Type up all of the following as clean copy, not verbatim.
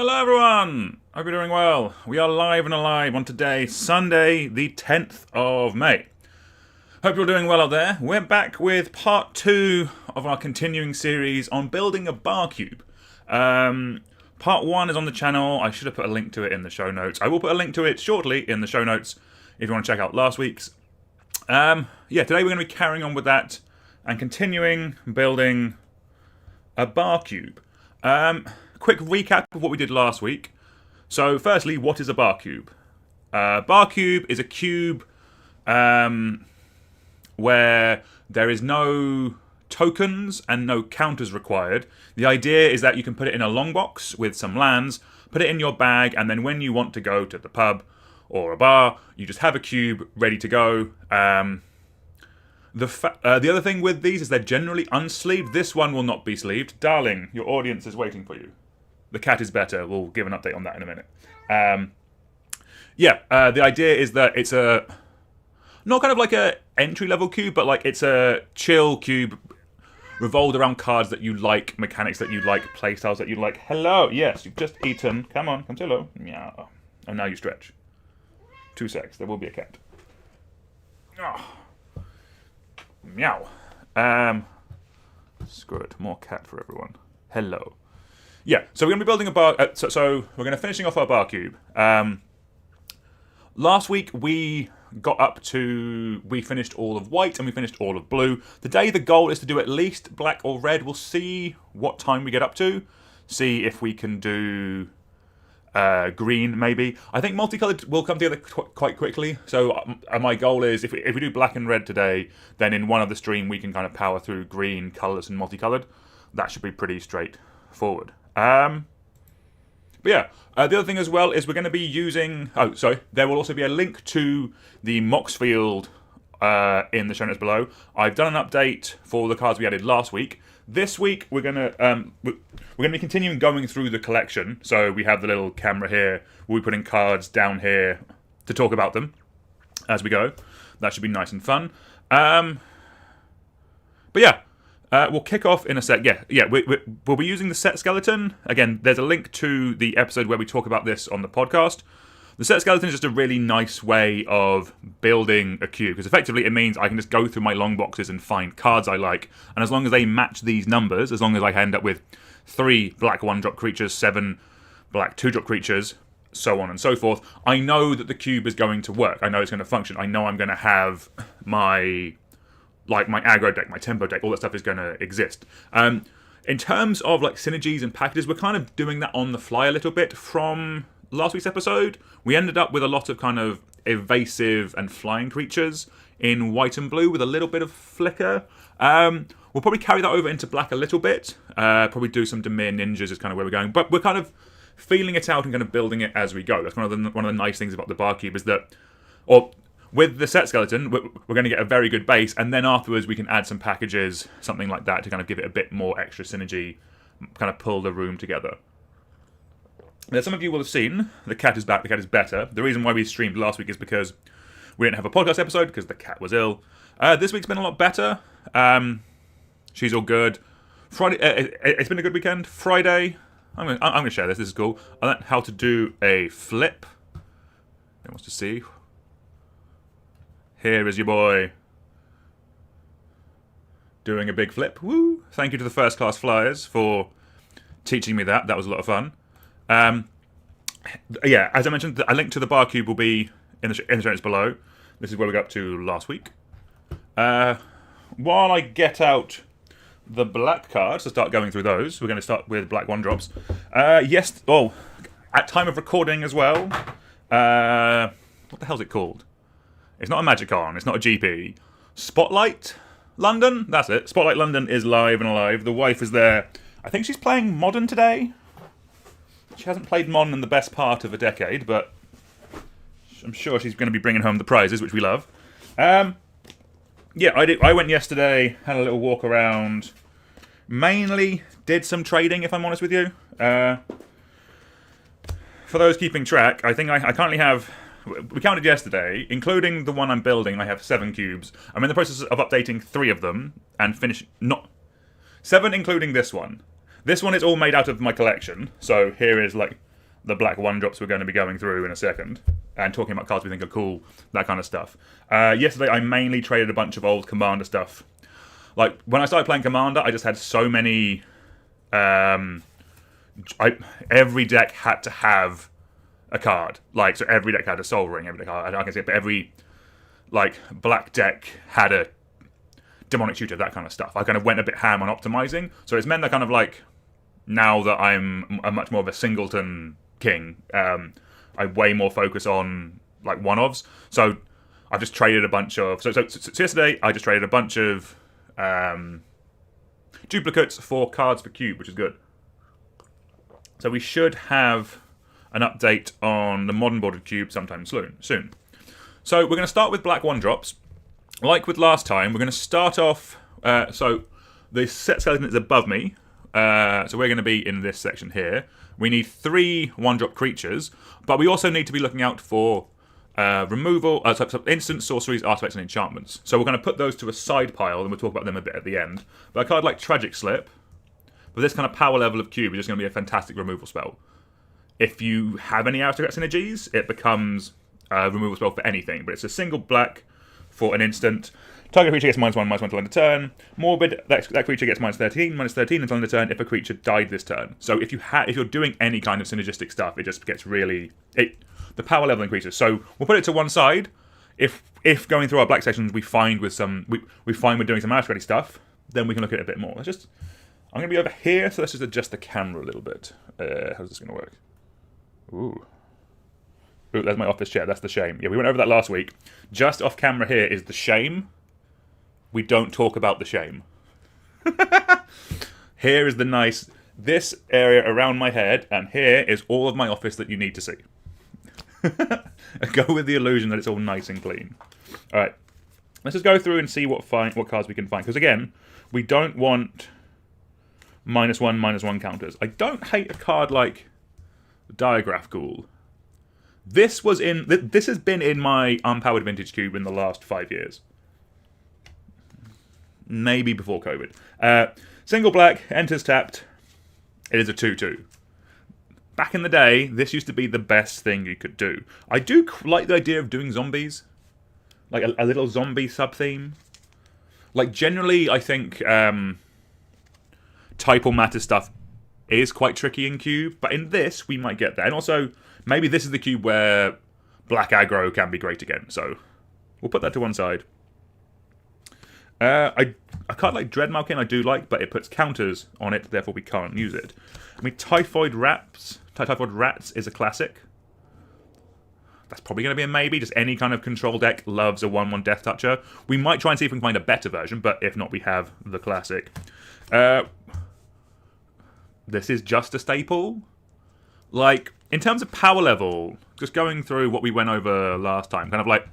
Hello everyone! Hope you're doing well. We are live and alive on today, Sunday, the 10th of May. Hope you're doing well out there. We're back with part 2 of our continuing series on building a bar cube. Part 1 is on the channel. I should have put a link to it in the show notes. I will put a link to it shortly in the show notes if you want to check out last week's. Today we're going to be carrying on with that and continuing building a bar cube. Quick recap of what we did last week. So, firstly, what is a bar cube? Bar cube is a cube where there is no tokens and no counters required. The idea is that you can put it in a long box with some lands, put it in your bag, and then when you want to go to the pub or a bar, you just have a cube ready to go. The other thing with these is they're generally unsleeved. This one will not be sleeved. Darling, your audience is waiting for you. The cat is better. We'll give an update on that in a minute. The idea is that it's not kind of like a entry-level cube, but like it's a chill cube revolved around cards that you like, mechanics that you like, playstyles that you like. Hello, yes, you've just eaten. Come on, come say hello. Meow. And now you stretch. 2 secs, there will be a cat. Oh. Meow. Screw it, more cat for everyone. Hello. Yeah, so we're going to be building a bar... So we're going to finishing off our bar cube. Last week we got up to... We finished all of white and we finished all of blue. Today the goal is to do at least black or red. We'll see what time we get up to. See if we can do green, maybe. I think multicolored will come together quite quickly. So my goal is, if we do black and red today, then in one of the stream we can kind of power through green, colourless and multicolored. That should be pretty straightforward. The other thing as well is we're going to be using... Oh, sorry. There will also be a link to the Moxfield in the show notes below. I've done an update for the cards we added last week. This week we're gonna be continuing going through the collection. So we have the little camera here. We'll be putting cards down here to talk about them as we go. That should be nice and fun. We'll kick off in a sec. We'll be using the set skeleton. Again, there's a link to the episode where we talk about this on the podcast. The set skeleton is just a really nice way of building a cube, because effectively it means I can just go through my long boxes and find cards I like, and as long as they match these numbers, as long as I end up with 3 black 1-drop creatures, 7 black 2-drop creatures, so on and so forth, I know that the cube is going to work. I know it's going to function. I know I'm going to have my aggro deck, my tempo deck, all that stuff is going to exist. In terms of like synergies and packages, we're kind of doing that on the fly a little bit. From last week's episode, we ended up with a lot of kind of evasive and flying creatures in white and blue with a little bit of flicker. We'll probably carry that over into black a little bit. Probably do some Dimir Ninjas is kind of where we're going. But we're kind of feeling it out and kind of building it as we go. That's one of the nice things about the bar cube is that... With the set skeleton, we're going to get a very good base, and then afterwards we can add some packages, something like that, to kind of give it a bit more extra synergy, kind of pull the room together. Now, some of you will have seen, the cat is back, the cat is better. The reason why we streamed last week is because we didn't have a podcast episode, because the cat was ill. This week's been a lot better. She's all good. Friday, it's been a good weekend. Friday, I'm going to share this is cool. I learned how to do a flip. Who wants to see? Here is your boy doing a big flip. Woo! Thank you to the First Class Flyers for teaching me that. That was a lot of fun. As I mentioned, a link to the bar cube will be in the show notes below. This is where we got up to last week. While I get out the black cards to start going through those, we're going to start with black 1-drops. At time of recording as well. What the hell's it called? It's not a Magicon, it's not a GP. Spotlight London? That's it. Spotlight London is live and alive. The wife is there. I think she's playing Modern today. She hasn't played Modern in the best part of a decade, but I'm sure she's going to be bringing home the prizes, which we love. I went yesterday, had a little walk around. Mainly did some trading, if I'm honest with you. For those keeping track, I think I currently have... We counted yesterday, including the one I'm building, I have 7 cubes. I'm in the process of updating 3 of them and finish... 7 including this one. This one is all made out of my collection, so here is like the black 1-drops we're going to be going through in a second, and talking about cards we think are cool, that kind of stuff. Yesterday, I mainly traded a bunch of old Commander stuff. Like, when I started playing Commander, I just had so many... every deck had to have a card. Like, so every deck had a Soul Ring, every deck had, I can say, but every, like, black deck had a Demonic Tutor, that kind of stuff. I kind of went a bit ham on optimizing, so it's meant that kind of, like, now that I'm a much more of a singleton king, I way more focus on, like, one-ofs. So I've just traded a bunch of... So yesterday, I just traded a bunch of duplicates for cards for Cube, which is good. So we should have an update on the modern bordered Cube sometime soon. So we're going to start with black 1-drops. Like with last time, we're going to start off... so the set skeleton is above me. So we're going to be in this section here. We need 3 1-drop creatures, but we also need to be looking out for removal, instant sorceries, artifacts, and enchantments. So we're going to put those to a side pile, and we'll talk about them a bit at the end. But a card like Tragic Slip, with this kind of power level of Cube, is just going to be a fantastic removal spell. If you have any artifact synergies, it becomes a removal spell for anything, but it's a single black for an instant. Target creature gets -1/-1 until end of turn. Morbid, that creature gets -13 until end of turn if a creature died this turn. So if you're doing any kind of synergistic stuff, it just gets really... the power level increases. So we'll put it to one side. If going through our black sections we find with some... we find we're doing some artifact ready stuff, then we can look at it a bit more. I'm going to be over here, so let's just adjust the camera a little bit. How's this going to work? Ooh, there's my office chair. That's the shame. Yeah, we went over that last week. Just off camera here is the shame. We don't talk about the shame. Here is the nice... this area around my head, and here is all of my office that you need to see. Go with the illusion that it's all nice and clean. Alright. Let's just go through and see what cards we can find. Because again, we don't want -1/-1 counters. I don't hate a card like Diagraph Ghoul. This has been in my unpowered vintage cube in the last 5 years. Maybe before COVID. Single black, enters tapped. It is a 2/2. Back in the day, this used to be the best thing you could do. I do like the idea of doing zombies. Like a little zombie sub-theme. Like, generally, I think typal matter stuff is quite tricky in Cube, but in this, we might get there. And also, maybe this is the Cube where black aggro can be great again. So, we'll put that to one side. I can't like Dreadmalkin, I do like, but it puts counters on it, therefore we can't use it. I mean, Typhoid Rats is a classic. That's probably going to be a maybe. Just any kind of control deck loves a 1/1 Death Toucher. We might try and see if we can find a better version, but if not, we have the classic. This is just a staple. Like, in terms of power level, just going through what we went over last time, kind of like...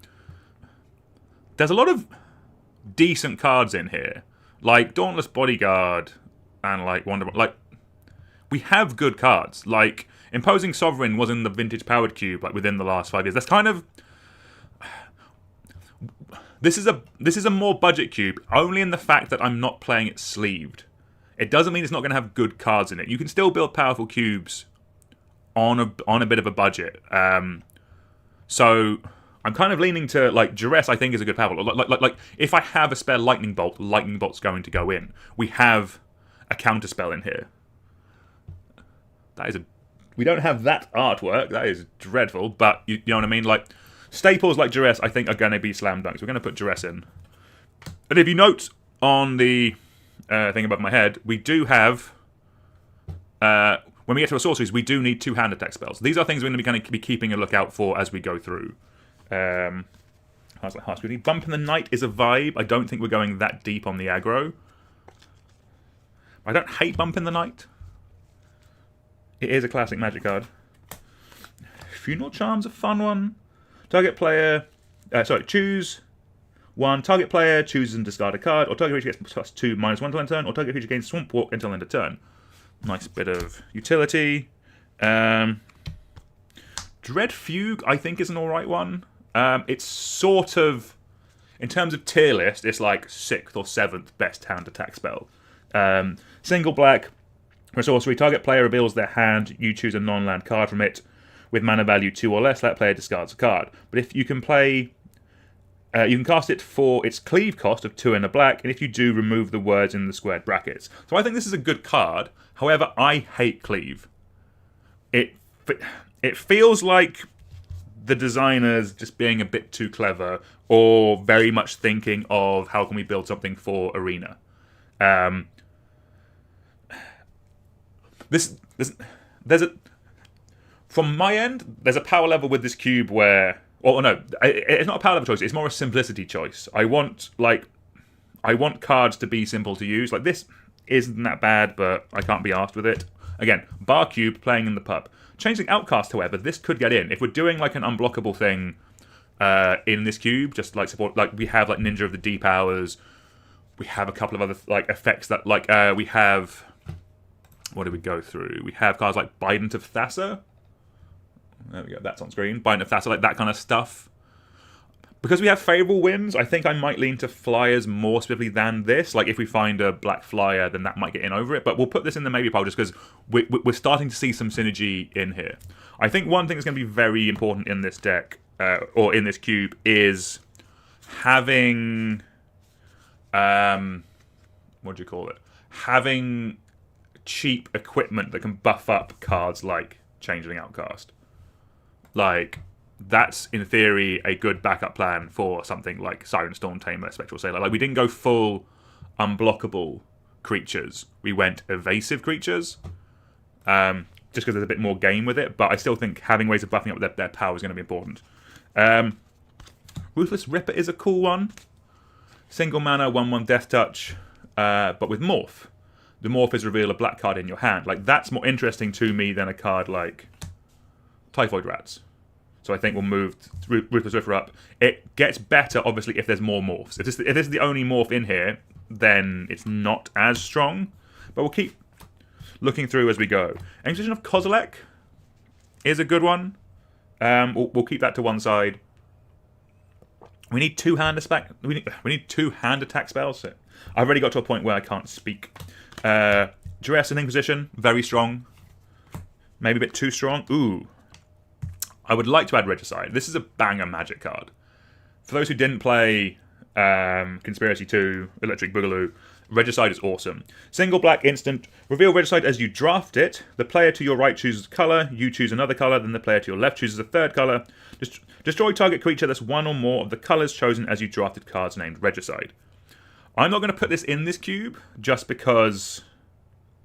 there's a lot of decent cards in here. Like, Dauntless Bodyguard and, like, like... we have good cards. Like, Imposing Sovereign was in the Vintage Powered Cube, like, within the last 5 years. That's kind of... This is a more budget cube, only in the fact that I'm not playing it sleeved. It doesn't mean it's not going to have good cards in it. You can still build powerful cubes on a bit of a budget. So I'm kind of leaning to, like, Duress I think is a good powerful. Like if I have a spare Lightning Bolt's going to go in. We have a counter spell in here. We don't have that artwork. That is dreadful, but you know what I mean? Like, staples like Duress I think are going to be slam dunks. We're going to put Duress in. And if you note on the thing above my head, we do have... when we get to our sorceries, we do need 2-hand attack spells. These are things we're going to be keeping a lookout for as we go through. Heartspeed. Bump in the Night is a vibe. I don't think we're going that deep on the aggro. I don't hate Bump in the Night. It is a classic Magic card. Funeral Charm's a fun one. Target player... choose one. Target player chooses and discard a card, or target creature gets +2/-1 until end of turn, or target creature gains Swamp Walk until end of turn. Nice bit of utility. Dread Fugue, I think, is an alright one. It's sort of... in terms of tier list, it's like 6th or 7th best hand attack spell. Single black For a sorcery, target player reveals their hand. You choose a non-land card from it with mana value 2 or less. That player discards a card. But if you can play... you can cast it for its cleave cost of 2 and a black, and if you do, remove the words in the squared brackets. So I think this is a good card. However, I hate cleave. It feels like the designers just being a bit too clever, or very much thinking of how can we build something for Arena. From my end, there's a power level with this cube where, or no, it's not a power level choice. It's more a simplicity choice. I want cards to be simple to use. Like, this isn't that bad, but I can't be arsed with it. Again, bar cube playing in the pub. Changing Outcast, however, this could get in. If we're doing like an unblockable thing in this cube, just like support, like we have like Ninja of the Deep Hours, we have a couple of other like effects that like we have. What did we go through? We have cards like Bident of Thassa. There we go. That's on screen. Bident of Thassa, like that kind of stuff. Because we have favourable wins, I think I might lean to flyers more specifically than this. Like, if we find a black flyer, then that might get in over it. But we'll put this in the maybe pile just because we're starting to see some synergy in here. I think one thing that's going to be very important in this deck, or in this cube, is having... what do you call it? Having cheap equipment that can buff up cards like Changeling Outcast. Like... that's, in theory, a good backup plan for something like Siren Storm Tamer, Spectral Sailor. Like, we didn't go full unblockable creatures. We went evasive creatures, just because there's a bit more game with it. But I still think having ways of buffing up their power is going to be important. Ruthless Ripper is a cool one. Single mana, 1/1 Death Touch, but with Morph. The Morph is reveal a black card in your hand. Like, that's more interesting to me than a card like Typhoid Rats. So I think we'll move Ruthless Ripper up. It gets better, obviously, if there's more morphs. If this is the only morph in here, then it's not as strong. But we'll keep looking through as we go. Inquisition of Kozilek is a good one. We'll keep that to one side. We need two-hand attack. We need two-hand attack spells. I've already got to a point where I can't speak. Duress and Inquisition, very strong. Maybe a bit too strong. Ooh. I would like to add Regicide. This is a banger Magic card. For those who didn't play Conspiracy 2, Electric Boogaloo, Regicide is awesome. Single black instant. Reveal Regicide as you draft it. The player to your right chooses a colour. You choose another colour. Then the player to your left chooses a third colour. Destroy target creature that's one or more of the colours chosen as you drafted cards named Regicide. I'm not going to put this in this cube just because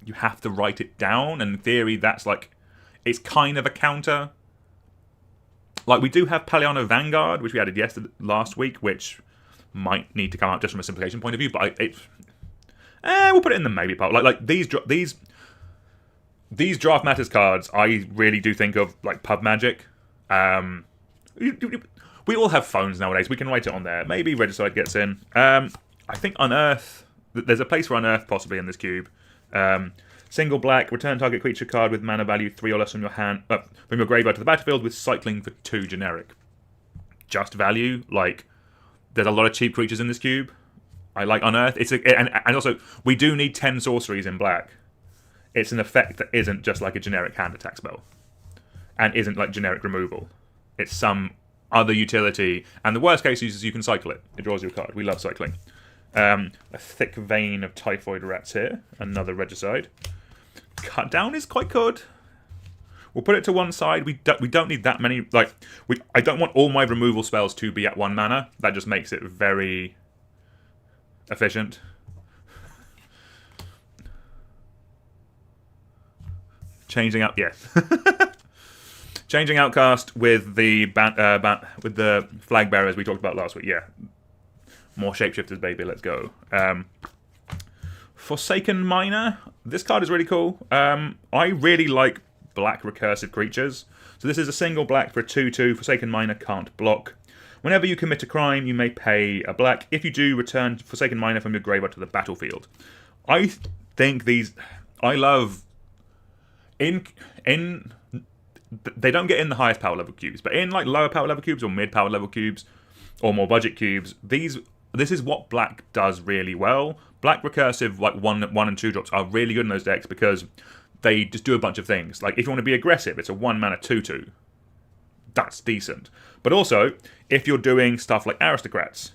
you have to write it down. And in theory, that's like... it's kind of a counter. Like, we do have Paliano Vanguard, which we added last week, which might need to come out just from a simplification point of view, but we'll put it in the maybe part. Like these Draft Matters cards, I really do think of like Pub Magic. We all have phones nowadays. We can write it on there. Maybe Regicide gets in. I think Unearth. There's a place for Unearth possibly in this cube. Single black, return target creature card with mana value 3 or less from your hand, from your graveyard to the battlefield with cycling for 2 generic. Just value. Like, there's a lot of cheap creatures in this cube. I like Unearth. And also, we do need 10 sorceries in black. It's an effect that isn't just like a generic hand attack spell. And isn't like generic removal. It's some other utility. And the worst case is you can cycle it. It draws you a card. We love cycling. A thick vein of Typhoid Rats here. Another Regicide. Cut down is quite good. We'll put it to one side. We don't need that many. Like, I don't want all my removal spells to be at 1 mana. That just makes it very efficient. Changing out, yes. Changing Outcast with the with the flag bearers we talked about last week. Yeah, more shapeshifters, baby. Let's go. Forsaken Miner. This card is really cool. I really like black recursive creatures. So this is a single black for a 2/2. Forsaken Miner can't block. Whenever you commit a crime, you may pay a black. If you do, return Forsaken Miner from your graveyard to the battlefield. I think these... I love... They don't get in the highest power level cubes, but in like lower power level cubes or mid power level cubes or more budget cubes, this is what black does really well. Black recursive, like 1 and 2 drops, are really good in those decks because they just do a bunch of things. Like, if you want to be aggressive, it's a 1-mana 2/2. That's decent. But also, if you're doing stuff like Aristocrats,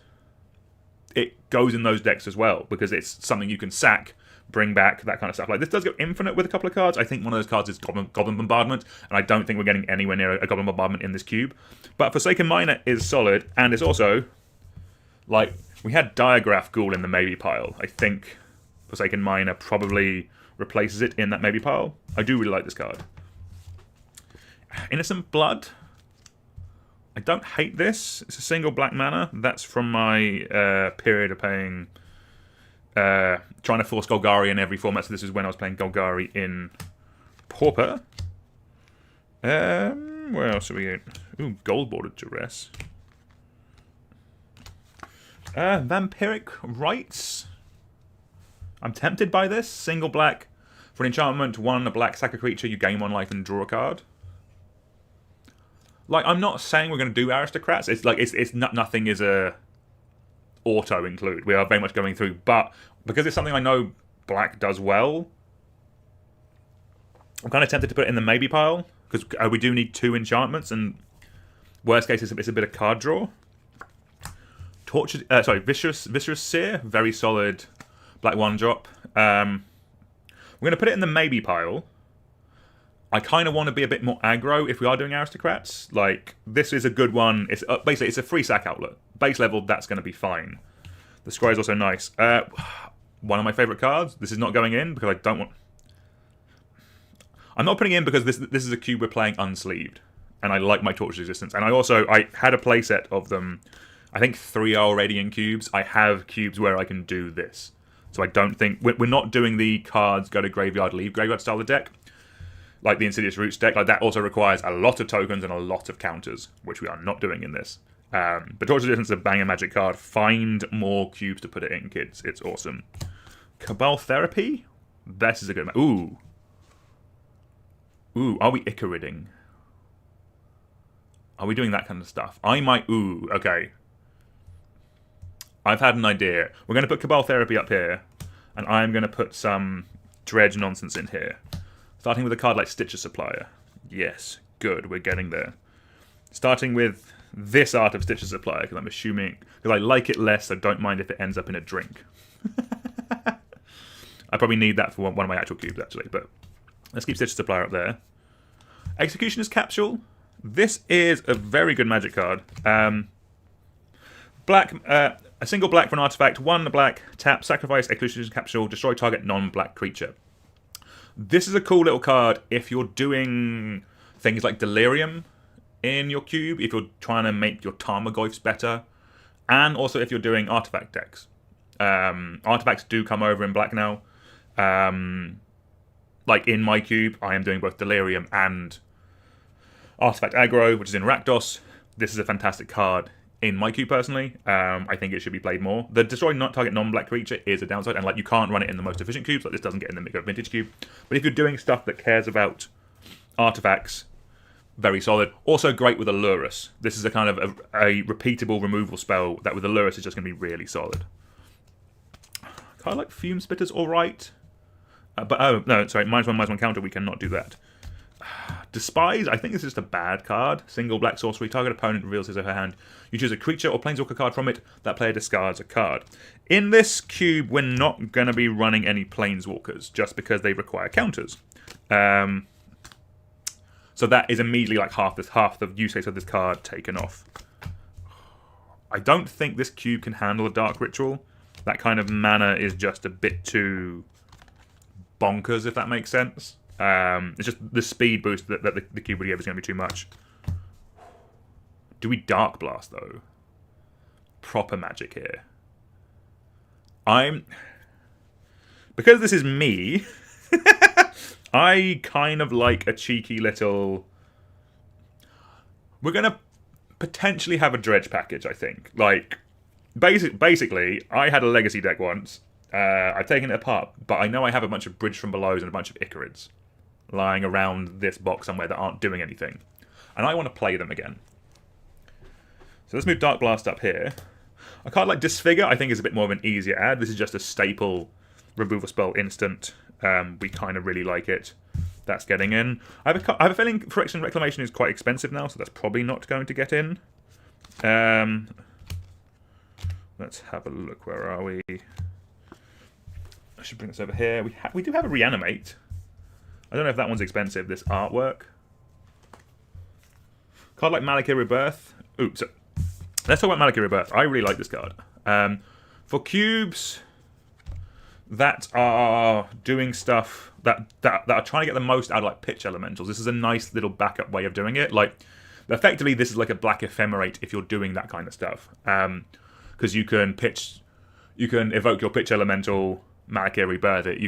it goes in those decks as well, because it's something you can sack, bring back, that kind of stuff. Like, this does go infinite with a couple of cards. I think one of those cards is Goblin Bombardment, and I don't think we're getting anywhere near a Goblin Bombardment in this cube. But Forsaken Miner is solid, and it's also, like, we had Diagraph Ghoul in the maybe pile. I think Forsaken Miner probably replaces it in that maybe pile. I do really like this card. Innocent Blood. I don't hate this. It's a single black mana. That's from my period of playing, trying to force Golgari in every format. So this is when I was playing Golgari in Pauper. Where else are we at? Ooh, Gold Bordered Duress. Vampiric Rites. I'm tempted by this. Single black. For an enchantment, 1 a black, sack a creature, you gain 1 life and draw a card. Like, I'm not saying we're going to do Aristocrats. It's like, it's not, nothing is a auto include. We are very much going through. But because it's something I know black does well, I'm kind of tempted to put it in the maybe pile. Because we do need 2 enchantments, and worst case, it's a bit of card draw. Viscerous Seer, very solid black 1-drop. We're going to put it in the maybe pile. I kind of want to be a bit more aggro if we are doing Aristocrats. Like, this is a good one. It's basically, it's a free sack outlet. Base level, that's going to be fine. The Scry is also nice. One of my favourite cards. This is not going in because I don't want... I'm not putting it in because this is a cube we're playing unsleeved. And I like my Torch Resistance. And I had a playset of them. I think 3 are already in cubes. I have cubes where I can do this. So I don't think... We're not doing the cards go to graveyard, leave graveyard style of deck. Like the Insidious Roots deck. Like, that also requires a lot of tokens and a lot of counters, which we are not doing in this. But Torch Resistance is a banger Magic card. Find more cubes to put it in, kids. It's awesome. Cabal Therapy? This is a good... Ooh, are we Icariding? Are we doing that kind of stuff? I might... Ooh, okay. I've had an idea. We're going to put Cabal Therapy up here, and I'm going to put some Dredge nonsense in here. Starting with a card like Stitcher Supplier. Yes, good, we're getting there. Starting with this art of Stitcher Supplier, because I'm assuming... Because I like it less, so don't mind if it ends up in a drink. I probably need that for one of my actual cubes, actually, but... Let's keep Stitcher Supplier up there. Executioner's Capsule. This is a very good Magic card. A single black for an artifact, 1 black, tap, sacrifice, Executioner's Capsule, destroy target non-black creature. This is a cool little card if you're doing things like Delirium in your cube, if you're trying to make your Tarmogoyfs better, and also if you're doing artifact decks. Artifacts do come over in black now. Like in my cube, I am doing both Delirium and Artifact Aggro, which is in Rakdos. This is a fantastic card in my cube, personally. I think it should be played more. The destroy not target non-black creature is a downside, and like you can't run it in the most efficient cubes. Like this doesn't get in the Mega Vintage cube. But if you're doing stuff that cares about artifacts, very solid. Also great with Allurus. This is a kind of a repeatable removal spell that with Allurus is just going to be really solid. Kind of like Fume Spitter's alright. But, oh, no, sorry, -1/-1 counter, we cannot do that. Despise, I think this is just a bad card. Single black sorcery, target opponent reveals his or her hand. You choose a creature or planeswalker card from it, that player discards a card. In this cube, we're not going to be running any planeswalkers, just because they require counters. So that is immediately like half the use case of this card taken off. I don't think this cube can handle a Dark Ritual. That kind of mana is just a bit too bonkers, if that makes sense. It's just the speed boost that the cube would give is going to be too much. Do we Dark Blast, though? Proper Magic here. Because this is me, I kind of like a cheeky little... We're going to potentially have a Dredge package, I think. Like, basically, I had a Legacy deck once. I've taken it apart, but I know I have a bunch of Bridge from Belows and a bunch of Icarids lying around this box somewhere that aren't doing anything. And I want to play them again. So let's move Dark Blast up here. A card like Disfigure, I think, is a bit more of an easier add. This is just a staple removal spell instant. We kind of really like it. That's getting in. I have a feeling Phyrexian Reclamation is quite expensive now, so that's probably not going to get in. Let's have a look. Where are we? I should bring this over here. We do have a Reanimate. I don't know if that one's expensive, this artwork. Card like Malakir Rebirth. Oops. Let's talk about Malakir Rebirth. I really like this card. For cubes that are doing stuff that are trying to get the most out of like pitch elementals, this is a nice little backup way of doing it. Like, effectively, this is like a black ephemerate if you're doing that kind of stuff. Because you can evoke your pitch elemental, Malakir Rebirth it,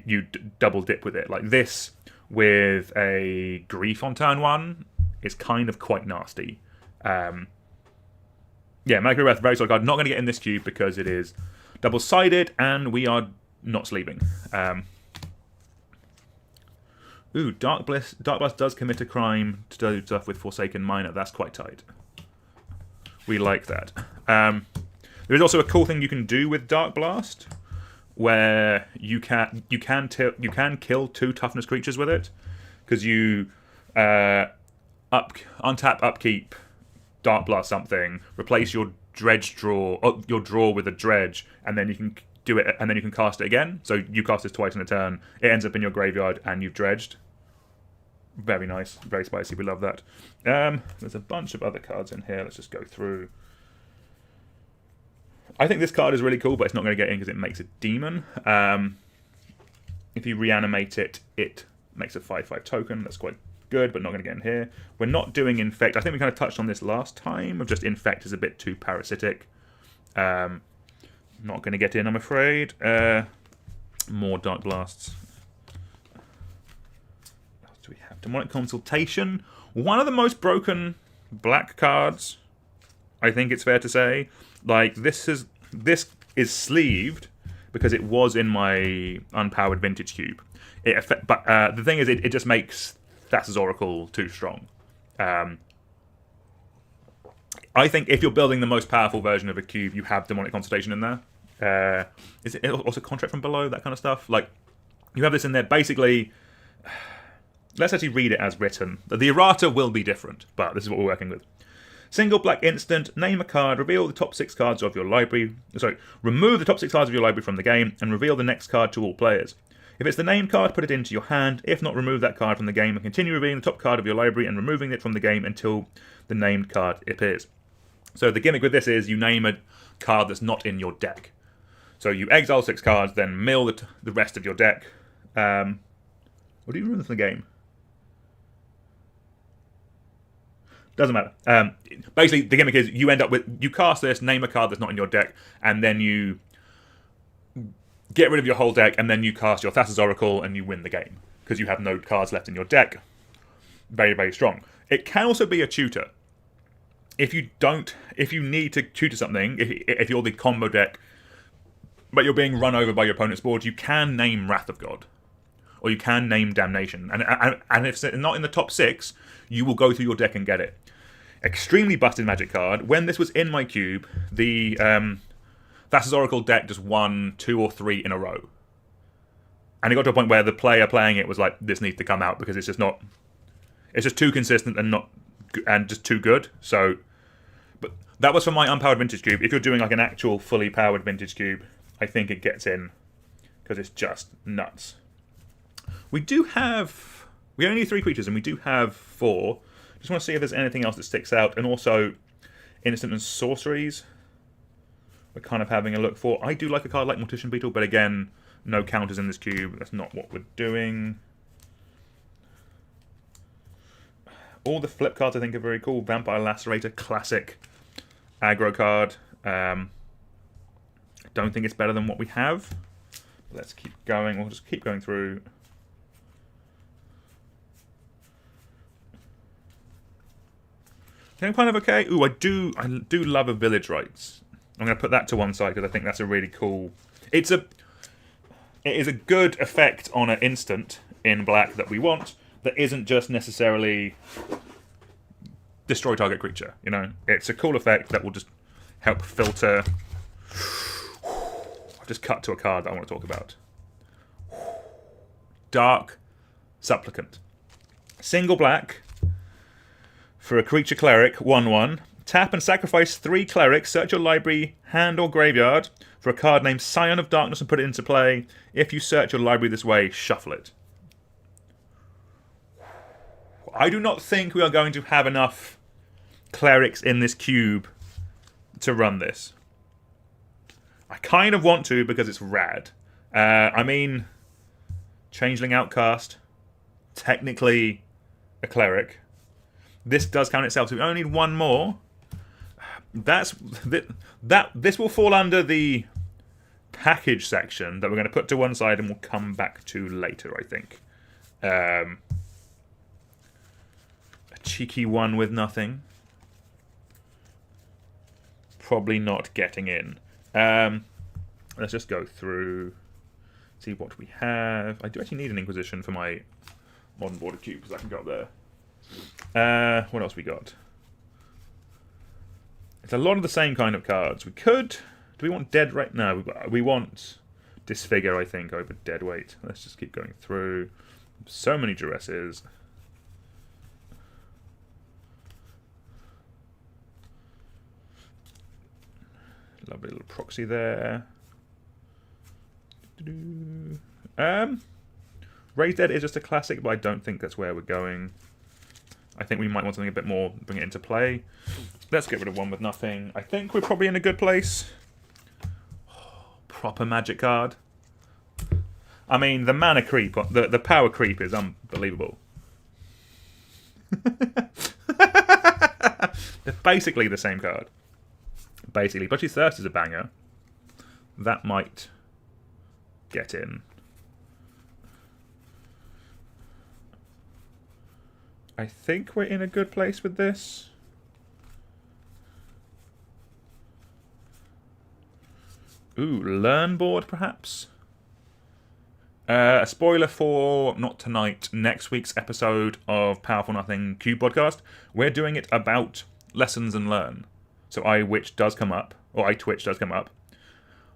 you double dip with it. Like this with a Grief on turn 1 is kind of quite nasty. Yeah, Malakir Rebirth, very solid card. Not going to get in this cube because it is double-sided and we are not sleeping. Ooh, Dark Blast does commit a crime to do stuff with Forsaken Miner. That's quite tight. We like that. There is also a cool thing you can do with Dark Blast, where you can kill 2 toughness creatures with it, because you untap, upkeep, Dark Blast something, replace your dredge draw, your draw with a dredge, and then you can do it, and then you can cast it again. So you cast this twice in a turn. It ends up in your graveyard, and you've dredged. Very nice, very spicy. We love that. There's a bunch of other cards in here. Let's just go through. I think this card is really cool, but it's not going to get in because it makes a demon. If you reanimate it, it makes a 5/5 token. That's quite good, but not going to get in here. We're not doing Infect. I think we kind of touched on this last time, of just Infect is a bit too parasitic. Not going to get in, I'm afraid. More Dark Blasts. What else do we have? Demonic Consultation. One of the most broken black cards, I think it's fair to say. Like, this is sleeved because it was in my unpowered vintage cube. But the thing is, it just makes Thassa's Oracle too strong. I think if you're building the most powerful version of a cube, you have Demonic Consultation in there. Is it also Contract from Below, that kind of stuff? Like, you have this in there. Basically, let's actually read it as written. The errata will be different, but this is what we're working with. Single black instant, name a card, reveal the top 6 cards of your library. Sorry, remove the top 6 cards of your library from the game, and reveal the next card to all players. If it's the named card, put it into your hand. If not, remove that card from the game and continue revealing the top card of your library and removing it from the game until the named card appears. So the gimmick with this is you name a card that's not in your deck. So you exile 6 cards, then mill the rest of your deck. Or do you remove them from the game? Doesn't matter. Basically, the gimmick is you end up with, you cast this, name a card that's not in your deck, and then you get rid of your whole deck, and then you cast your Thassa's Oracle, and you win the game. Because you have no cards left in your deck. Very, very strong. It can also be a tutor. If you need to tutor something, if you're the combo deck, but you're being run over by your opponent's board, you can name Wrath of God. Or you can name Damnation. And if it's not in the top 6, you will go through your deck and get it. Extremely busted Magic card. When this was in my cube, the Thassa's Oracle deck just won 2 or 3 in a row. And it got to a point where the player playing it was like, this needs to come out because it's just not... It's just too consistent and just too good. So, but that was for my unpowered vintage cube. If you're doing like an actual fully powered vintage cube, I think it gets in because it's just nuts. We only need 3 creatures and we do have 4. Just want to see if there's anything else that sticks out. And also, instant and sorceries, we're kind of having a look for. I do like a card like Mortician Beetle, but again, no counters in this cube. That's not what we're doing. All the flip cards I think are very cool. Vampire Lacerator, classic aggro card. I don't think it's better than what we have. Let's keep going. We'll just keep going through. I'm kind of okay. Ooh, I do love a Village Rites. I'm going to put that to one side because I think that's a really cool... It is a good effect on an instant in black that we want that isn't just necessarily destroy target creature, you know? It's a cool effect that will just help filter... I've just cut to a card that I want to talk about. Dark Supplicant. Single black for a creature cleric, 1/1. Tap and sacrifice 3 clerics. Search your library, hand or graveyard for a card named Scion of Darkness and put it into play. If you search your library this way, shuffle it. I do not think we are going to have enough clerics in this cube to run this. I kind of want to because it's rad. I mean, Changeling Outcast, technically a cleric. This does count itself, so we only need 1 more. This will fall under the package section that we're going to put to one side and we'll come back to later, I think. A cheeky one with nothing. Probably not getting in. Let's just go through, see what we have. I do actually need an Inquisition for my modern border cube because I can go up there. What else we got? It's a lot of the same kind of cards. We could... Do we want Dead Weight? No, we want Disfigure, I think, over Deadweight. Let's just keep going through. So many Duresses. Lovely little proxy there. Raised Dead is just a classic, but I don't think that's where we're going. I think we might want something a bit more, bring it into play. Let's get rid of one with nothing. I think we're probably in a good place. Proper magic card. I mean, the mana creep, the power creep is unbelievable. They're basically the same card. Basically, Bloody Thirst is a banger. That might get in. I think we're in a good place with this. Ooh, Learn Board, perhaps? A spoiler for, not tonight, next week's episode of Powerful Nothing Cube Podcast. We're doing it about Lessons and Learn. So iWitch does come up, or iTwitch does come up.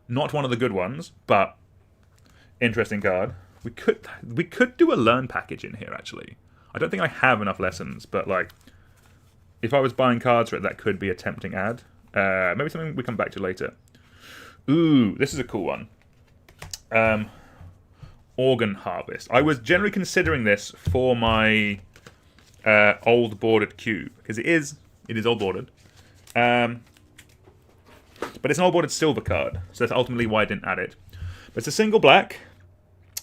Not one of the good ones, but interesting card. We could do a Learn package in here, actually. I don't think I have enough lessons, but like, if I was buying cards for it, that could be a tempting ad. Maybe something we come back to later. Ooh, this is a cool one. Organ Harvest. I was generally considering this for my old bordered cube, because it is old bordered. But it's an old bordered silver card, so that's ultimately why I didn't add it. But it's a single black.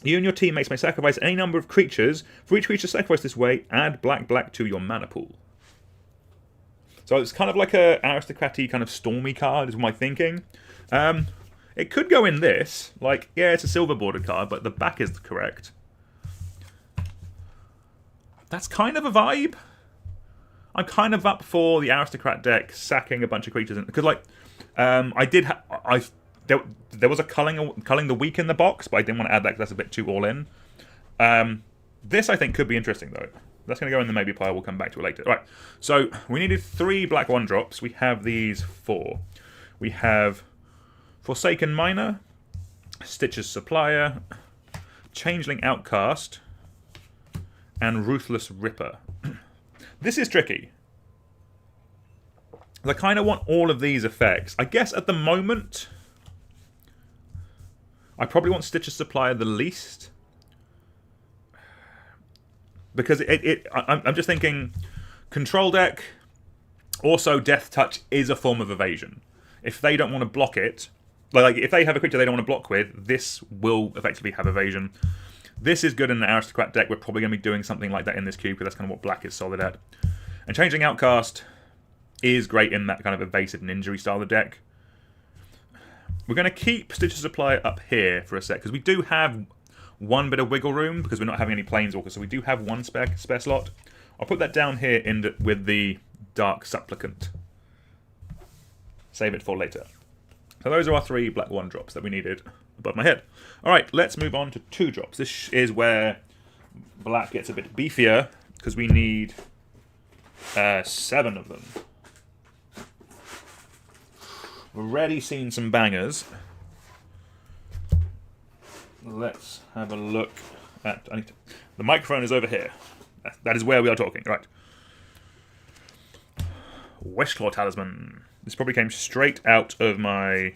You and your teammates may sacrifice any number of creatures. For each creature sacrificed this way, add black to your mana pool. So it's kind of like a aristocrat-y kind of stormy card, is my thinking. It could go in this. Like, yeah, it's a silver bordered card, but the back is correct. That's kind of a vibe. I'm kind of up for the aristocrat deck sacking a bunch of creatures in, because like there was a culling the weak in the box, but I didn't want to add that because that's a bit too all in. This I think could be interesting though. That's going to go in the maybe pile. We'll come back to it later. All right. So we needed 3 black 1-drops. We have these 4. We have Forsaken Miner, Stitcher's Supplier, Changeling Outcast, and Ruthless Ripper. This is tricky. I kind of want all of these effects. I guess at the moment, I probably want Stitcher's Supplier the least. Because I'm just thinking, control deck, also Death Touch is a form of evasion. If they don't want to block it, like if they have a creature they don't want to block with, this will effectively have evasion. This is good in an aristocrat deck. We're probably going to be doing something like that in this cube, because that's kind of what black is solid at. And Changing Outcast is great in that kind of evasive and injury style of deck. We're going to keep Stitcher's Supplier up here for a sec, because we do have one bit of wiggle room, because we're not having any Planeswalkers, so we do have one spare slot. I'll put that down here with the Dark Supplicant. Save it for later. So those are our 3 black 1-drops that we needed above my head. Alright, let's move on to 2-drops. This is where black gets a bit beefier, because we need 7 of them. We've already seen some bangers. Let's have a look The microphone is over here. That is where we are talking. Right. Westclaw Talisman. This probably came straight out of my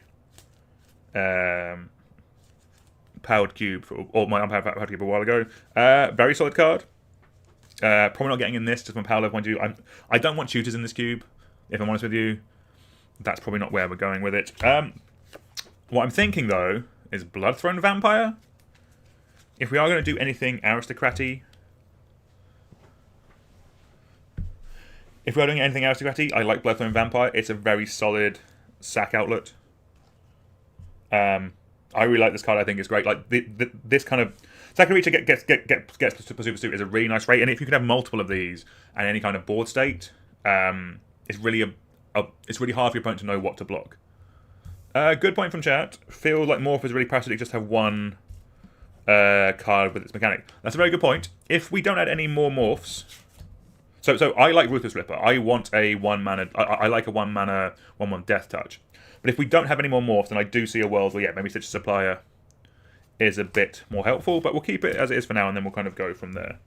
powered cube, or my unpowered powered cube a while ago. Very solid card. Probably not getting in this, just from a power level point of view. I don't want tutors in this cube, if I'm honest with you. That's probably not where we're going with it. What I'm thinking, though, is Bloodthrone Vampire. If we are going to do anything aristocraty, I like Bloodthrone Vampire. It's a very solid sack outlet. I really like this card. I think it's great. Like this kind of second creature gets to Super Suit is a really nice rate. And if you can have multiple of these and any kind of board state, it's really it's really hard for your opponent to know what to block. Good point from chat. Feel like Morph is really practical. Just have one card with its mechanic. That's a very good point. If we don't add any more morphs, so I like Ruthless Ripper. I want a 1-mana. I like a 1-mana 1/1 Death Touch. But if we don't have any more morphs, then I do see a world where maybe Stitch Supplier is a bit more helpful. But we'll keep it as it is for now, and then we'll kind of go from there.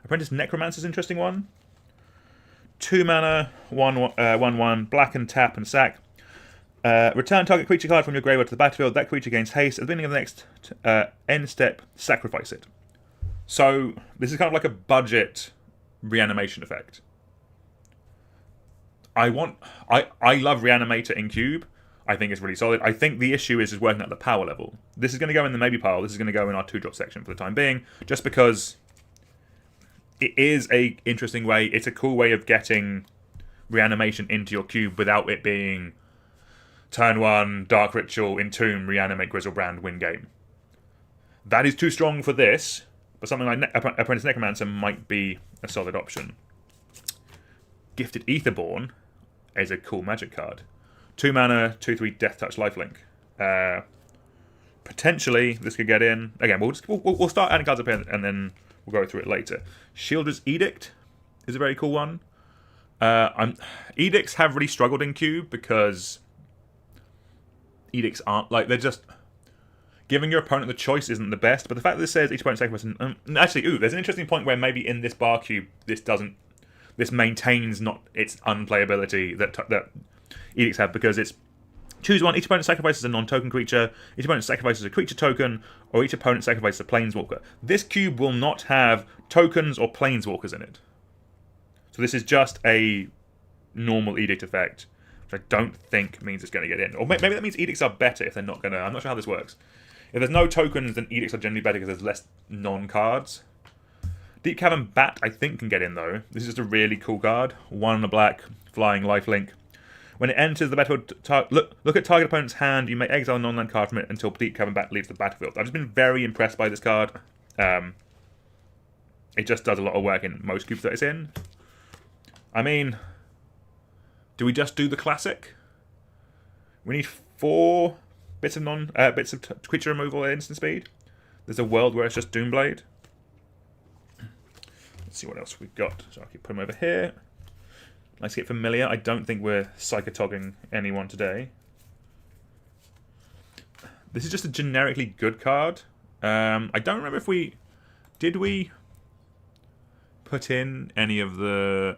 Apprentice Necromancer is an interesting one. 2 mana, 1/1, black and tap and sack. Return target creature card from your graveyard to the battlefield. That creature gains haste. At the beginning of the next end step, sacrifice it. So this is kind of like a budget reanimation effect. I love Reanimator in cube. I think it's really solid. I think the issue is working at the power level. This is going to go in the maybe pile. This is going to go in our 2-drop section for the time being, just because it is a interesting way. It's a cool way of getting reanimation into your cube without it being turn 1, Dark Ritual, Entomb, reanimate Grizzlebrand, win game. That is too strong for this, but something like Apprentice Necromancer might be a solid option. Gifted Aetherborn is a cool magic card. 2 mana, 2/3 Death Touch lifelink. Potentially this could get in. Again, we'll start adding cards up here and then we'll go through it later. Sheoldred's Edict is a very cool one. Edicts have really struggled in cube because edicts aren't like, they're just giving your opponent the choice isn't the best. But the fact that this says each opponent sacrifices, actually, there's an interesting point where maybe in this bar cube this maintains not its unplayability that edicts have, because it's choose one. Each opponent sacrifices a non-token creature. Each opponent sacrifices a creature token, or each opponent sacrifices a planeswalker. This cube will not have tokens or planeswalkers in it. So this is just a normal edict effect, which I don't think means it's going to get in. Or maybe that means edicts are better if they're not going to. I'm not sure how this works. If there's no tokens, then edicts are generally better because there's less non-cards. Deep Cavern Bat, I think, can get in, though. This is just a really cool card. 1 and a black, flying lifelink. When it enters the battlefield, look at target opponent's hand. You may exile a non-land card from it until Deep Cavern Bat leaves the battlefield. I've just been very impressed by this card. It just does a lot of work in most cubes that it's in. I mean, do we just do the classic? We need 4 bits of creature removal at instant speed. There's a world where it's just Doomblade. Let's see what else we've got. So I'll keep putting them over here. Nice to get familiar. I don't think we're psychotogging anyone today. This is just a generically good card. I don't remember if we... Did we put in any of the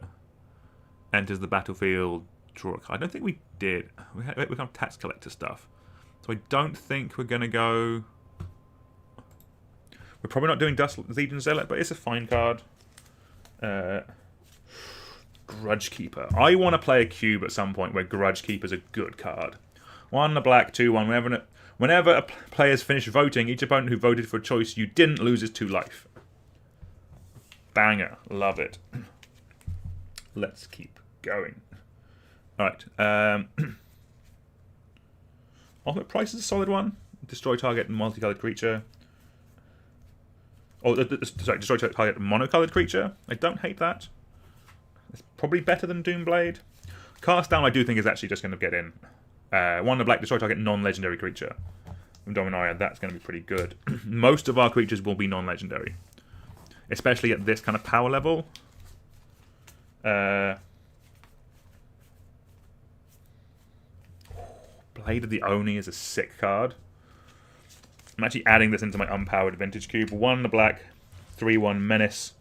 enters the battlefield, draw a card? I don't think we did. We have tax collector stuff. So I don't think we're going to go... We're probably not doing Dust Legion Zealot, but it's a fine card. Grudge Keeper. I want to play a cube at some point where Grudge Keeper is a good card. 1 a black, 2/1. Whenever a player's finished voting, each opponent who voted for a choice you didn't loses 2 life. Banger. Love it. Let's keep going. Alright. Ultimate Price is a solid one. Destroy target multicolored creature. Oh, sorry, destroy target monocolored creature. I don't hate that. It's probably better than Doomblade. Cast Down I do think is actually just going to get in. 1 black, destroy target non-legendary creature. From Dominaria, that's going to be pretty good. Most of our creatures will be non-legendary. Especially at this kind of power level. Blade of the Oni is a sick card. I'm actually adding this into my unpowered vintage cube. 1 black, 3/1 menace.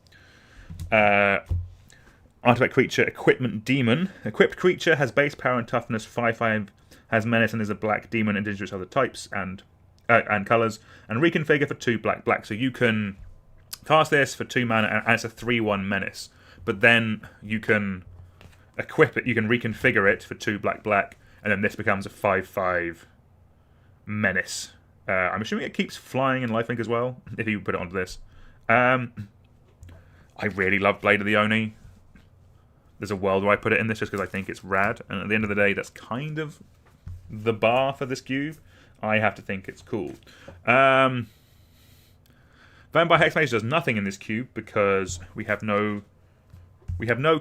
Artifact creature, equipment demon. Equipped creature has base power and toughness 5/5, has menace and is a black demon indigenous other types and colors, and reconfigure for 2 black. So you can cast this for 2 mana and it's a 3/1 menace. But then you can equip it, you can reconfigure it for 2 black, and then this becomes a 5/5 menace. I'm assuming it keeps flying and lifelink as well, if you put it onto this. I really love Blade of the Oni. There's a world where I put it in this just because I think it's rad, and at the end of the day, that's kind of the bar for this cube. I have to think it's cool. Vampire Hexmage does nothing in this cube because we have no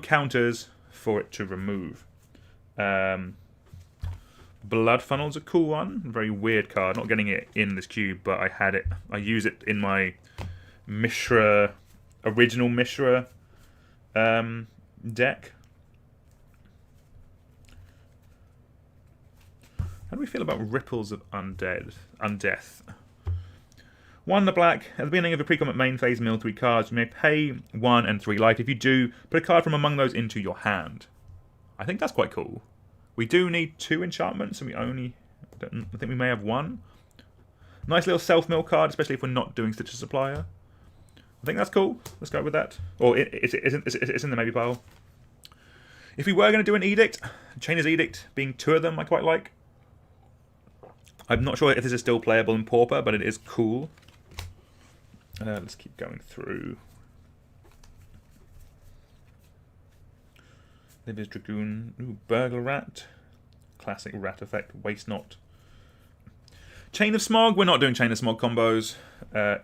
counters for it to remove. Blood Funnel's a cool one. Very weird card. Not getting it in this cube, but I had it. I use it in my original Mishra deck. How do we feel about Ripples of Undeath? 1 black. At the beginning of a pre-combat main phase, mill 3 cards. You may pay 1 and 3 life. If you do, put a card from among those into your hand. I think that's quite cool. We do need 2 enchantments, and I think we may have 1. Nice little self-mill card, especially if we're not doing Stitcher Supplier. I think that's cool. Let's go with that. Or it's in the maybe pile. If we were going to do an Edict, Chainer's Edict being 2 of them, I quite like. I'm not sure if this is still playable in Pauper, but it is cool. Let's keep going through. Livy's Dragoon. Ooh, Burglar Rat. Classic rat effect. Waste Not. Chain of Smog. We're not doing Chain of Smog combos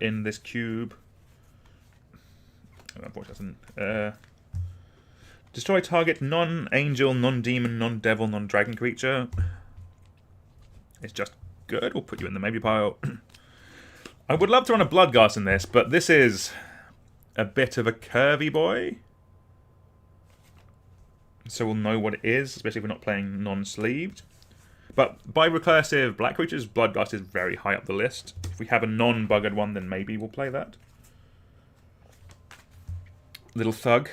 in this cube. Unfortunately, destroy target non-angel, non-demon, non-devil, non-dragon creature. It's just good. We'll put you in the maybe pile. I would love to run a Bloodghast in this, but this is a bit of a curvy boy. So we'll know what it is, especially if we're not playing non-sleeved. But by recursive black creatures, Bloodghast is very high up the list. If we have a non-buggered one, then maybe we'll play that. Little Thug.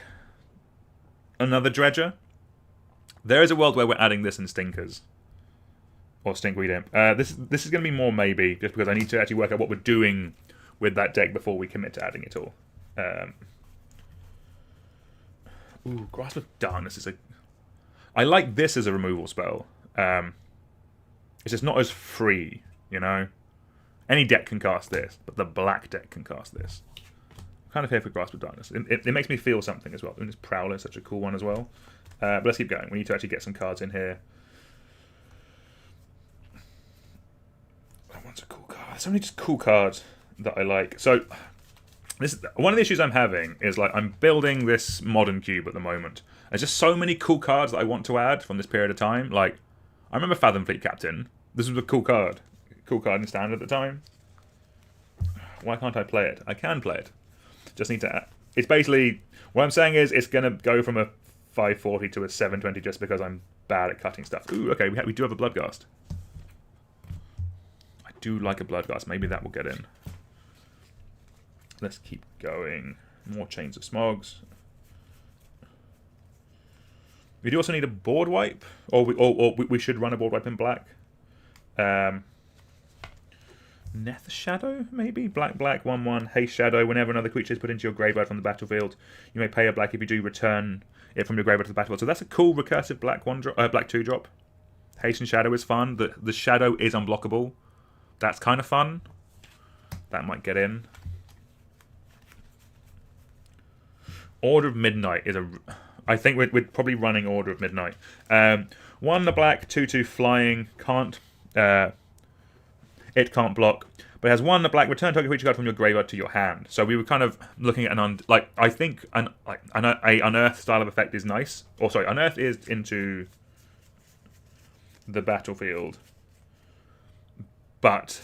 Another Dredger. There is a world where we're adding this in Stinkers. Or Stinkweed Imp. This is going to be more maybe, just because I need to actually work out what we're doing with that deck before we commit to adding it all. Ooh, Grasp of Darkness is a... I like this as a removal spell. It's just not as free, you know? Any deck can cast this, but the black deck can cast this. I'm kind of here for Grasp of Darkness. It makes me feel something as well. And this Prowler is such a cool one as well. But let's keep going. We need to actually get some cards in here. That one's a cool card. There's so many just cool cards that I like. So... one of the issues I'm having is, like, I'm building this modern cube at the moment. There's just so many cool cards that I want to add from this period of time. Like, I remember Fathom Fleet Captain. This was a cool card. Cool card in Standard at the time. Why can't I play it? I can play it. Just need to add. It's basically... what I'm saying is it's going to go from a 540 to a 720 just because I'm bad at cutting stuff. Ooh, okay, we do have a Bloodghast. I do like a Bloodghast. Maybe that will get in. Let's keep going. More Chains of Smogs. We do also need a board wipe, or we should run a board wipe in black. Nether Shadow, maybe? Black, 1/1, Haste Shadow. Whenever another creature is put into your graveyard from the battlefield, you may pay a black. If you do, return it from your graveyard to the battlefield. So that's a cool recursive black 2-drop. Haste and Shadow is fun. The Shadow is unblockable. That's kind of fun. That might get in. Order of Midnight is a... I think we're probably running Order of Midnight. 1 black, 2/2 flying, can't... it can't block. But it has 1 black, return target creature card from your graveyard to your hand. So we were kind of looking at I think an Unearth style of effect is nice. Or sorry, Unearth is into the battlefield. But...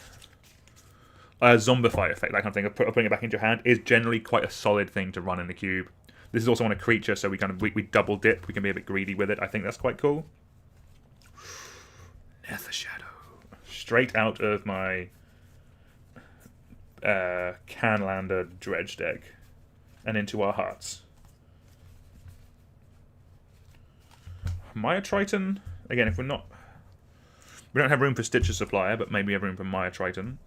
a Zombify effect, that kind of thing, of putting it back into your hand, is generally quite a solid thing to run in the cube. This is also on a creature, so we double dip. We can be a bit greedy with it. I think that's quite cool. Nether Shadow. Straight out of my Canlander Dredge deck. And into our hearts. Maya Triton. Again, if we're not... We don't have room for Stitcher Supplier, but maybe we have room for Maya Triton.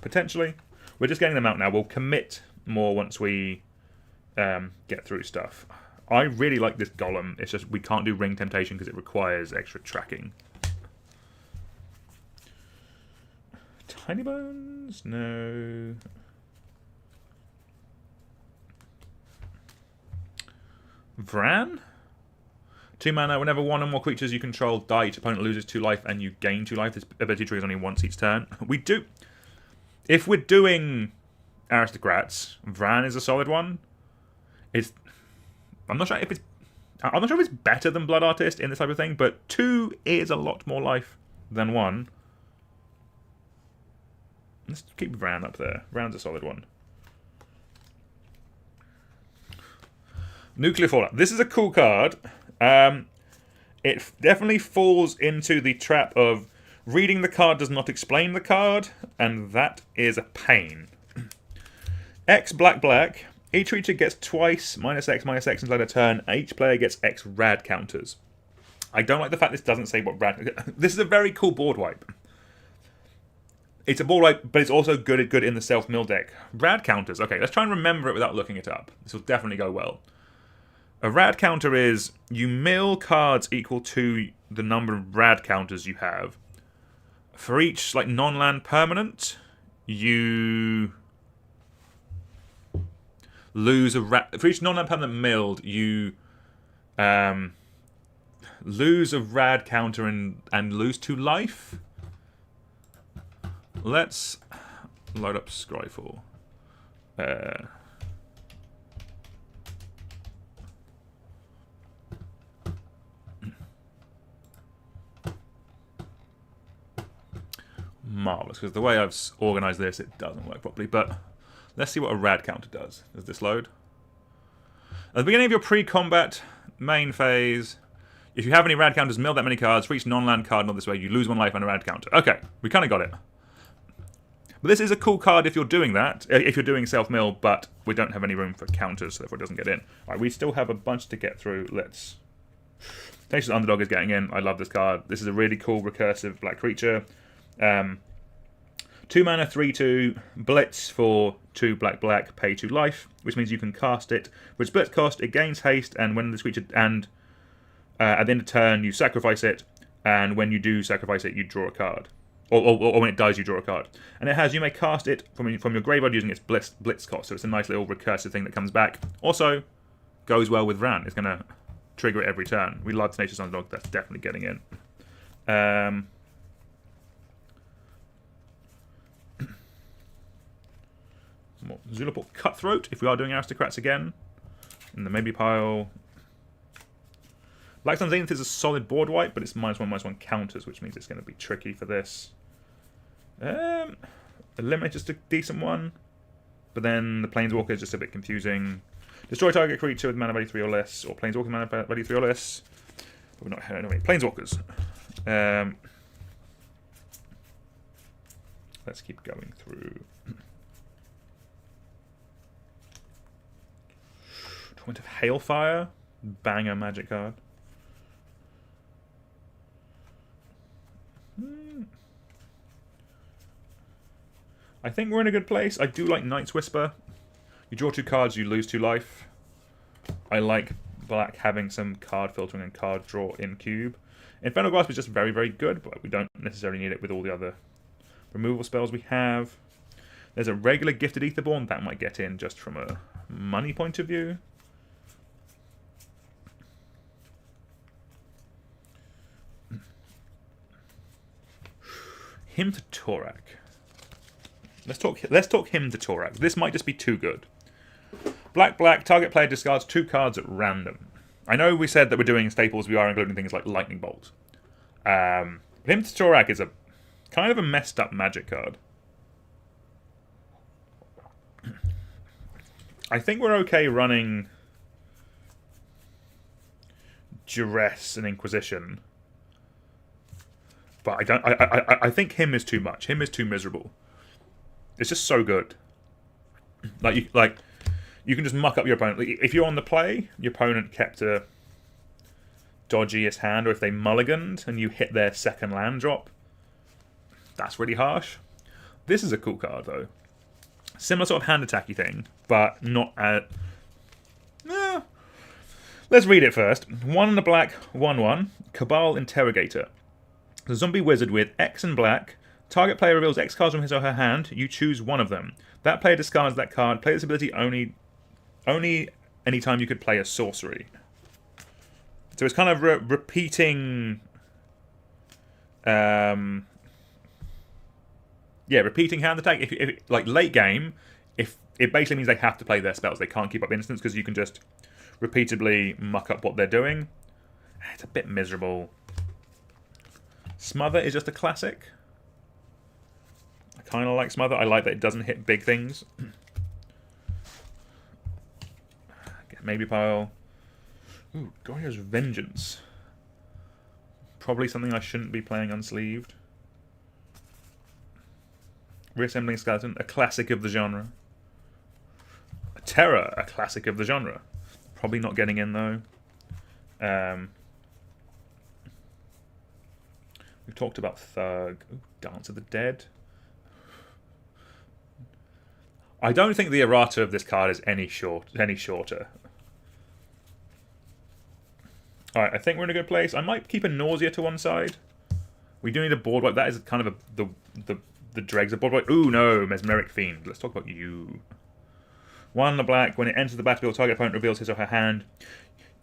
Potentially. We're just getting them out now. We'll commit more once we get through stuff. I really like this Golem. It's just we can't do Ring Temptation because it requires extra tracking. Tiny Bones? No. Vran? 2 mana, whenever one or more creatures you control die, each opponent loses 2 life and you gain 2 life. This ability triggers only once each turn. We do. If we're doing Aristocrats, Vran is a solid one. I'm not sure if it's better than Blood Artist in this type of thing, but 2 is a lot more life than 1. Let's keep Vran up there. Vran's a solid one. Nuclear Fallout. This is a cool card. It definitely falls into the trap of reading the card does not explain the card, and that is a pain. X black. Each creature gets twice -X until a turn. Each player gets X rad counters. I don't like the fact this doesn't say what rad... This is a very cool board wipe. It's a board wipe, but it's also good in the self-mill deck. Rad counters. Okay, let's try and remember it without looking it up. This will definitely go well. A rad counter is you mill cards equal to the number of rad counters you have. For each non-land permanent, you lose a rad. For each non-land permanent milled, you lose a rad counter and lose 2 life. Let's load up Scryfall. Marvelous, because the way I've organised this, it doesn't work properly. But let's see what a rad counter does. Does this load? At the beginning of your pre-combat main phase, if you have any rad counters, mill that many cards. For each non-land card, not this way, you lose 1 life and a rad counter. Okay, we kind of got it. But this is a cool card if you're doing that, if you're doing self-mill, but we don't have any room for counters, so therefore it doesn't get in. Right, we still have a bunch to get through. Let's... Tenacious Underdog is getting in. I love this card. This is a really cool recursive black creature. 2 mana, 3/2, blitz for 2 black, pay 2 life, which means you can cast it. With blitz cost, it gains haste, and when this creature at the end of turn you sacrifice it, and when you do sacrifice it, you draw a card. Or when it dies, you draw a card. And it has, you may cast it from your graveyard using its blitz cost, so it's a nice little recursive thing that comes back. Also, goes well with Vran. It's going to trigger it every turn. We love Tenacious Underdog, that's definitely getting in. Zulaport Cutthroat, if we are doing Aristocrats again. In the maybe pile. Blackstone Zenith is a solid board wipe, but it's -1/-1 counters, which means it's going to be tricky for this. Eliminate just a decent one, but then the Planeswalker is just a bit confusing. Destroy target creature with mana value 3 or less, or Planeswalker mana value 3 or less. But we're not having any Planeswalkers. Let's keep going through. Torment of Hailfire, banger magic card. I think we're in a good place. I do like Night's Whisper. You draw 2 cards, you lose 2 life. I like black having some card filtering and card draw in cube. Infernal Grasp is just very, very good, but we don't necessarily need it with all the other removal spells we have. There's a regular Gifted Aetherborn that might get in just from a money point of view. Hymn to Torak. Let's talk Hymn to Torak. This might just be too good. Black, target player discards 2 cards at random. I know we said that we're doing staples, we are including things like Lightning Bolt. Hymn to Torak is a kind of a messed up magic card. I think we're okay running Duress and Inquisition. But I think Hymn is too much. Hymn is too miserable. It's just so good. You can just muck up your opponent. If you're on the play, your opponent kept a dodgiest hand, or if they mulliganed and you hit their second land drop, that's really harsh. This is a cool card, though. Similar sort of hand attacky thing, but not at... Let's read it first. 1 and a black, 1/1. Cabal Interrogator. The zombie wizard with X and black. Target player reveals X cards from his or her hand. You choose one of them. That player discards that card. Play this ability only anytime you could play a sorcery. So it's kind of repeating... repeating hand attack. If like late game, if it basically means they have to play their spells. They can't keep up instants because you can just repeatedly muck up what they're doing. It's a bit miserable. Smother is just a classic. I kind of like Smother. I like that it doesn't hit big things. Maybe pile. Ooh, Gory's Vengeance. Probably something I shouldn't be playing unsleeved. Reassembling Skeleton, a classic of the genre. Terror, a classic of the genre. Probably not getting in though. We've talked about Thug. Ooh, Dance of the Dead. I don't think the errata of this card is any shorter. Alright, I think we're in a good place. I might keep a Nausea to one side. We do need a board wipe. That is kind of the dregs of board wipe. Ooh, no, Mesmeric Fiend. Let's talk about you. 1 and a black. When it enters the battlefield, target opponent reveals his or her hand,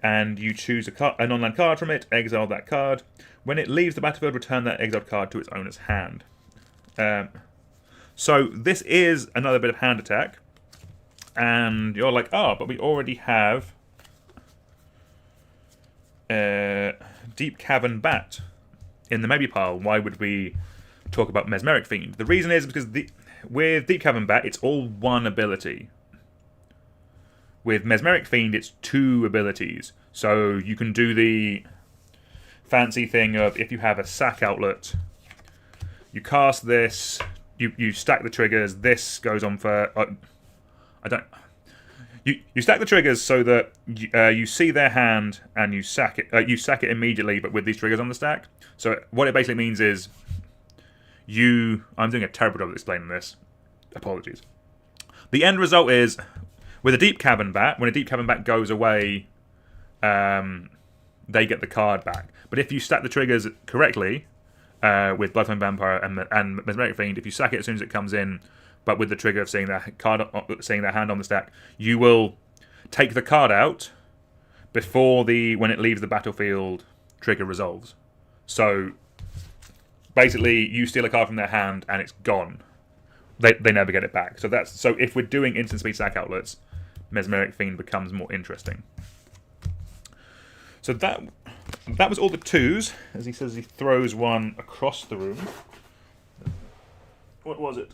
and you choose a non-land card from it. Exile that card. When it leaves the battlefield, return that exiled card to its owner's hand. So this is another bit of hand attack. And you're like, but we already have Deep Cavern Bat in the maybe pile. Why would we talk about Mesmeric Fiend? The reason is because with Deep Cavern Bat, it's all one ability. With Mesmeric Fiend, it's 2 abilities. So you can do the fancy thing of if you have a sack outlet, you cast this, you stack the triggers, this goes on for... You stack the triggers so that you see their hand and you sack it immediately, but with these triggers on the stack. So what it basically means is I'm doing a terrible job of explaining this. Apologies. The end result is with a Deep Cavern Bat, when a Deep Cavern Bat goes away, they get the card back. But if you stack the triggers correctly with Bloodflame Vampire and Mesmeric Fiend, if you sack it as soon as it comes in, but with the trigger of seeing their hand on the stack, you will take the card out before when it leaves the battlefield trigger resolves. So basically, you steal a card from their hand and it's gone. They never get it back. So if we're doing instant speed sack outlets, Mesmeric Fiend becomes more interesting. So that was all the 2s. As he says, he throws one across the room. What was it?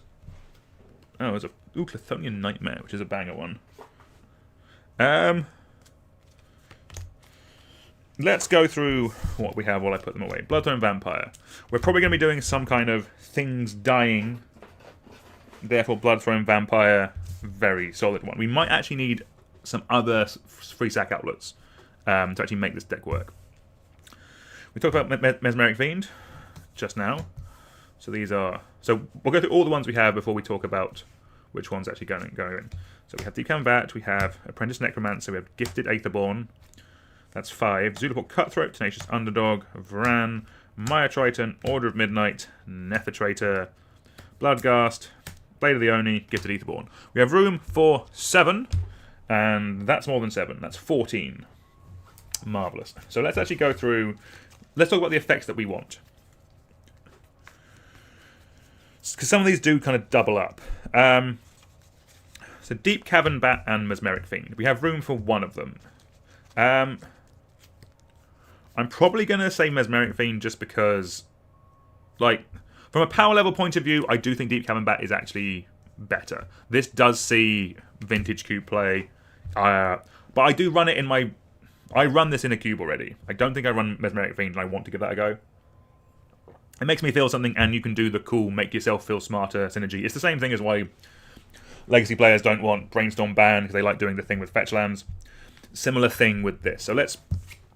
Oh, it was a Chthonian Nightmare, which is a banger one. Let's go through what we have while I put them away. Bloodthorn Vampire. We're probably going to be doing some kind of things dying. Therefore, Bloodthorn Vampire, very solid one. We might actually need some other free sack outlets to actually make this deck work. We talked about Mesmeric Fiend just now. So these are... So we'll go through all the ones we have before we talk about which one's actually going in. So we have Deep Cavern Bat, we have Apprentice Necromancer, we have Gifted Aetherborn. That's 5. Zulaport Cutthroat, Tenacious Underdog, Vran, Maya Triton, Order of Midnight, Nefertraitor, Bloodghast, Blade of the Oni, Gifted Aetherborn. We have room for 7, and that's more than 7. That's 14. Marvellous. So let's actually go through... Let's talk about the effects that we want. Because some of these do kind of double up. So Deep Cavern Bat and Mesmeric Fiend. We have room for one of them. I'm probably going to say Mesmeric Fiend just because, like, from a power level point of view, I do think Deep Cavern Bat is actually better. This does see Vintage Cube play, but I do run it in my... I run this in a cube already. I don't think I run Mesmeric Fiend, and I want to give that a go. It makes me feel something, and you can do the cool make yourself feel smarter synergy. It's the same thing as why, Legacy players don't want Brainstorm banned because they like doing the thing with fetch lands. Similar thing with this. So let's...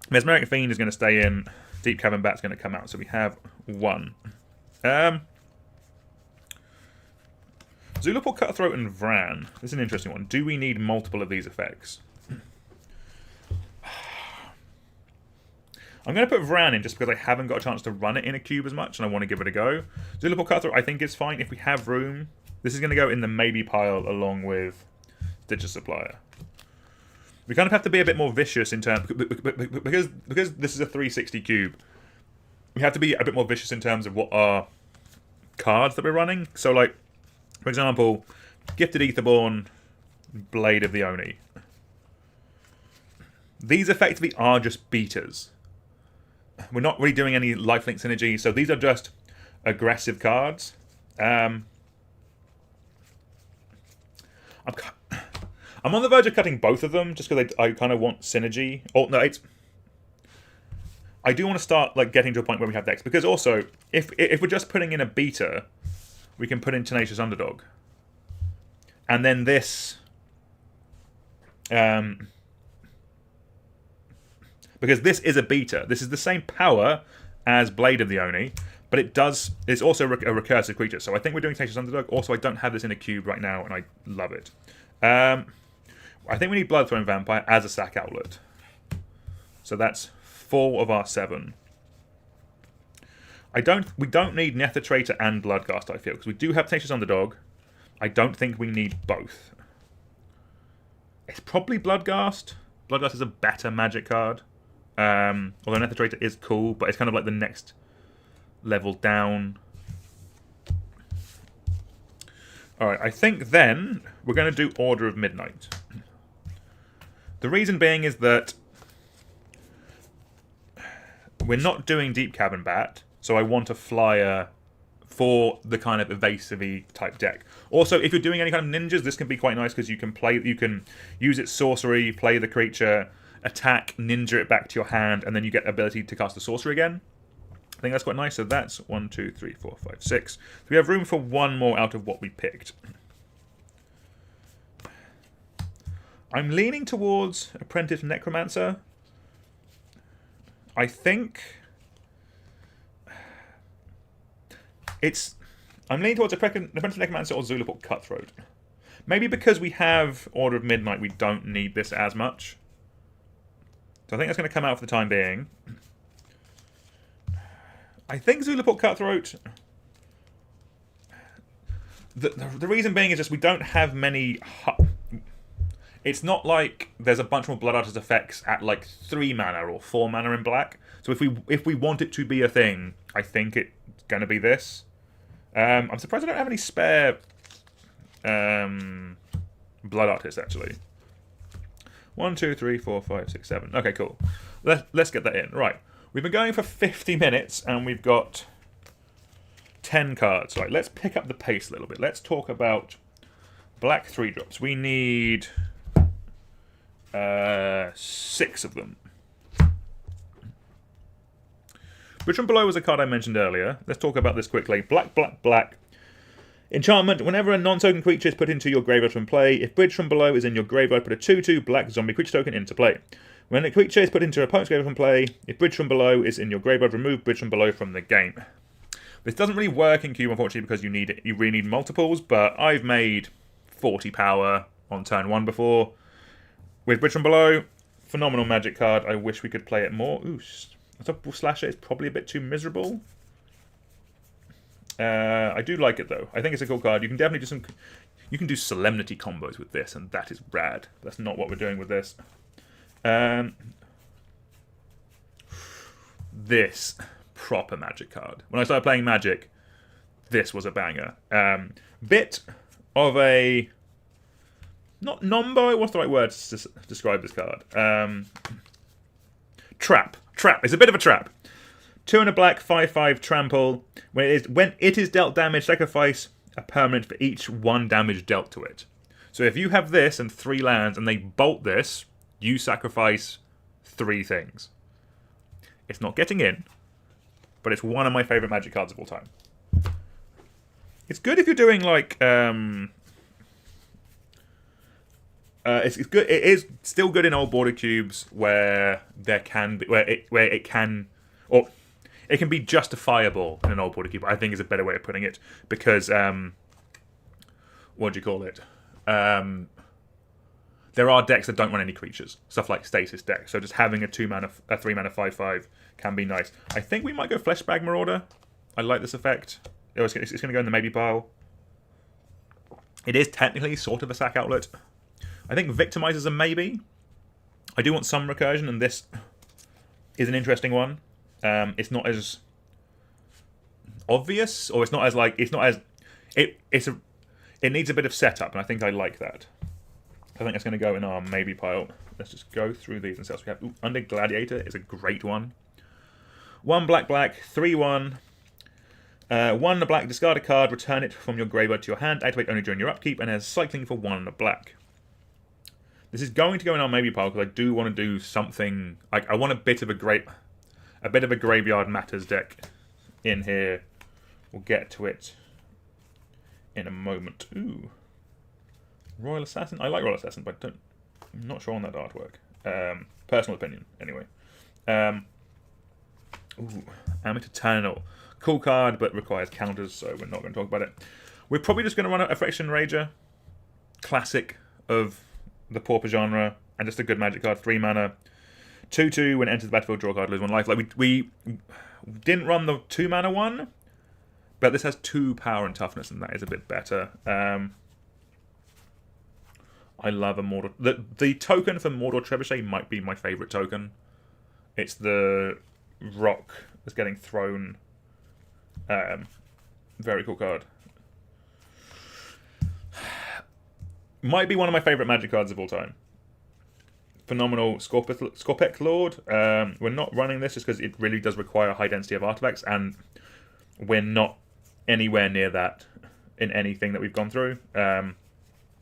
Mesmeric Fiend is going to stay in. Deep Cavern Bat's going to come out. So we have 1. Zulaport Cutthroat and Vran. This is an interesting one. Do we need multiple of these effects? I'm going to put Vran in just because I haven't got a chance to run it in a cube as much, and I want to give it a go. Zulaport Cutthroat I think is fine if we have room. This is going to go in the maybe pile along with Stitcher Supplier. We kind of have to be a bit more vicious in terms... Because this is a 360 cube, we have to be a bit more vicious in terms of what our cards that we're running. So, like, for example, Gifted Aetherborn, Blade of the Oni. These effectively are just beaters. We're not really doing any lifelink synergy, so these are just aggressive cards. I'm on the verge of cutting both of them just because I kind of want synergy. Oh no, I do want to start like getting to a point where we have decks, because also if we're just putting in a beater, we can put in Tenacious Underdog, and then this, because this is a beater. This is the same power as Blade of the Oni, but it's also a recursive creature. So I think we're doing Tenacious Underdog. Also, I don't have this in a cube right now, and I love it. I think we need Bloodthrone Vampire as a sack outlet. So that's 4 of our 7. We don't need Nether Traitor and Bloodghast, I feel, because we do have Tenacious Underdog. I don't think we need both. It's probably Bloodghast. Bloodghast is a better Magic card. Although Nether Traitor is cool, but it's kind of like the next level down. Alright, I think then we're going to do Order of Midnight. The reason being is that we're not doing Deep Cavern Bat, so I want a flyer for the kind of evasive-y type deck. Also, if you're doing any kind of ninjas, this can be quite nice because you can use its sorcery, play the creature, attack, ninja it back to your hand, and then you get ability to cast the sorcery again. I think that's quite nice. So that's 1, 2, 3, 4, 5, 6. So we have room for 1 more out of what we picked. I'm leaning towards Apprentice Necromancer. I think I'm leaning towards Apprentice Necromancer or Zulaport Cutthroat. Maybe because we have Order of Midnight, we don't need this as much. So I think that's going to come out for the time being. I think Zulaport Cutthroat... The reason being is just we don't have many... It's not like there's a bunch more Blood Artist effects at like 3 mana or 4 mana in black. So if we want it to be a thing, I think it's going to be this. I'm surprised I don't have any spare Blood Artists, actually. 1, 2, 3, 4, 5, 6, 7. Okay, cool. Let's get that in. Right. We've been going for 50 minutes, and we've got 10 cards. Right, let's pick up the pace a little bit. Let's talk about black 3-drops. We need 6 of them. Bridge from Below was a card I mentioned earlier. Let's talk about this quickly. Black, black, black. Enchantment. Whenever a non-token creature is put into your graveyard from play, if Bridge from Below is in your graveyard, put a 2/2 black zombie creature token into play. When a creature is put into your opponent's graveyard from play, if Bridge from Below is in your graveyard, remove Bridge from Below from the game. This doesn't really work in Cube, unfortunately, because you really need multiples, but I've made 40 power on turn 1 before. With Bridge from Below, phenomenal Magic card. I wish we could play it more. Ooh, Unstoppable Slasher is probably a bit too miserable. I do like it, though. I think it's a cool card. You can definitely do some... You can do Solemnity combos with this, and that is rad. That's not what we're doing with this. This proper Magic card. When I started playing Magic, this was a banger. Bit of a... Not nombo, what's the right word to describe this card? Trap. Trap. It's a bit of a trap. 2 and a black, 5/5 trample. When it is dealt damage, sacrifice a permanent for each 1 damage dealt to it. So if you have this and 3 lands and they bolt this, you sacrifice 3 things. It's not getting in, but it's one of my favourite Magic cards of all time. It's good if you're doing like It's good. It is still good in old border cubes where there can be where it can or it can be justifiable in an old border cube. I think is a better way of putting it because what do you call it? There are decks that don't run any creatures, stuff like Stasis decks. So just having a 3-mana 5/5 can be nice. I think we might go Fleshbag Marauder. I like this effect. It's going to go in the maybe pile. It is technically sort of a sack outlet. I think Victimizer's a maybe. I do want some recursion, and this is an interesting one. It's not as obvious, or it needs a bit of setup, and I think I like that. I think that's going to go in our maybe pile. Let's just go through these and see what we have. Undead Gladiator is a great one. 1 black, 3/1. 1 black, discard a card, return it from your graveyard to your hand, activate only during your upkeep, and has cycling for 1 black. This is going to go in our maybe pile because I do want to do something. I want a bit of a graveyard matters deck in here. We'll get to it in a moment. Ooh. Royal Assassin? I like Royal Assassin, but I'm not sure on that artwork. Personal opinion, anyway. Amateur Eternal. Cool card, but requires counters, so we're not going to talk about it. We're probably just going to run a Affliction Rager. Classic of the Pauper genre, and just a good magic card. 3 mana. 2/2, when it enters the battlefield, draw a card, lose 1 life. Like we didn't run the 2 mana one, but this has 2 power and toughness, and that is a bit better. I love a Mordor. The token for Mordor Trebuchet might be my favourite token. It's the rock that's getting thrown. Very cool card. Might be one of my favourite magic cards of all time. Phenomenal Scorpec Lord. We're not running this just because it really does require a high density of artifacts, and we're not anywhere near that in anything that we've gone through.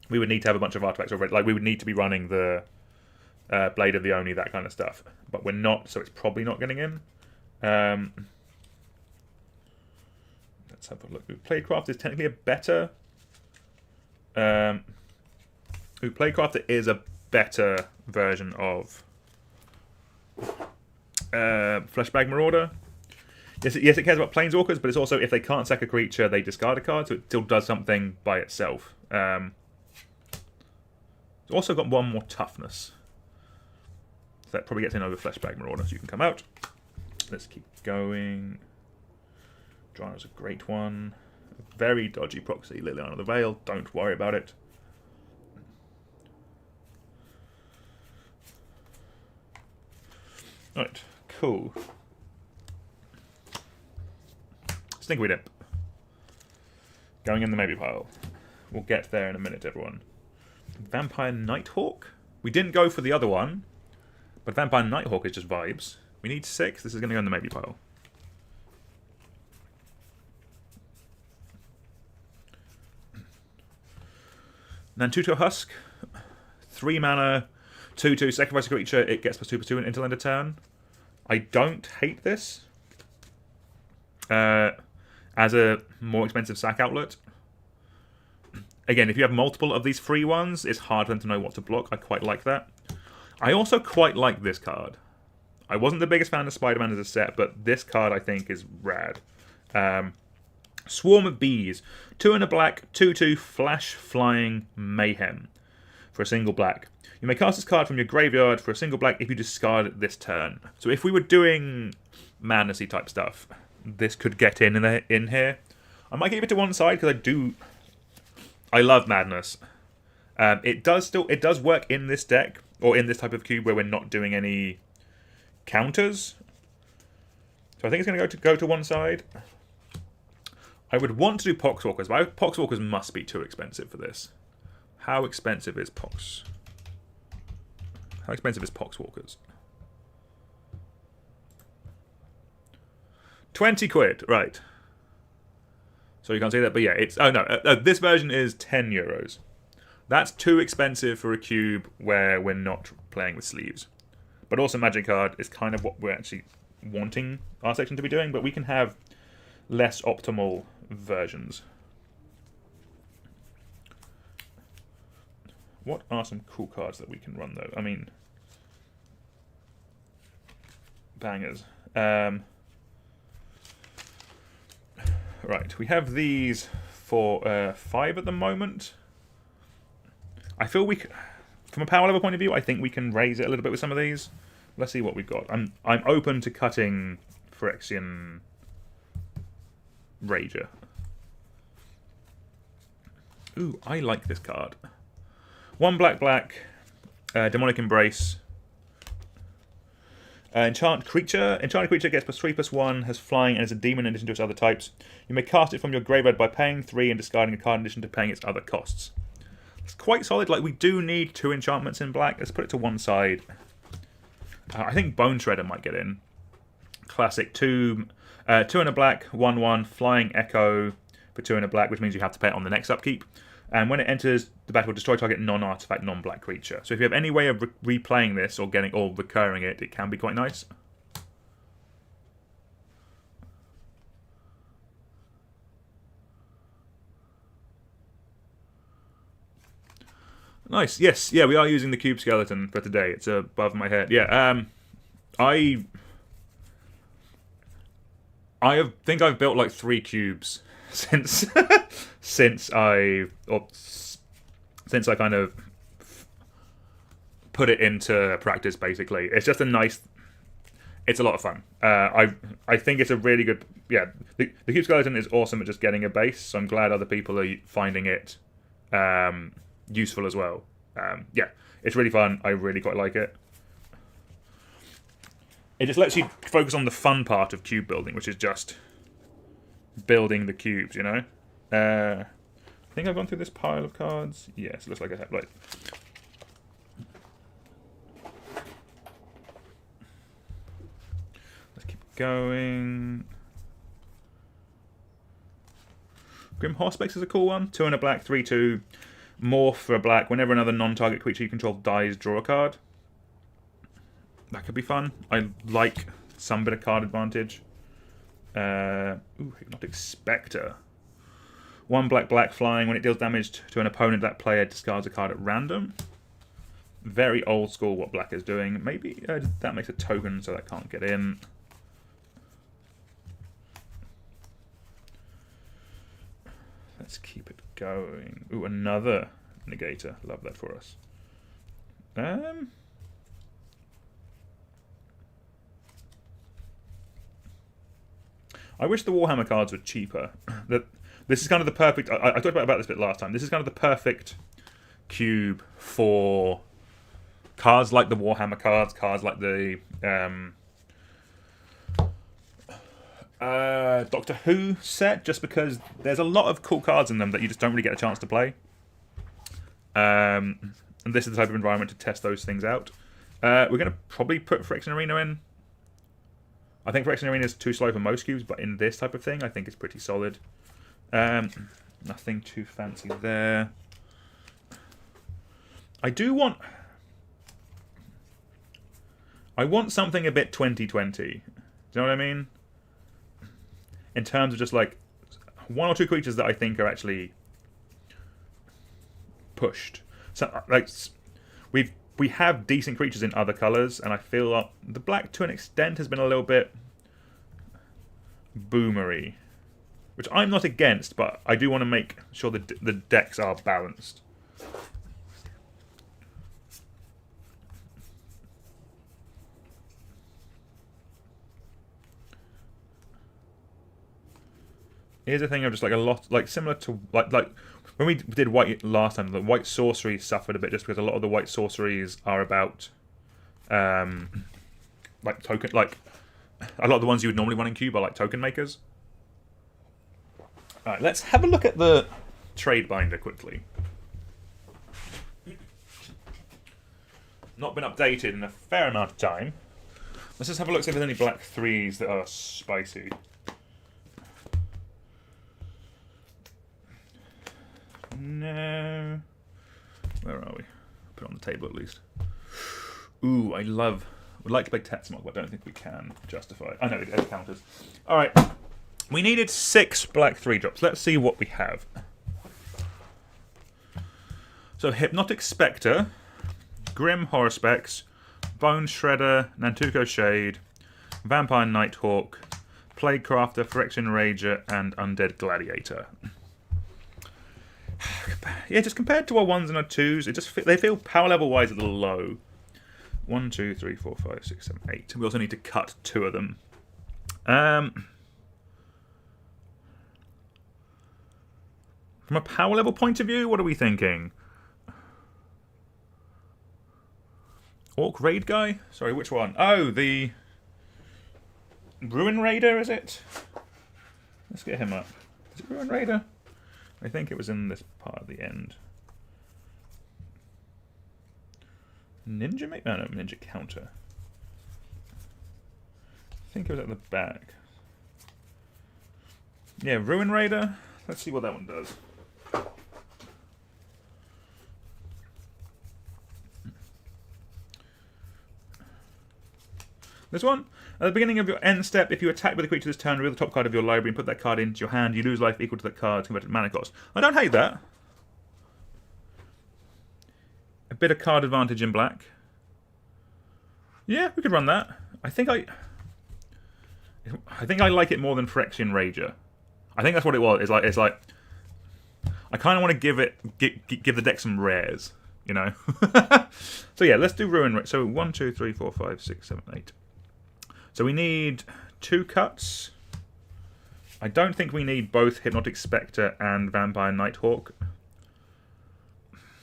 We would need to have a bunch of artifacts already. Like, we would need to be running the Blade of the Oni, that kind of stuff. But we're not, so it's probably not getting in. Let's have a look. Playcraft is technically a better... Playcraft is a better version of Fleshbag Marauder. Yes, it cares about Planeswalkers, but it's also, if they can't sack a creature, they discard a card, so it still does something by itself. It's also got 1 more toughness. So that probably gets in over Fleshbag Marauder, so you can come out. Let's keep going. Drya's a great one. Very dodgy proxy, Liliana of the Veil. Don't worry about it. Right, cool. Stinkweed Imp. Going in the maybe pile. We'll get there in a minute, everyone. Vampire Nighthawk? We didn't go for the other one, but Vampire Nighthawk is just vibes. We need 6. This is going to go in the maybe pile. Nantuto Husk. 3 mana, 2/2, sacrifice a creature, it gets +2/+2 until end of turn. I don't hate this. As a more expensive sack outlet. Again, if you have multiple of these free ones, it's hard for them to know what to block. I quite like that. I also quite like this card. I wasn't the biggest fan of Spider-Man as a set, but this card I think is rad. Swarm of Bees. 2 and a black, 2/2, flash, flying, mayhem. For a single black. You may cast this card from your graveyard for a single black if you discard it this turn. So if we were doing madnessy type stuff, this could get in here. I might keep it to one side because I love madness. It does work in this deck or in this type of cube where we're not doing any counters. So I think it's going to go to one side. I would want to do Poxwalkers, but Poxwalkers must be too expensive for this. How expensive is Pox? How expensive is Poxwalkers? 20 quid, right. So you can't see that, but yeah, it's... Oh, no, this version is 10 euros. That's too expensive for a cube where we're not playing with sleeves. But also Magic Card is kind of what we're actually wanting our section to be doing, but we can have less optimal versions. What are some cool cards that we can run, though? I mean, bangers. Right, we have these for 5 at the moment. I feel we, from a power level point of view, I think we can raise it a little bit with some of these. Let's see what we've got. I'm open to cutting Phyrexian Rager. Ooh, I like this card. 1 black, Demonic Embrace. Enchanted creature gets +3/+1, has flying, and is a demon in addition to its other types. You may cast it from your graveyard by paying 3 and discarding a card in addition to paying its other costs. It's quite solid. Like, we do need 2 enchantments in black. Let's put it to one side. I think Bone Shredder might get in. Classic 2 and a black, 1/1, flying echo for 2 and a black, which means you have to pay it on the next upkeep. And when it enters the battle, destroy target non-artifact, non-black creature. So if you have any way of replaying this or recurring it, it can be quite nice. Nice. Yes. Yeah, we are using the cube skeleton for today. It's above my head. Yeah. I think I've built like 3 cubes since since I kind of put it into practice. Basically, it's just a nice. It's a lot of fun. I think it's a really good. Yeah, the cube skeleton is awesome at just getting a base. So I'm glad other people are finding it useful as well. Yeah, it's really fun. I really quite like it. It just lets you focus on the fun part of cube building, which is just building the cubes, you know? I think I've gone through this pile of cards. Yes, it looks like I have. Like, let's keep going. Grim Horspex is a cool one. 2 and a black, 3/2. Morph for a black. Whenever another non-target creature you control dies, draw a card. That could be fun. I like some bit of card advantage. Hypnotic Spectre. 1 black flying. When it deals damage to an opponent, that player discards a card at random. Very old school what black is doing. Maybe that makes a token so that can't get in. Let's keep it going. Ooh, another negator. Love that for us. I wish the Warhammer cards were cheaper. This is kind of the perfect. I talked about this bit last time. This is kind of the perfect cube for cards like the Warhammer cards like the Doctor Who set, just because there's a lot of cool cards in them that you just don't really get a chance to play. And this is the type of environment to test those things out. We're going to probably put Phyrexian Arena in. I think Phyrexian Arena is too slow for most cubes, but in this type of thing, I think it's pretty solid. Nothing too fancy there. I want something a bit 2020. Do you know what I mean? In terms of just like 1 or 2 creatures that I think are actually pushed. So like we have decent creatures in other colours, and I feel like the black to an extent has been a little bit boomery, which I'm not against, but I do want to make sure the decks are balanced. Here's the thing of just like a lot, like similar to like when we did white last time, the white sorcery suffered a bit just because a lot of the white sorceries are about like token, like a lot of the ones you would normally run in cube are like token makers. All right, let's have a look at the trade binder quickly. Not been updated in a fair amount of time. Let's just have a look, see if there's any black 3s that are spicy. No. Where are we? Put it on the table at least. Ooh, would like to play Tetzmoc, but I don't think we can justify it. I know, it counters. Alright. We needed 6 black 3-drops. Let's see what we have. So Hypnotic Spectre, Grim Horospex, Bone Shredder, Nantuko Shade, Vampire Nighthawk, Plaguecrafter, Phyrexian Rager, and Undead Gladiator. Yeah, just compared to our 1s and our 2s, they feel power level wise a little low. 1, 2, 3, 4, 5, 6, 7, 8. We also need to cut 2 of them. From a power level point of view, what are we thinking? Orc Raid guy? Sorry, which one? Oh, the Ruin Raider, is it? Let's get him up. Is it Ruin Raider? I think it was in this part at the end. Ninja mate? No, Ninja Counter. I think it was at the back. Yeah, Ruin Raider. Let's see what that one does. This one, at the beginning of your end step, if you attack with a creature this turn, reveal the top card of your library and put that card into your hand, you lose life equal to that card's converted mana cost. I don't hate that. A bit of card advantage in black. Yeah, we could run that. I think I like it more than Phyrexian Rager. I think that's what it was. It's like I kind of want to give the deck some rares, you know. So yeah, let's do Ruin. So 1, 2, 3, 4, 5, 6, 7, 8. So we need 2 cuts. I don't think we need both Hypnotic Spectre and Vampire Nighthawk.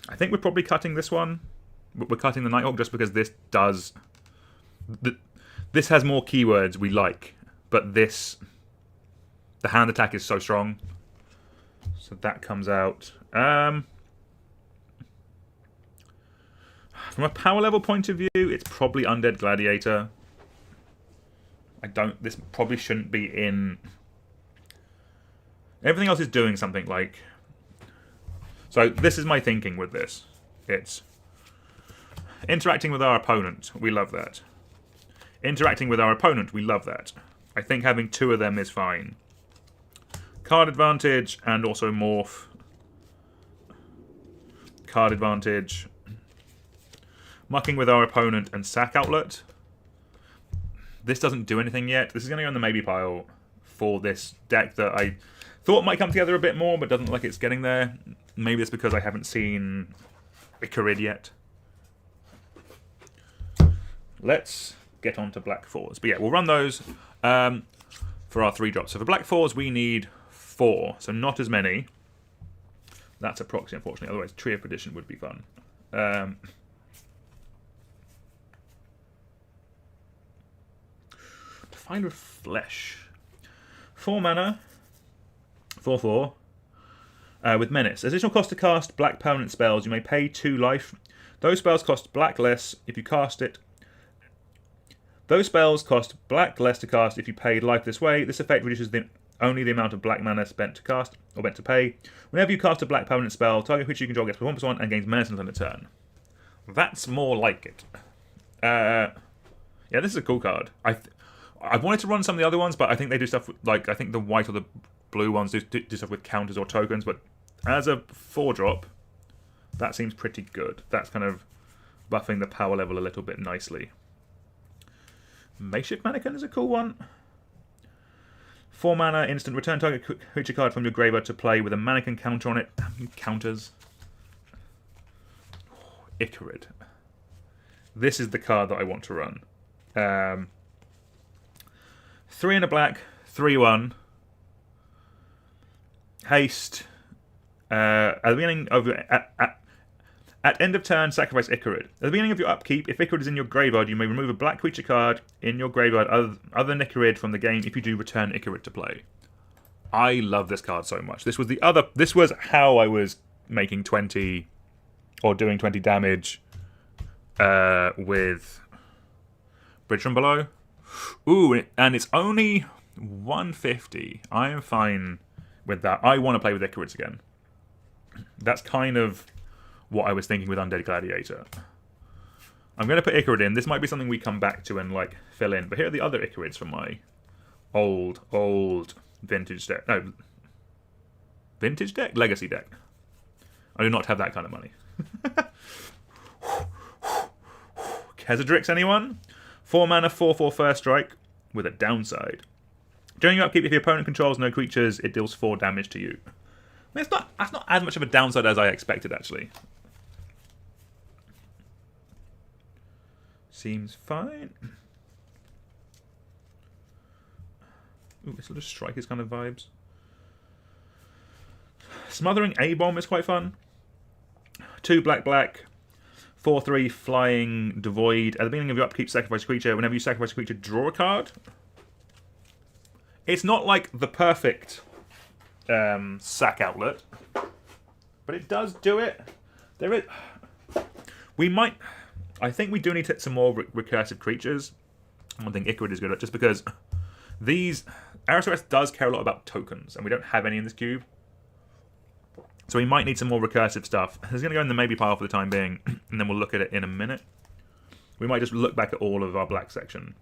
I think we're probably cutting this one. We're cutting the Nighthawk just because this does... This has more keywords we like, but this... The hand attack is so strong. So that comes out. From a power level point of view, it's probably Undead Gladiator. This probably shouldn't be in... Everything else is doing something like... So this is my thinking with this. It's interacting with our opponent. We love that. Interacting with our opponent. We love that. I think having 2 of them is fine. Card advantage and also morph. Card advantage. Mucking with our opponent and sack outlet. This doesn't do anything yet. This is going to go in the maybe pile for this deck that I thought might come together a bit more, but doesn't look like it's getting there. Maybe it's because I haven't seen Icarid yet. Let's get on to Black 4s. But yeah, we'll run those for our 3 drops. So for Black 4s, we need 4. So not as many. That's a proxy, unfortunately. Otherwise, Tree of Perdition would be fun. Define with Flesh. 4 mana. 4/4. With Menace. Additional cost to cast black permanent spells. You may pay 2 life. Those spells cost black less if you cast it. Those spells cost black less to cast if you paid life this way. This effect reduces only the amount of black mana spent to cast or spent to pay. Whenever you cast a black permanent spell, target which you control gets +1/+1 and gains Menace until the turn. That's more like it. Yeah, this is a cool card. I wanted to run some of the other ones, but I think they do stuff with, like, I think the white or the blue ones do stuff with counters or tokens, but as a 4-drop, that seems pretty good. That's kind of buffing the power level a little bit nicely. Makeshift Mannequin is a cool one. 4 mana, instant, return target creature card from your graveyard to play with a mannequin counter on it. Damn you, counters. Oh, Icarid. This is the card that I want to run. 3 and a black, 3/1. Haste. At the beginning of at end of turn, sacrifice Icarid. At the beginning of your upkeep, if Icarid is in your graveyard, you may remove a black creature card in your graveyard other than Icarid from the game. If you do, return Icarid to play. I love this card so much. This was how I was making 20 or doing 20 damage with Bridge from Below. Ooh, and it's only 150. I am fine with that. I want to play with Icarids again. That's kind of what I was thinking with Undead Gladiator. I'm going to put Icarid in. This might be something we come back to and like fill in. But here are the other Icarids from my old vintage deck. No, vintage deck? Legacy deck. I do not have that kind of money. Khazadrix, anyone? 4 mana, 4/4 first strike with a downside. During your upkeep, if your opponent controls no creatures, it deals 4 damage to you. I mean, that's not as much of a downside as I expected, actually. Seems fine. Ooh, this little Strikers kind of vibes. Smothering A-Bomb is quite fun. 2 black, 4/3 flying devoid. At the beginning of your upkeep, sacrifice a creature. Whenever you sacrifice a creature, draw a card. It's not like the perfect sack outlet, but it does do it. There is. I think we do need to hit some more recursive creatures. I don't think Ichorid is good at just because these. Aristocrats does care a lot about tokens, and we don't have any in this cube. So we might need some more recursive stuff. It's going to go in the maybe pile for the time being, and then we'll look at it in a minute. We might just look back at all of our black section.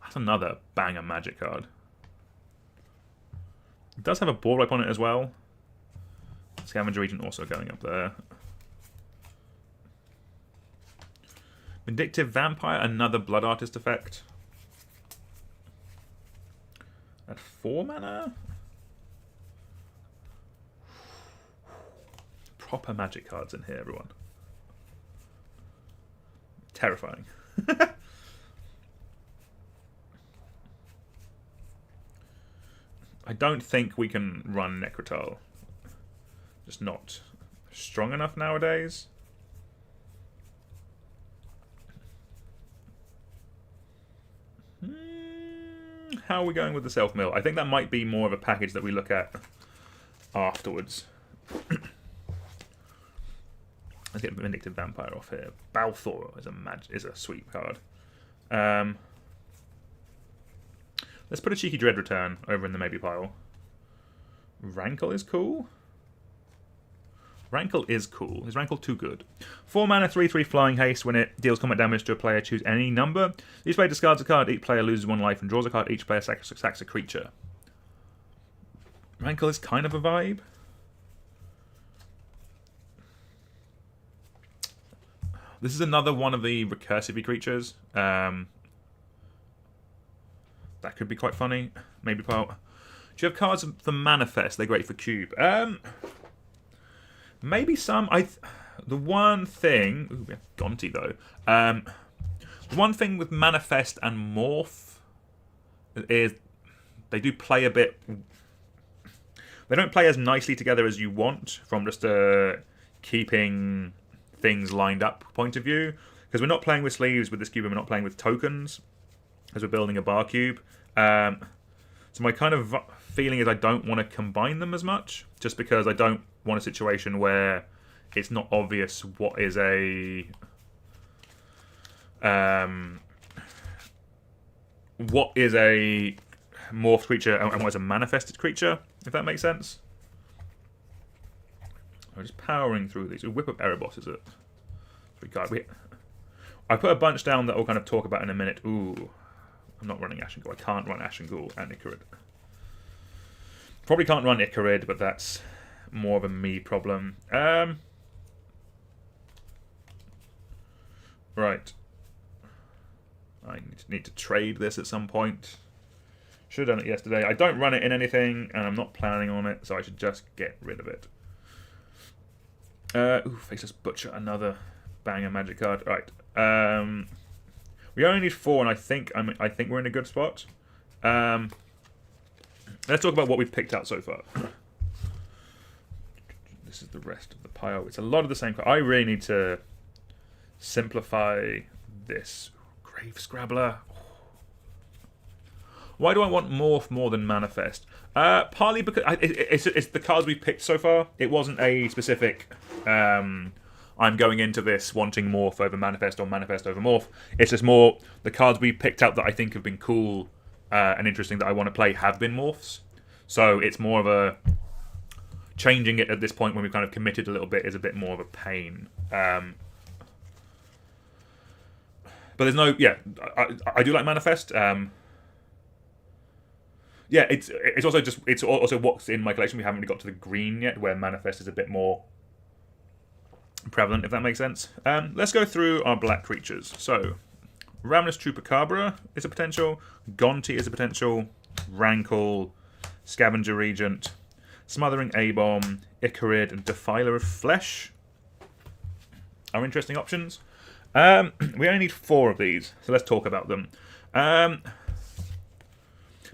That's another banger magic card. It does have a ball wipe on it as well. Scavenger Regent also going up there. Vindictive Vampire, another Blood Artist effect. At 4 mana? Proper magic cards in here, everyone. Terrifying. I don't think we can run Necrotal. Just not strong enough nowadays. How are we going with the self-mill? I think that might be more of a package that we look at afterwards. Let's get Vindictive Vampire off here. Balthor is a sweet card. Let's put a cheeky Dread Return over in the maybe pile. Rankle is cool. Rankle is cool. Is Rankle too good? 4 mana, 3/3 flying haste. When it deals combat damage to a player, choose any number. Each player discards a card. Each player loses 1 life and draws a card. Each player sacks a creature. Rankle is kind of a vibe. This is another one of the recursive creatures. That could be quite funny. Maybe part. Do you have cards for Manifest? They're great for Cube. Maybe some. The one thing. Ooh, we have Gonti though. The one thing with Manifest and Morph is they do play a bit. They don't play as nicely together as you want from just keeping things lined up point of view, because we're not playing with sleeves with this cube and we're not playing with tokens as we're building a bar cube. So my kind of feeling is I don't want to combine them as much, just because I don't want a situation where it's not obvious what is a morphed creature and what is a manifested creature, if that makes sense. I'm just powering through these. Whip Up Erebos is it? I put a bunch down that we'll kind of talk about in a minute. Ooh, I'm not running Ashen Ghoul. I can't run Ashen Ghoul and Ichorid. Probably can't run Ichorid, but that's more of a me problem. Right. I need to trade this at some point. Should have done it yesterday. I don't run it in anything, and I'm not planning on it, so I should just get rid of it. Faceless Butcher, another banger magic card. Right. We only need 4, and I think we're in a good spot. Let's talk about what we've picked out so far. This is the rest of the pile. It's a lot of the same card. I really need to simplify this. Grave Scrabbler. Why do I want Morph more than Manifest? Partly because it's the cards we've picked so far. It wasn't a specific, I'm going into this wanting Morph over Manifest or Manifest over Morph. It's just more the cards we picked out that I think have been cool and interesting that I want to play have been Morphs. So it's more of a... Changing it at this point when we've kind of committed a little bit is a bit more of a pain. But there's no... Yeah, I do like Manifest. Yeah, it's also what's in my collection. We haven't really got to the green yet, where Manifest is a bit more prevalent, if that makes sense. Let's go through our black creatures. So, Ravenous Chupacabra is a potential. Gonti is a potential. Rankle, Scavenger Regent, Smothering A-Bomb, Icarid, and Defiler of Flesh are interesting options. We only need 4 of these, so let's talk about them.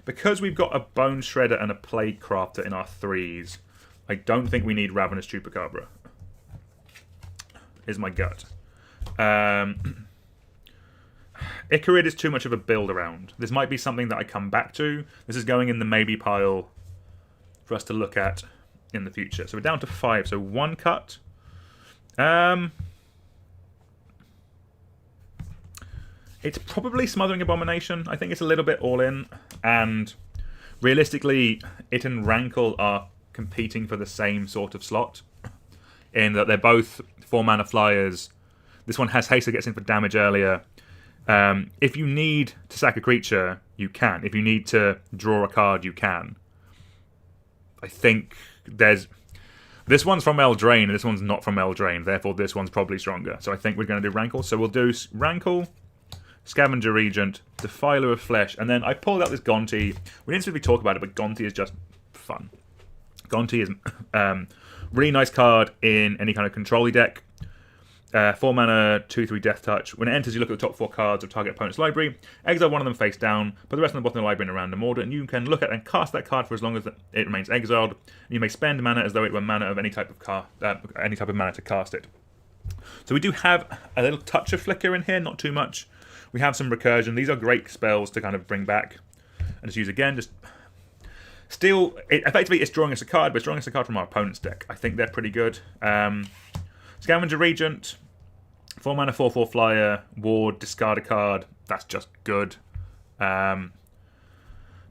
Because we've got a Bone Shredder and a Plague Crafter in our 3s, I don't think we need Ravenous Chupacabra. Is my gut. Icarid is too much of a build around. This might be something that I come back to. This is going in the maybe pile for us to look at in the future. So we're down to 5. So 1 cut. It's probably Smothering Abomination. I think it's a little bit all in. And realistically, it and Rankle are competing for the same sort of slot. In that they're both 4 mana flyers. This one has haste that gets in for damage earlier. If you need to sack a creature, you can. If you need to draw a card, you can. I think there's... This one's from Eldraine, and this one's not from Eldraine. Therefore, this one's probably stronger. So I think we're going to do Rankle. So we'll do Rankle, Scavenger Regent, Defiler of Flesh, and then I pulled out this Gonti. We didn't really talk about it, but Gonti is just fun. Gonti is really nice card in any kind of control-y deck. 4 mana, 2/3 Death Touch. When it enters, you look at the top 4 cards of target opponent's library, exile one of them face down, put the rest on the bottom of the library in a random order, and you can look at and cast that card for as long as it remains exiled. You may spend mana as though it were mana of any type of mana to cast it. So we do have a little touch of Flicker in here, not too much. We have some Recursion. These are great spells to kind of bring back and just use again. Effectively, it's drawing us a card, but it's drawing us a card from our opponent's deck. I think they're pretty good. Scavenger Regent, 4 mana, 4/4 flyer, ward, discard a card. That's just good. But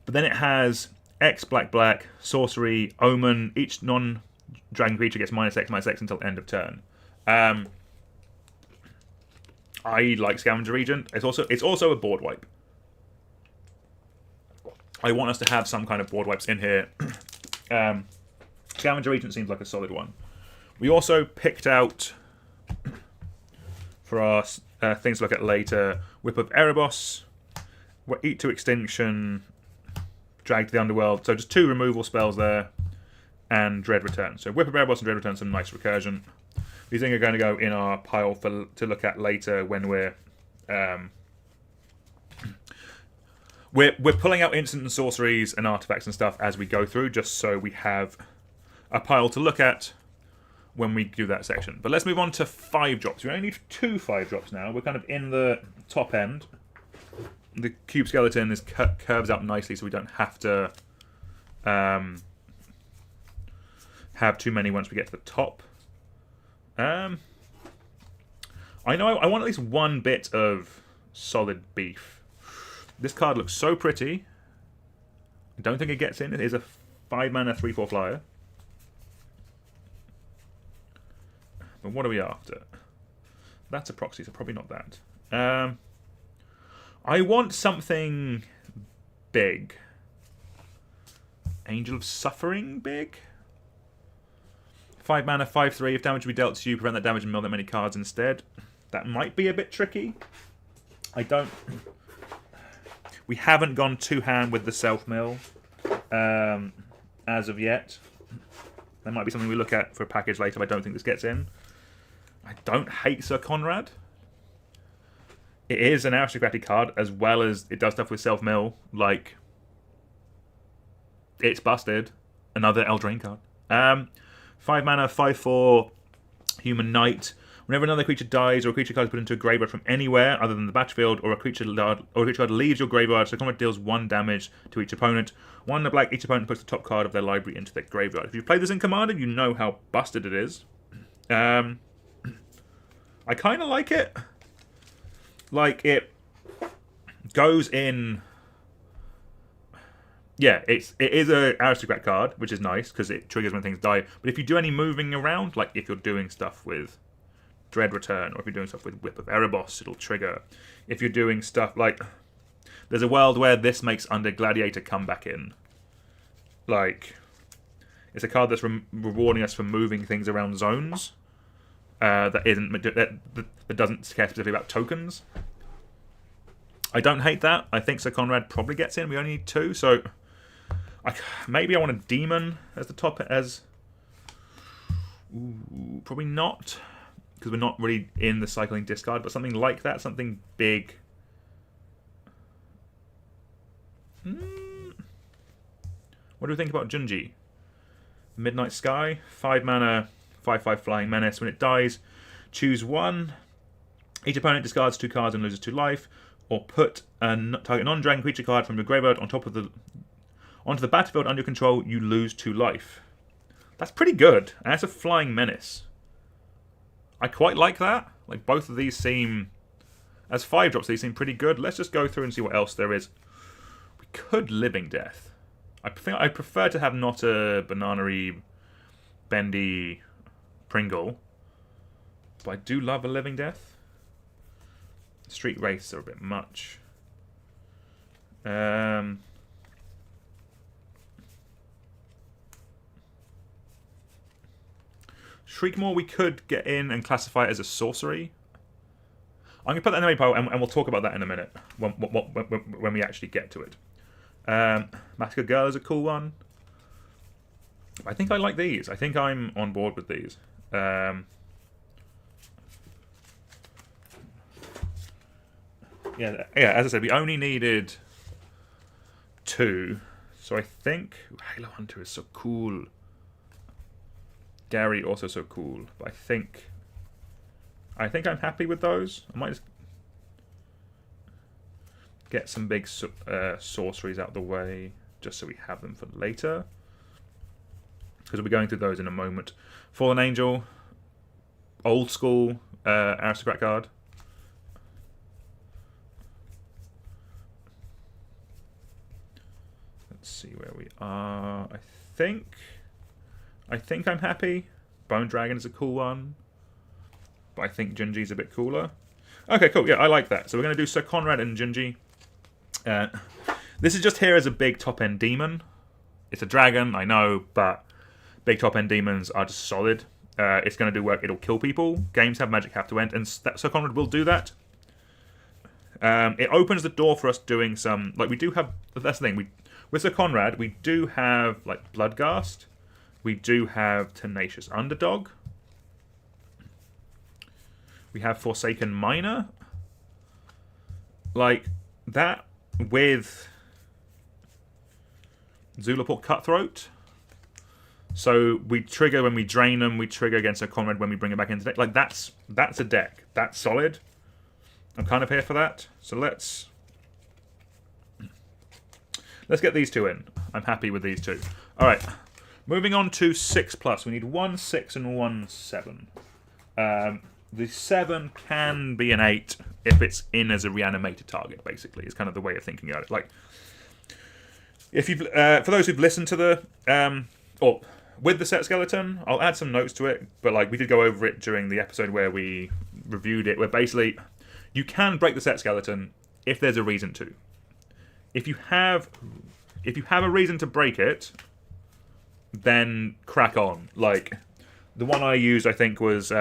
then it has X, black, sorcery, omen. Each non-dragon creature gets -X until end of turn. I like Scavenger Regent. It's also a board wipe. I want us to have some kind of board wipes in here. Scavenger Regent seems like a solid one. We also picked out, for our things to look at later, Whip of Erebos, Eat to Extinction, Drag to the Underworld. So just 2 removal spells there, and Dread Return. So Whip of Erebos and Dread Return, some nice recursion. These things are going to go in our pile to look at later when we're pulling out instant and sorceries and artifacts and stuff as we go through, just so we have a pile to look at when we do that section. But let's move on to 5 drops. We only need 2 5-drops now. We're kind of in the top end. The Cube Skeleton is curves up nicely, so we don't have to have too many once we get to the top. I know I want at least 1 bit of solid beef. This card looks so pretty. I don't think it gets in. It is a 5 mana 3/4 flyer. But what are we after? That's a proxy, so probably not that. I want something big. Angel of Suffering big? 5 mana, 5/3. If damage be dealt to you, prevent that damage and mill that many cards instead. That might be a bit tricky. We haven't gone 2-hand with the self-mill as of yet. That might be something we look at for a package later, but I don't think this gets in. I don't hate Sir Conrad. It is an aristocratic card, as well as it does stuff with self-mill, like it's busted. Another Eldraine card. 5 mana, 5/4, Human Knight. Whenever another creature dies or a creature card is put into a graveyard from anywhere other than the battlefield, or a creature card leaves your graveyard, so Conrad deals 1 damage to each opponent. 1 in the black, each opponent puts the top card of their library into their graveyard. If you've played this in Commander, you know how busted it is. I kind of like it. Like, it goes in... Yeah, it is an aristocrat card, which is nice, because it triggers when things die. But if you do any moving around, like if you're doing stuff with Dread Return, or if you're doing stuff with Whip of Erebos, it'll trigger. If you're doing stuff like... There's a world where this makes Undead Gladiator come back in. Like, it's a card that's rewarding us for moving things around zones. That doesn't care specifically about tokens. I don't hate that. I think Sir Conrad probably gets in. We only need 2, so maybe I want a demon as the top. Probably not, because we're not really in the cycling discard. But something like that, something big. What do we think about Junji? Midnight Sky, 5 mana, 5/5 flying menace. When it dies, choose 1. Each opponent discards 2 cards and loses 2 life, or put a target non-dragon creature card from your graveyard onto the battlefield under your control. You lose 2 life. That's pretty good, and that's a flying menace. I quite like that. Like, both of these seem, as 5-drops, these seem pretty good. Let's just go through and see what else there is. We could Living Death. I think I prefer to have not a banana-y, bendy Pringle, but I do love a Living Death. Street Wraiths are a bit much. Shriekmaw we could get in and classify it as a sorcery. I'm going to put that in the main pile, and we'll talk about that in a minute when we actually get to it. Massacre Girl is a cool one. I think I like these. I think I'm on board with these. Yeah, as I said, we only needed 2. So I think Halo Hunter is so cool. Gary also so cool. But I think I'm happy with those. I might just get some big sorceries out of the way, just so we have them for later, because we'll be going through those in a moment. Fallen Angel, old school aristocrat card. Let's see where we are. I think I'm happy. Bone Dragon is a cool one, but I think Junji's a bit cooler. Okay, cool. Yeah, I like that. So we're going to do Sir Conrad and Junji. This is just here as a big top-end demon. It's a dragon, I know, but big top-end demons are just solid. It's going to do work. It'll kill people. Games have magic have to end, and Sir Conrad will do that. It opens the door for us doing some... Like, we do have... That's the thing. With Sir Conrad, we do have, like, Bloodghast. We do have Tenacious Underdog. We have Forsaken Miner. Like, that with Zulaport Cutthroat. So we trigger when we drain them. We trigger against a Conrad when we bring it back into deck. Like, that's a deck. That's solid. I'm kind of here for that. So let's get these 2 in. I'm happy with these 2. All right. Moving on to 6+. We need 1 6 and 1 7. The 7 can be an 8 if it's in as a reanimated target, basically. It's kind of the way of thinking about it. Like, if you've, for those who've listened to the, or with the set skeleton, I'll add some notes to it, but like we did go over it during the episode where we reviewed it, where basically you can break the set skeleton if there's a reason to. If you have a reason to break it, then crack on. Like, the one I used, I think, was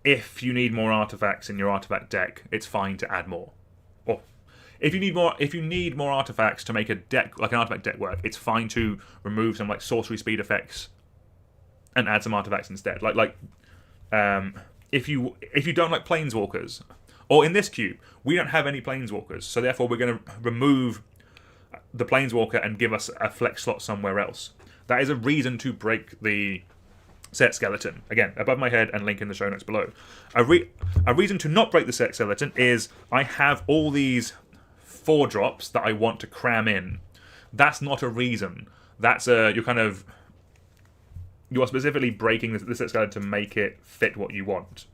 if you need more artifacts in your artifact deck, it's fine to add more. Or if you need more artifacts to make a deck, like an artifact deck work, it's fine to remove some like sorcery speed effects and add some artifacts instead. If you don't like planeswalkers, or in this cube, we don't have any planeswalkers, so therefore we're going to remove the planeswalker and give us a flex slot somewhere else. That is a reason to break the set skeleton. Again, above my head and link in the show notes below. A reason to not break the set skeleton is I have all these 4-drops that I want to cram in. That's not a reason. That's you are specifically breaking the set skeleton to make it fit what you want.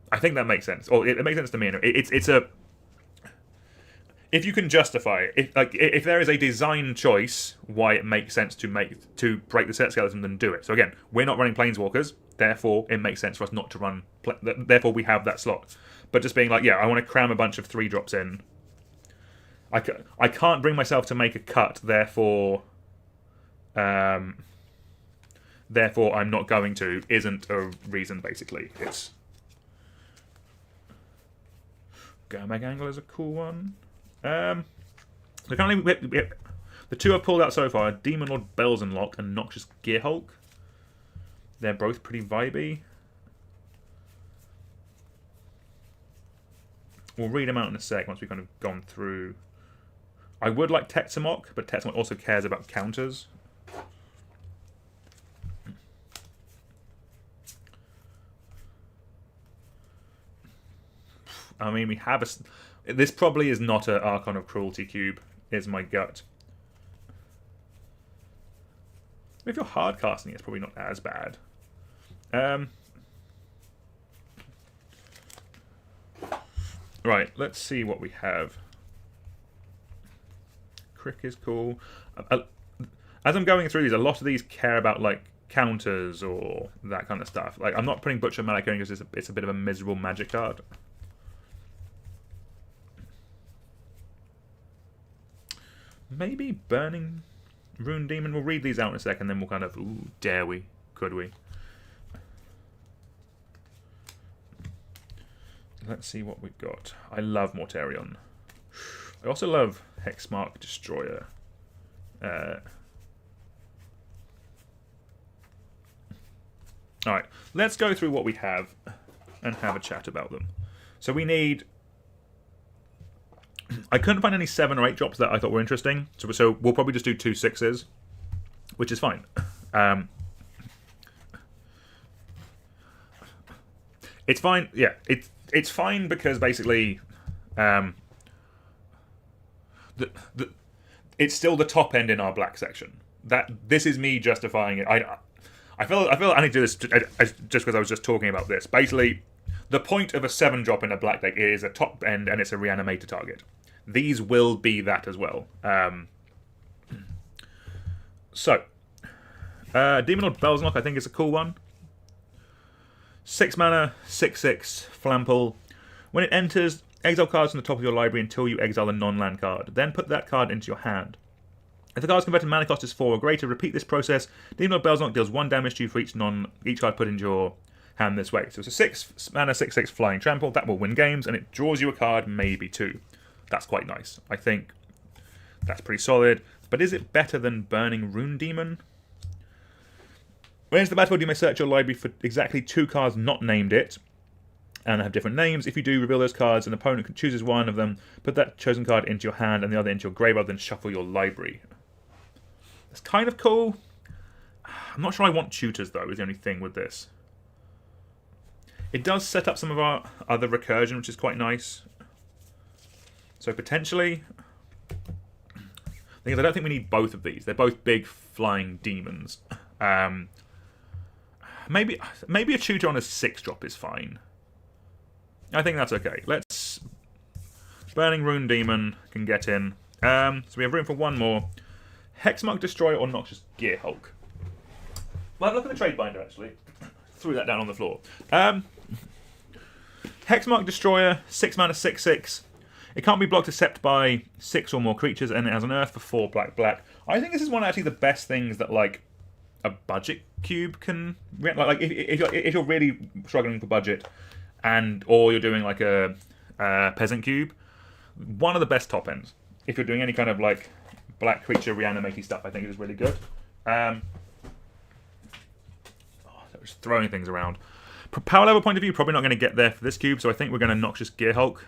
I think that makes sense. Or it makes sense to me. It's a... If you can justify it, if there is a design choice why it makes sense to break the set skeleton, then do it. So again, we're not running planeswalkers, therefore it makes sense for us not to run. Therefore we have that slot. But just being like, yeah, I want to cram a bunch of 3-drops in. I can't bring myself to make a cut, therefore I'm not going to, isn't a reason, basically. It's... Gurmag Angle is a cool one. So currently, the two I've pulled out so far are Demon Lord Belzenlok and Noxious Gearhulk. They're both pretty vibey. We'll read them out in a sec once we've kind of gone through. I would like Texamok, but Texamok also cares about counters. I mean, we have a... This probably is not an Archon of Cruelty cube, is my gut. If you're hard casting, it's probably not as bad. Right, let's see what we have. Crick is cool. As I'm going through these, a lot of these care about like counters or that kind of stuff. Like, I'm not putting Butcher Malak because it's a bit of a miserable magic card. Maybe Burning Rune Demon. We'll read these out in a second, then we'll kind of... Ooh, dare we? Could we? Let's see what we've got. I love Mortarion. I also love Hexmark Destroyer. Alright, let's go through what we have and have a chat about them. So we need... I couldn't find any 7 or 8 drops that I thought were interesting, so we'll probably just do 2 6s, which is fine. It's fine, yeah. It's fine because basically, it's still the top end in our black section. This is me justifying it. I feel I need to do this just because I was just talking about this. Basically, the point of a 7 drop in a black deck is a top end and it's a reanimator target. These will be that as well. Demon Lord Belzenlok I think is a cool one. 6 mana, 6/6, Flample. When it enters, exile cards from the top of your library until you exile a non-land card. Then put that card into your hand. If the card's converted mana cost is 4 or greater, repeat this process. Demon Lord Belzenlok deals 1 damage to you for each card put into your hand this way. So it's a 6 mana, 6/6 flying trample. That will win games, and it draws you a card, maybe 2. That's quite nice. I think that's pretty solid. But is it better than Burning Rune Demon? When it's the battlefield, you may search your library for exactly 2 cards not named it, and have different names. If you do, reveal those cards. An opponent chooses one of them, put that chosen card into your hand and the other into your graveyard, then shuffle your library. That's kind of cool. I'm not sure I want tutors, though, is the only thing with this. It does set up some of our other recursion, which is quite nice. So potentially... I don't think we need both of these. They're both big flying demons. Maybe a tutor on a 6-drop is fine. I think that's okay. Let's... Burning Rune Demon can get in. So we have room for one more. Hexmark Destroyer or Noxious Gearhulk. Well, look at the trade binder, actually. Threw that down on the floor. Hexmark Destroyer, 6 mana, 6/6. It can't be blocked except by 6 or more creatures, and it has an earth for 4 black. I think this is one of actually the best things that, like, a budget cube can... Like, if you're really struggling for budget, or you're doing, like, a peasant cube, one of the best top ends. If you're doing any kind of, like, black creature reanimating stuff, I think it is really good. Just throwing things around. From power level point of view, probably not going to get there for this cube, so I think we're going to Noxious Gearhulk.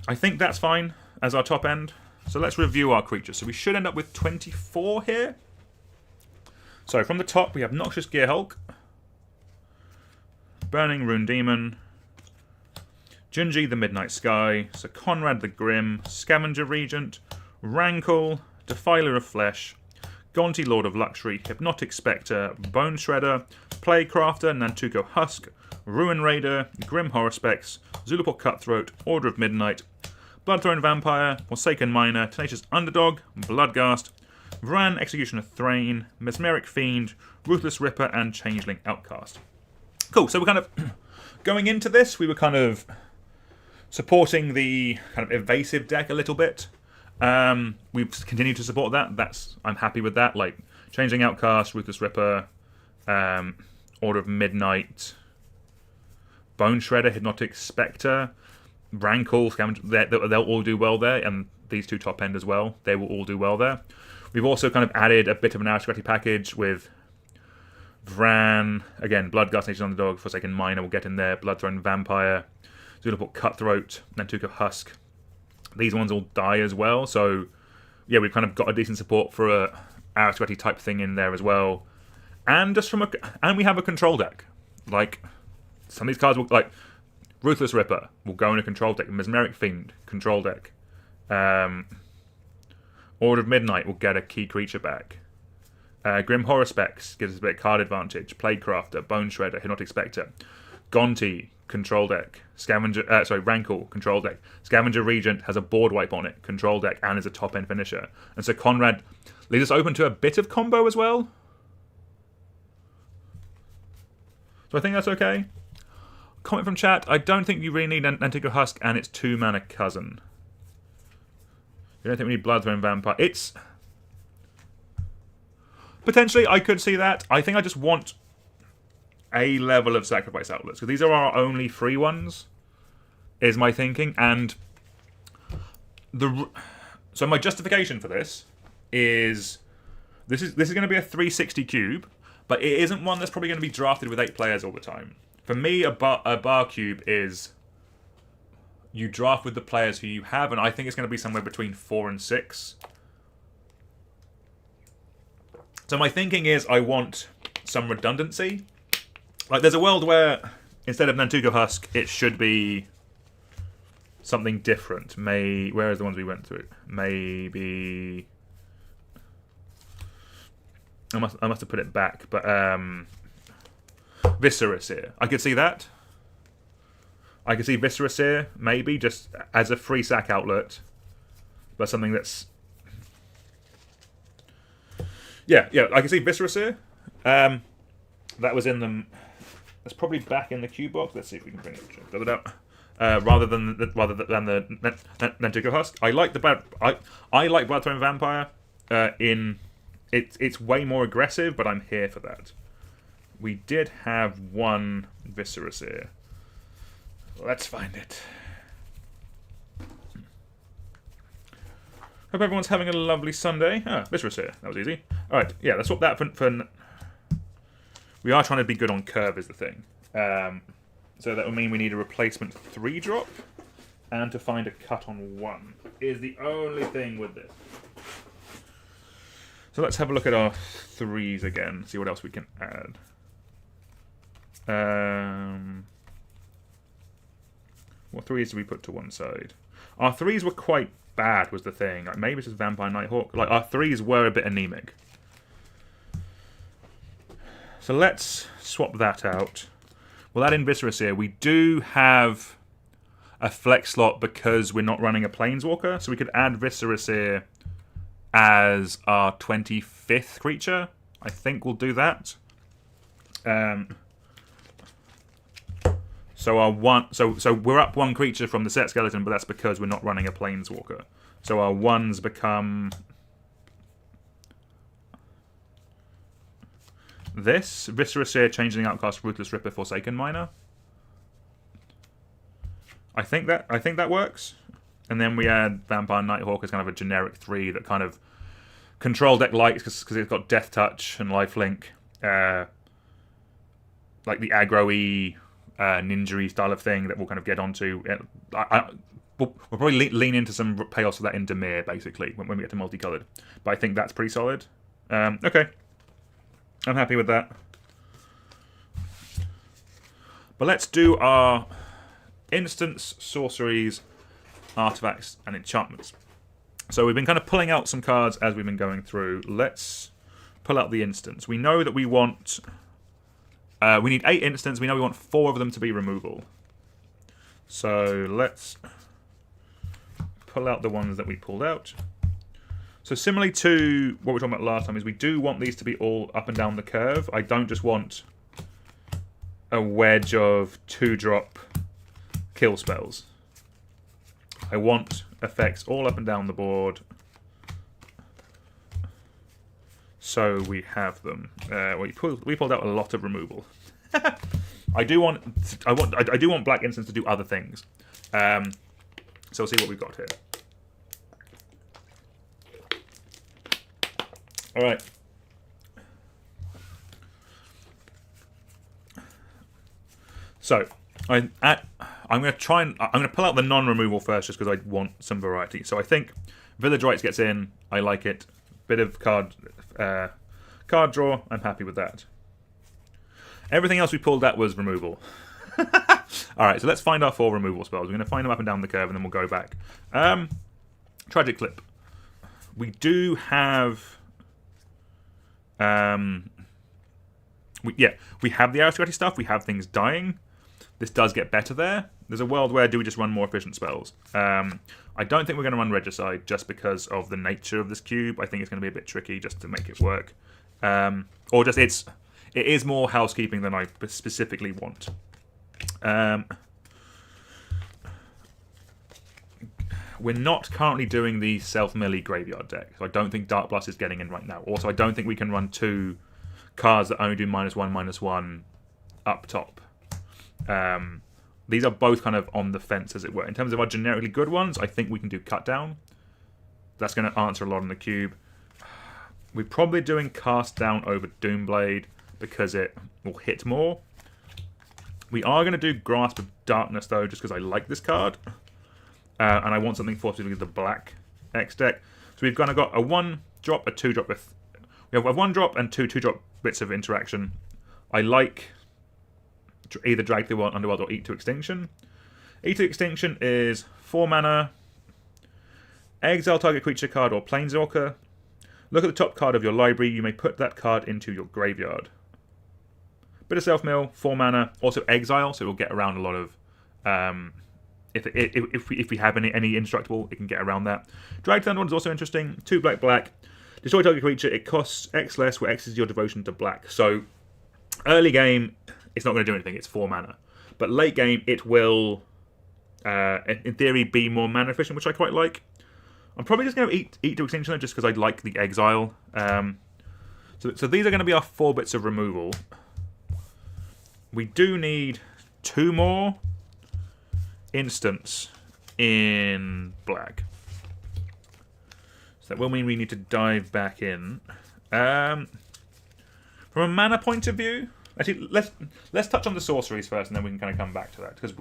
I think that's fine as our top end. So let's review our creatures. So we should end up with 24 here. So from the top, we have Noxious Gearhulk, Burning Rune Demon, Junji the Midnight Sky, Sir Conrad the Grim, Scavenger Regent, Rankle, Defiler of Flesh, Gonti Lord of Luxury, Hypnotic Spectre, Bone Shredder, Playcrafter, Nantuko Husk, Ruin Raider, Grim Horospex, Zulaport Cutthroat, Order of Midnight, Bloodthrone Vampire, Forsaken Miner, Tenacious Underdog, Bloodghast, Vran Executioner Thrain, Mesmeric Fiend, Ruthless Ripper, and Changeling Outcast. Cool, so we're kind of... going into this, we were kind of supporting the kind of evasive deck a little bit. We've continued to support that. I'm happy with that. Like Changing Outcast, Ruthless Ripper, Order of Midnight, Bone Shredder, Hypnotic Spectre, Rankle, they'll all do well there, and these two top end as well. They will all do well there. We've also kind of added a bit of an aristocratic package with Vran, again, Bloodgust, Nature's Underdog, Forsaken Miner will get in there, Bloodthrone Vampire, Zulaport Cutthroat, Nantuko Husk. These ones all die as well, so yeah, we've kind of got a decent support for a aristocratic type thing in there as well. And and we have a control deck. Like, some of these cards will, like, Ruthless Ripper will go in a control deck, Mesmeric Fiend, control deck. Order of Midnight will get a key creature back. Grim Horror Specs gives us a bit of card advantage. Plaguecrafter, Bone Shredder, Hypnotic Spectre. Gonti, control deck. Rankle, control deck. Scavenger Regent has a board wipe on it, control deck, and is a top end finisher. And so Conrad leaves us open to a bit of combo as well. So I think that's okay. Comment from chat, I don't think you really need Nantuko Husk and its 2-mana cousin. You don't think we need Bloodthrone Vampire? It's... Potentially, I could see that. I think I just want a level of sacrifice outlets, because these are our only free ones, is my thinking. And so my justification for this is this is going to be a 360 cube, but it isn't one that's probably going to be drafted with 8 players all the time. For me, a bar cube is you draft with the players who you have, and I think it's going to be somewhere between 4 and 6. So my thinking is I want some redundancy. Like, there's a world where instead of Nantuko Husk, it should be something different. Where are the ones we went through? Maybe... I must have put it back, but Viscera. I could see that. I could see Viscera, maybe, just as a free sack outlet, but something that's... Yeah, I can see Viscera. That was in them. That's probably back in the cube box. Let's see if we can bring it up. Rather than the Nantuko Husk. I like I like Bloodthrone Vampire. It's way more aggressive, but I'm here for that. We did have one Viscera. Let's find it. Hope everyone's having a lovely Sunday. Viscera, that was easy. Alright, yeah, let's swap that for... We are trying to be good on curve is the thing. So that will mean we need a replacement 3-drop, and to find a cut on 1 is the only thing with this. So let's have a look at our 3s again, see what else we can add. What 3s did we put to one side? Our 3s were quite bad, was the thing. Like, maybe it's just Vampire Nighthawk. Like, our 3s were a bit anemic. So let's swap that out. We'll add in Viscera. We do have a flex slot because we're not running a Planeswalker, so we could add Viscera as our 25th creature. I think we'll do that. So we're up 1 creature from the set skeleton, but that's because we're not running a Planeswalker. So our 1s become this Viscera, Changeling Outcast, Ruthless Ripper, Forsaken Miner. I think that works. And then we add Vampire Nighthawk as kind of a generic 3 that kind of control deck likes because it's got Death Touch and Lifelink, like the aggro-y ninja-y style of thing that we'll kind of get onto. We'll probably lean into some payoffs of that in Dimir, basically, when we get to multicolored. But I think that's pretty solid. Okay. I'm happy with that. But let's do our instants, sorceries, artifacts, and enchantments. So we've been kind of pulling out some cards as we've been going through. Let's pull out the instants. We know that we want... we need 8 instants. We know we want 4 of them to be removal. So let's pull out the ones that we pulled out. So similarly to what we were talking about last time, is we do want these to be all up and down the curve. I don't just want a wedge of 2-drop kill spells. I want effects all up and down the board. So we have them. We pulled out a lot of removal. I do want black instants to do other things. So we'll see what we've got here. All right. So I'm going to pull out the non-removal first, just because I want some variety. So I think Village Rites gets in. I like it. Bit of card draw. I'm happy with that. Everything else we pulled out was removal. All right, so let's find our 4 removal spells. We're going to find them up and down the curve, and then we'll go back. Tragic Clip. We do have. We have the aristocratic stuff. We have things dying. This does get better there. There's a world where do we just run more efficient spells? I don't think we're going to run Regicide just because of the nature of this cube. I think it's going to be a bit tricky just to make it work. Or just it is more housekeeping than I specifically want. We're not currently doing the self-melee graveyard deck, so I don't think Dark Blast is getting in right now. Also, I don't think we can run 2 cards that only do -1/-1 up top. These are both kind of on the fence, as it were. In terms of our generically good ones, I think we can do Cut Down. That's going to answer a lot on the cube. We're probably doing Cast Down over Doomblade because it will hit more. We are going to do Grasp of Darkness, though, just because I like this card. And I want something for specifically the black X deck. So we've kind of got a 1-drop, a 2-drop. We have a 1-drop and 2 2-drop bits of interaction. I like either Drag the Underworld or Eat to Extinction. Eat to Extinction is 4 mana. Exile target creature card or Planeswalker. Look at the top card of your library. You may put that card into your graveyard. Bit of self-mill, 4 mana. Also exile, so it will get around a lot of... If we have any indestructible, it can get around that. Drag the Underworld is also interesting. 2 black. Destroy target creature. It costs X less, where X is your devotion to black. So, early game, it's not going to do anything. It's 4 mana. But late game, it will, in theory, be more mana efficient, which I quite like. I'm probably just going to eat to Extinction, just because I like the exile. So these are going to be our 4 bits of removal. We do need 2 more instants in black. So that will mean we need to dive back in. From a mana point of view, actually, let's touch on the sorceries first, and then we can kind of come back to that, because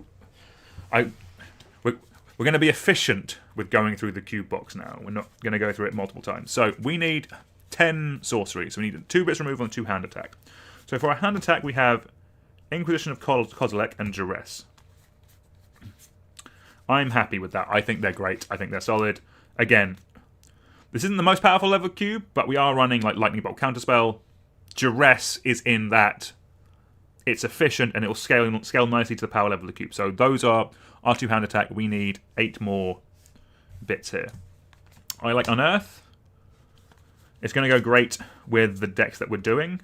we're going to be efficient with going through the cube box now. We're not going to go through it multiple times. So we need 10 sorceries. So we need 2 bits removal and 2 hand attack. So for our hand attack, we have Inquisition of Kozilek and Duress. I'm happy with that. I think they're great. I think they're solid. Again, this isn't the most powerful level cube, but we are running like Lightning Bolt Counterspell. Duress is in that it's efficient and it will scale nicely to the power level of the cube. So those are our 2 hand attack. We need 8 more bits here. I like Unearth. It's going to go great with the decks that we're doing.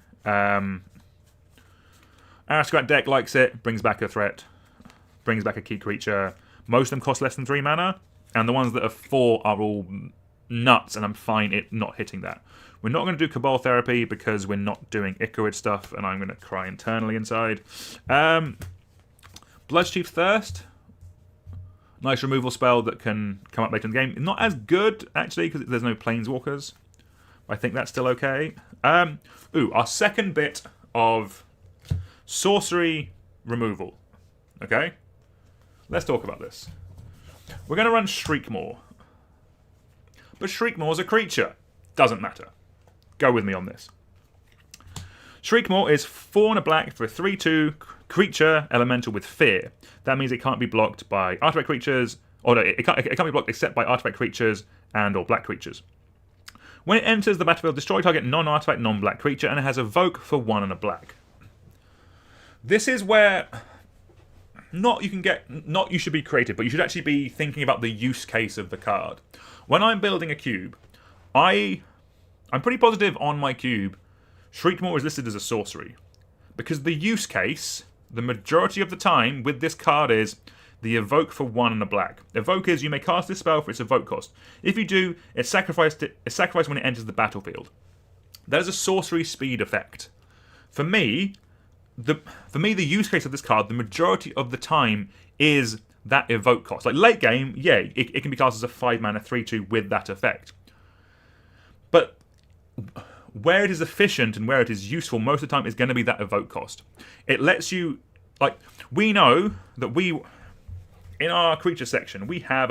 Aristocrat deck likes it. Brings back a threat. Brings back a key creature. Most of them cost less than 3 mana. And the ones that are 4 are all nuts, and I'm fine it not hitting that. We're not going to do Cabal Therapy because we're not doing Ichorid stuff, and I'm going to cry internally inside. Bloodchief Thirst. Nice removal spell that can come up later in the game. Not as good, actually, because there's no Planeswalkers. I think that's still okay. Our second bit of sorcery removal. Okay? Let's talk about this. We're going to run Shriekmaw. But Shriekmaw's a creature. Doesn't matter. Go with me on this. Shriekmaw is 4 and a black for a 3/2 creature elemental with fear. That means it can't be blocked by artifact creatures, or no, it can't be blocked except by artifact creatures and or black creatures. When it enters the battlefield, destroy target non-artifact, non-black creature, and it has evoke for 1 and a black. This is where not you should be creative, but you should actually be thinking about the use case of the card. When I'm building a cube, I'm pretty positive on my cube Shriekmaw is listed as a sorcery. Because the use case, the majority of the time with this card is, the Evoke for 1 and a black. Evoke is you may cast this spell for its Evoke cost. If you do, it's sacrificed when it enters the battlefield. That is a sorcery speed effect. For me, the use case of this card, the majority of the time, is that Evoke cost. Like late game, yeah, it can be cast as a 5 mana 3/2 with that effect. But where it is efficient and where it is useful most of the time is going to be that Evoke cost. It lets you, like, we know that in our creature section, we have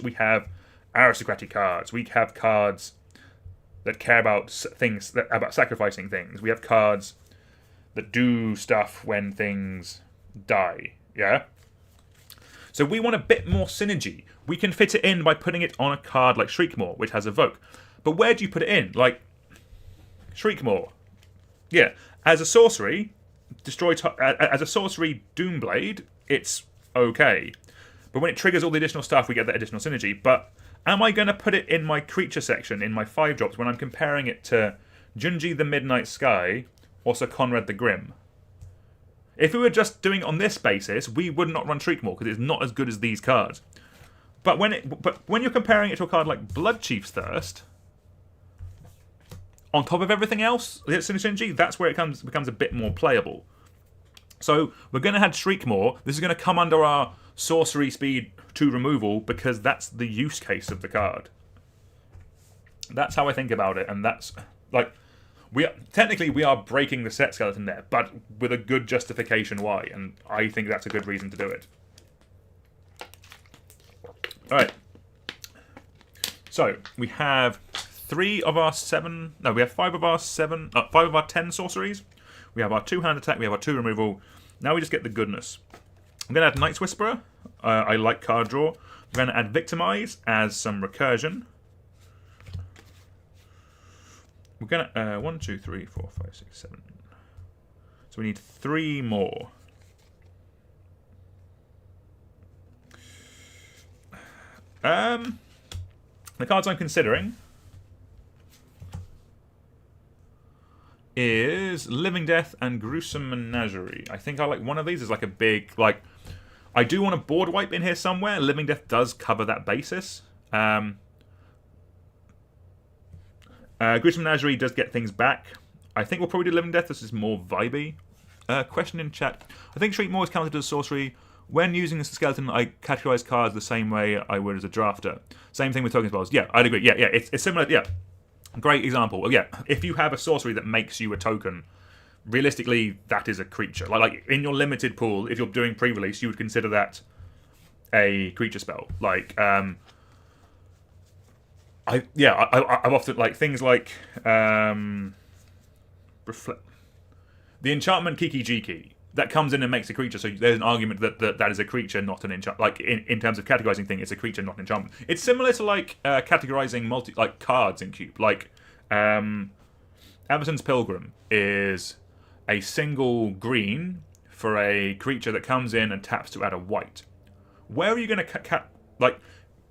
we have aristocratic cards, we have cards that care about things, about sacrificing things, we have cards that do stuff when things die, yeah? So we want a bit more synergy. We can fit it in by putting it on a card like Shriekmaw, which has Evoke. But where do you put it in? Like, Shriekmaw. Yeah, as a sorcery, as a sorcery Doomblade, it's okay. But when it triggers all the additional stuff, we get that additional synergy. But am I going to put it in my creature section, in my 5-drops, when I'm comparing it to Junji the Midnight Sky or Sir Conrad the Grim? If we were just doing it on this basis, we would not run Shriekmaw, because it's not as good as these cards. But when you're comparing it to a card like Bloodchief's Thirst, on top of everything else, the synergy, that's where it becomes a bit more playable. So we're going to have Shriekmaw. This is going to come under our sorcery speed 2 removal, because that's the use case of the card. That's how I think about it, and that's like we are breaking the set skeleton there, but with a good justification why, and I think that's a good reason to do it. All right. So we have 5 of our 10 sorceries. We have our 2-hand attack, we have our 2 removal. Now we just get the goodness. I'm going to add Night's Whisperer. I like card draw. I'm going to add Victimize as some recursion. We're going to 1, 2, 3, 4, 5, 6, 7. So we need 3 more. The cards I'm considering is Living Death and Gruesome Menagerie. I think I like one of these as like a big, like, I do want a board wipe in here somewhere. Living Death does cover that basis. Gruesome Menagerie does get things back. I think we'll probably do Living Death. This is more vibey. Question in chat. I think Shriekmaw is counted as sorcery. When using this skeleton, I categorize cards the same way I would as a drafter. Same thing with token spells. Yeah, I'd agree. Yeah, it's similar. Yeah, great example. Yeah, if you have a sorcery that makes you a token, realistically, that is a creature. Like in your limited pool, if you're doing pre-release, you would consider that a creature spell. Like, I've often like things like the enchantment Kiki Jiki. That comes in and makes a creature, so there's an argument that is a creature, not an enchantment. Like in terms of categorizing thing, it's a creature, not an enchantment. It's similar to like categorizing cards in Cube. Like Amazon's Pilgrim is a single green for a creature that comes in and taps to add a white. Where are you going to like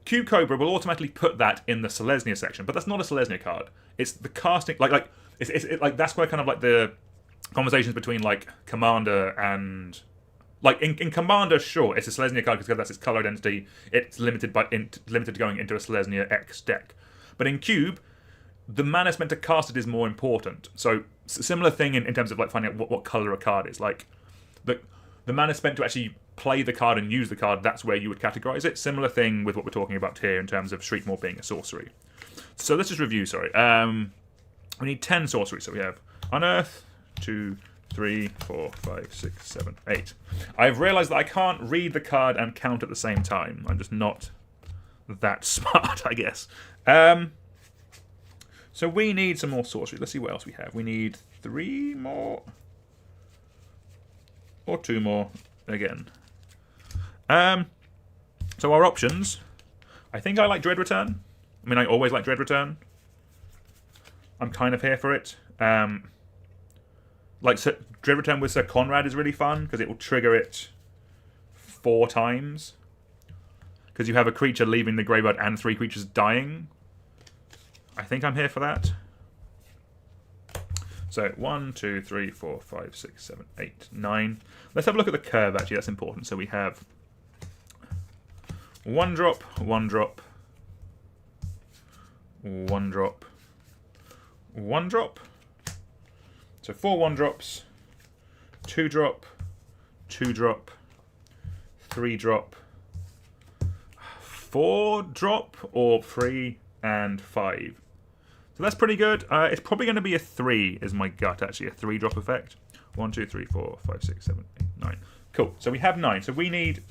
Cube Cobra will automatically put that in the Selesnya section, but that's not a Selesnya card. It's the casting it's that's where kind of like the conversations between like Commander and like in Commander, sure, it's a Selesnya card because that's its color identity. It's limited to going into a Selesnya X deck. But in Cube, the mana spent to cast it is more important. So similar thing in terms of like finding out what color a card is. Like the mana spent to actually play the card and use the card. That's where you would categorize it. Similar thing with what we're talking about here in terms of Shriekmaw being a sorcery. So let's just review. Sorry, we need 10 sorceries. So we have Unearth. 2, 3, 4, 5, 6, 7, 8. I've realised that I can't read the card and count at the same time. I'm just not that smart, I guess. So we need some more sorcery. Let's see what else we have. We need 3 more. Or 2 more. Again. So our options. I think I like Dread Return. I mean, I always like Dread Return. I'm kind of here for it. Like Dread Return with Sir Conrad is really fun because it will trigger it 4 times. Because you have a creature leaving the graveyard and 3 creatures dying. I think I'm here for that. So 1, 2, 3, 4, 5, 6, 7, 8, 9. Let's have a look at the curve actually, that's important. So we have 1 drop, 1 drop, 1 drop, 1 drop. So 4 1-drops, 2 drop, 2 drop, 3 drop, 4 drop, or 3 and 5. So that's pretty good. It's probably going to be a 3, is my gut, actually. A 3 drop effect. 1, 2, 3, 4, 5, 6, 7, 8, 9. Cool. So we have 9. So we need,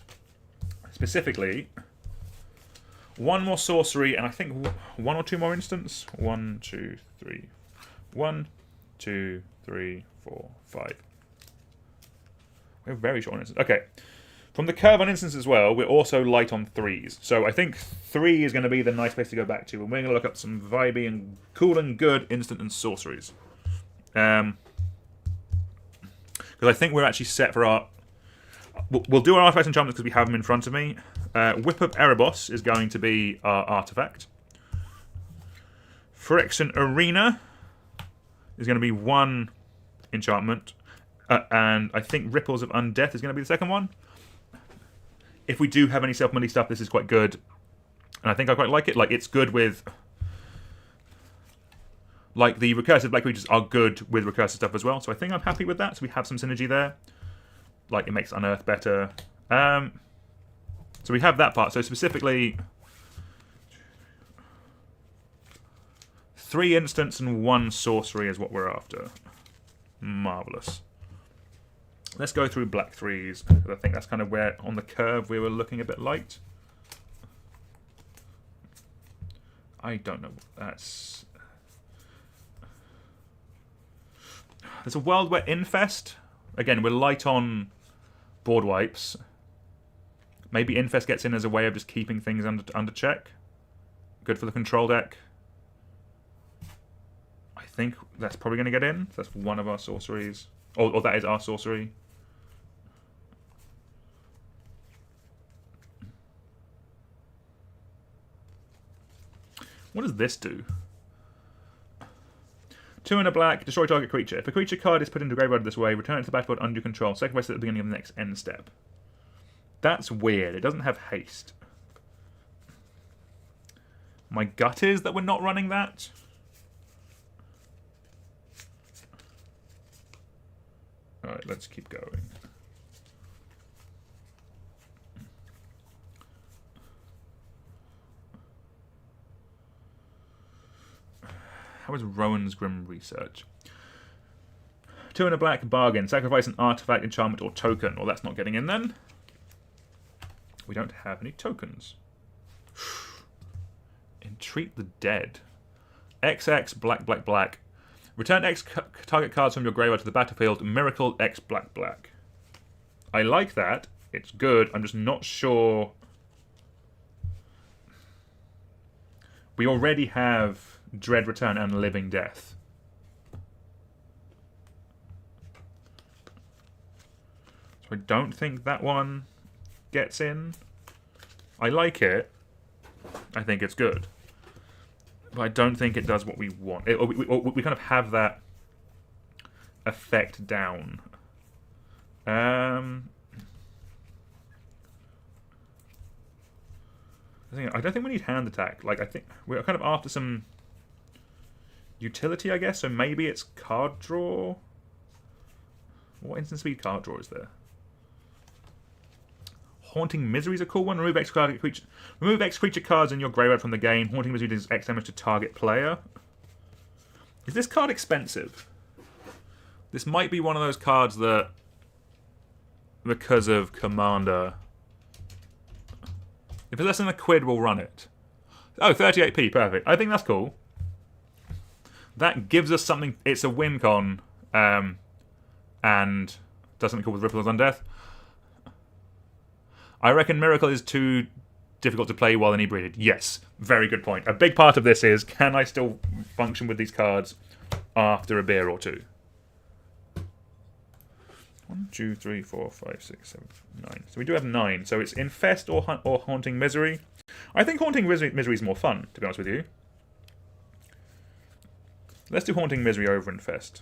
specifically, 1 more sorcery, and I think 1 or 2 more instants. 1, 2, 3. 1, 2, 3, 4, 5. We're very short on instants. Okay. From the curve on instants as well, we're also light on 3s. So I think 3 is going to be the nice place to go back to. And we're going to look up some vibey and cool and good instant and sorceries. Because I think we're actually set for our... We'll do our artifacts and enchantments because we have them in front of me. Whip of Erebos is going to be our artifact. Phyrexian Arena is going to be 1 enchantment. And I think Ripples of Undeath is going to be the second one. If we do have any self-money stuff, this is quite good. And I think I quite like it. Like, it's good with... Like, the recursive black creatures are good with recursive stuff as well. So I think I'm happy with that. So we have some synergy there. Like, it makes Unearth better. So we have that part. So specifically... 3 instants and 1 sorcery is what we're after. Marvellous. Let's go through black 3s. I think that's kind of where, on the curve, we were looking a bit light. I don't know. That's... There's a world where Infest... Again, we're light on board wipes. Maybe Infest gets in as a way of just keeping things under check. Good for the control deck. I think that's probably going to get in. That's one of our sorceries. Or that is our sorcery. What does this do? 2 and a black, destroy target creature. If a creature card is put into graveyard this way, return it to the battlefield under control. Sacrifice it at the beginning of the next end step. That's weird. It doesn't have haste. My gut is that we're not running that. Alright, let's keep going. How is Rowan's Grim Research? 2 and a black, bargain. Sacrifice an artifact, enchantment, or token. Well, that's not getting in then. We don't have any tokens. Entreat the Dead. XX, black, black, black. Return X target cards from your graveyard to the battlefield. Miracle X, black, black. I like that. It's good. I'm just not sure. We already have Dread Return and Living Death. So I don't think that one gets in. I like it. I think it's good. But I don't think it does what we want. We kind of have that effect down. I don't think we need hand attack. Like, I think we're kind of after some utility, I guess. So maybe it's card draw. What instant speed card draw is there? Haunting Misery is a cool one. Remove X creature cards in your graveyard from the game. Haunting Misery does X damage to target player. Is this card expensive? This might be one of those cards that, because of Commander... If it's less than £1, we'll run it. Oh, 38p, perfect. I think that's cool. That gives us something. It's a win con, and does something cool with Ripple of Undeath. I reckon Miracle is too difficult to play while inebriated. Yes, very good point. A big part of this is, can I still function with these cards after a beer or two? 1, 2, 3, 4, 5, 6, 7, 9. So we do have 9. So it's Infest or Haunting Misery. I think Haunting Misery is more fun, to be honest with you. Let's do Haunting Misery over Infest.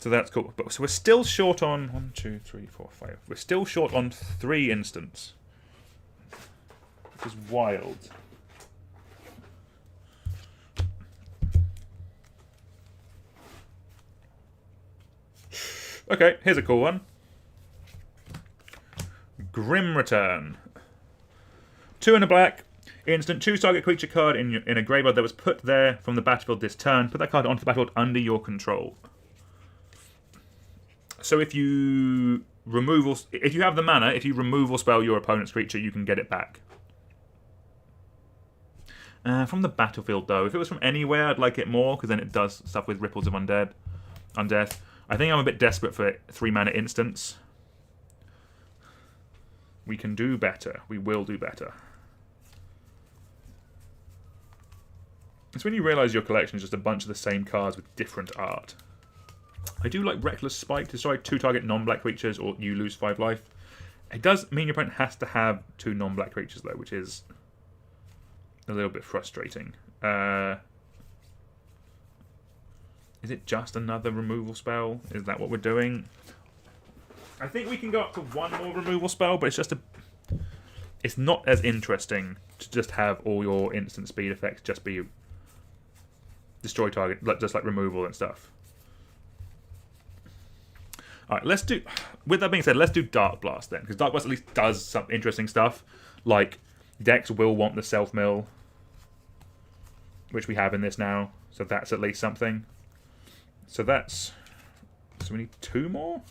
So that's cool. But so we're still short on 1, 2, 3, 4, 5. We're still short on 3 instants, which is wild. Okay, here's a cool one. Grim Return. 2 in a black. Instant. Choose target creature card in a graveyard that was put there from the battlefield this turn. Put that card onto the battlefield under your control. So if you have the mana, if you removal spell your opponent's creature, you can get it back. From the battlefield, though, if it was from anywhere, I'd like it more, because then it does stuff with Ripples of Undeath. I think I'm a bit desperate for 3 mana instants. We can do better. We will do better. It's when you realise your collection is just a bunch of the same cards with different art. I do like Reckless Spike to destroy 2 target non-black creatures, or you lose 5 life. It does mean your opponent has to have 2 non-black creatures, though, which is a little bit frustrating. Is it just another removal spell? Is that what we're doing? I think we can go up to 1 more removal spell, but it's not as interesting to just have all your instant speed effects just be destroy target, just like removal and stuff. Alright, let's do... With that being said, let's do Dark Blast then, because Dark Blast at least does some interesting stuff. Like, decks will want the Self-Mill, which we have in this now, so that's at least something. So we need 2 more?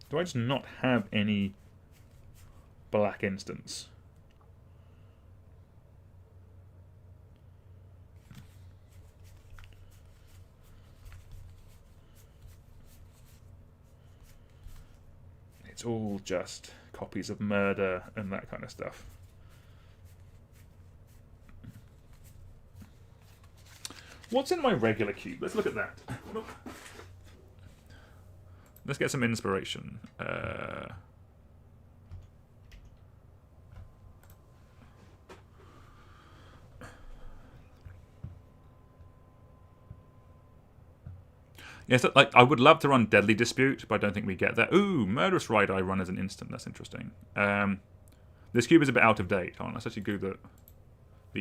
Do I just not have any black instants? It's all just copies of Murder and that kind of stuff. What's in my regular cube? Let's look at that. Let's get some inspiration. Yes, like I would love to run Deadly Dispute, but I don't think we get that. Ooh, Murderous Ride I run as an instant. That's interesting. This cube is a bit out of date. Hold on, let's actually do the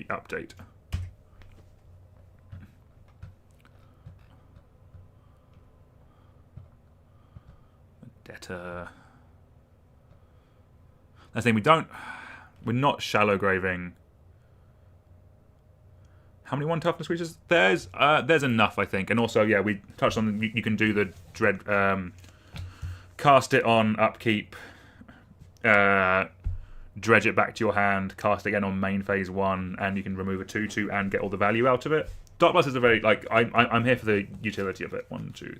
update. Debtor. That's the thing, we're not shallow graving. How many 1 toughness creatures? There's enough, I think. And also, yeah, we touched on you can do the dread, cast it on upkeep, dredge it back to your hand, cast it again on main phase 1, and you can remove a 2/2 and get all the value out of it. Dark Blast is a very I'm here for the utility of it. 1, 2,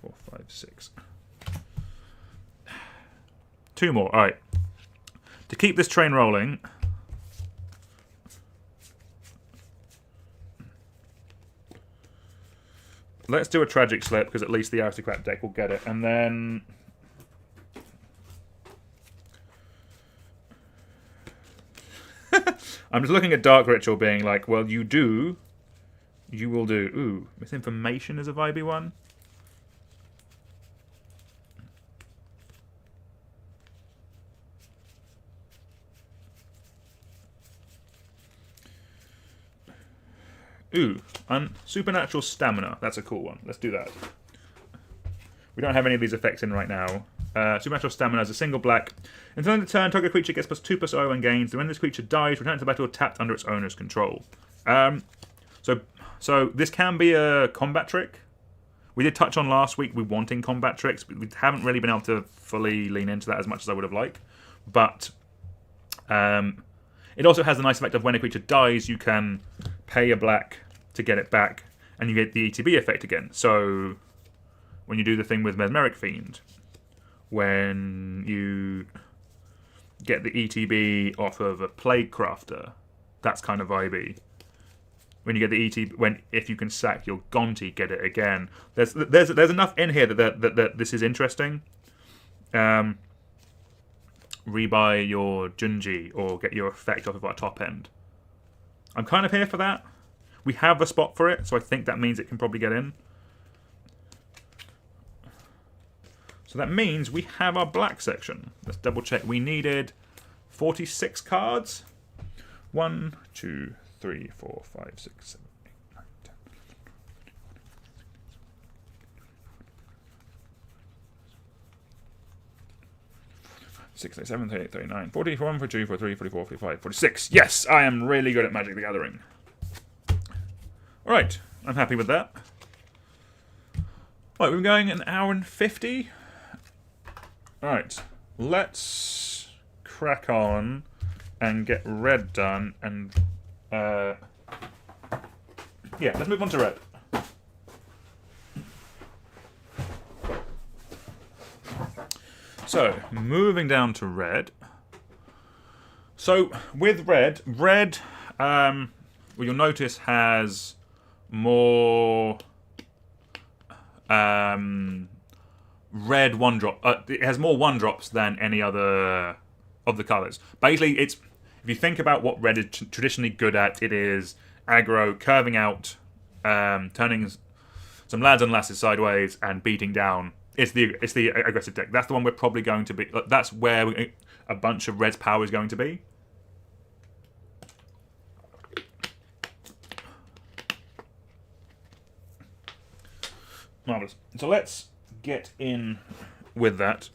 4, 5, 6. 2 more. All right. To keep this train rolling. Let's do a Tragic Slip, because at least the Aristocrat deck will get it. And then... I'm just looking at Dark Ritual being like, well, you will do. Ooh, Misinformation is a vibey one. Ooh, Supernatural Stamina. That's a cool one. Let's do that. We don't have any of these effects in right now. Supernatural Stamina is a single black. Until end of turn, target creature gets +2/+0 and gains. When this creature dies, return to the battle tapped under its owner's control. So this can be a combat trick. We did touch on last week we wanting combat tricks, but we haven't really been able to fully lean into that as much as I would have liked. But it also has the nice effect of when a creature dies, you can pay a black to get it back, and you get the ETB effect again. So when you do the thing with Mesmeric Fiend, when you get the ETB off of a Plague Crafter, that's kind of vibey. When you get the ETB, if you can sack your Gonti, get it again. There's enough in here that this is interesting. Rebuy your Junji or get your effect off of our top end. I'm kind of here for that. We have a spot for it, so I think that means it can probably get in. So that means we have our black section. Let's double check. We needed 46 cards. 1, 2, 3, 4, 5, 6, 7, 8, 9, 10. 6, 7, 8, 39, 40, 41, 42, 43, 44, 45, 46. Yes, I am really good at Magic the Gathering. Alright, I'm happy with that. Right, we're going an hour and 50. Alright, let's crack on and get red done. And, yeah, let's move on to red. So, moving down to red. So, with red, well, you'll notice has more red 1-drop. It has more 1-drops than any other of the colours. Basically, if you think about what red is traditionally good at, it is aggro, curving out, turning some lads and lasses sideways, and beating down. It's the aggressive deck. That's the one we're probably going to be. That's where a bunch of red's power is going to be. Marvellous. So let's get in with that.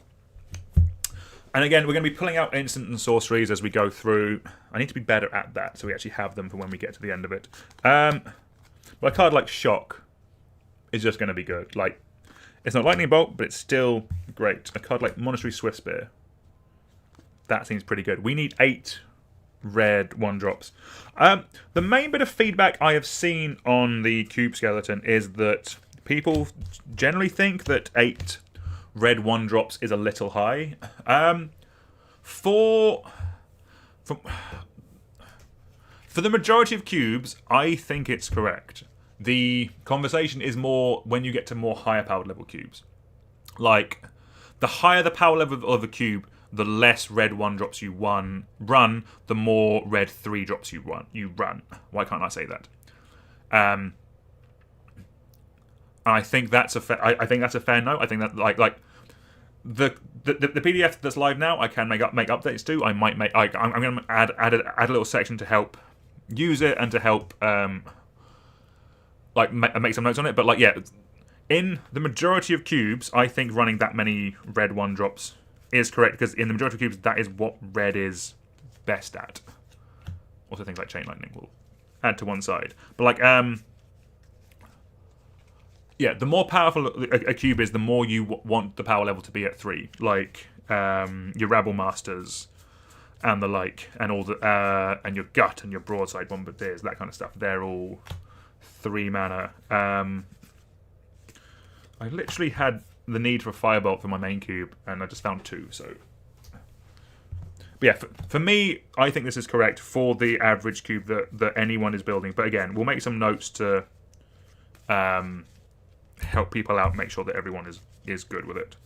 And again, we're going to be pulling out instant and sorceries as we go through. I need to be better at that, so we actually have them for when we get to the end of it. But a card like Shock is just going to be good. Like, it's not Lightning Bolt, but it's still great. A card like Monastery Swiftspear. That seems pretty good. We need 8 red 1-drops. The main bit of feedback I have seen on the Cube Skeleton is that people generally think that 8 red 1-drops is a little high. For the majority of cubes, I think it's correct. The conversation is more when you get to more higher powered level cubes. Like, the higher the power level of a cube, the less red 1-drops you run, the more red 3-drops you run. Why can't I say that? I think that's a fair. I think that's a fair note. I think that like the PDF that's live now, I can make updates to. I might make. I'm going to add a little section to help use it and to help make some notes on it. But in the majority of cubes, I think running that many red 1-drops is correct, because in the majority of cubes, that is what red is best at. Also, things like Chain Lightning will add to one side. But yeah, the more powerful a cube is, the more you want the power level to be at 3. Like your Rabble Masters and the and all the and your Gut and your Broadside Bombardiers, that kind of stuff. They're all 3 mana. I literally had the need for a Firebolt for my main cube, and I just found 2. So, but yeah, for me, I think this is correct for the average cube that anyone is building. But again, we'll make some notes to help people out, make sure that everyone is good with it.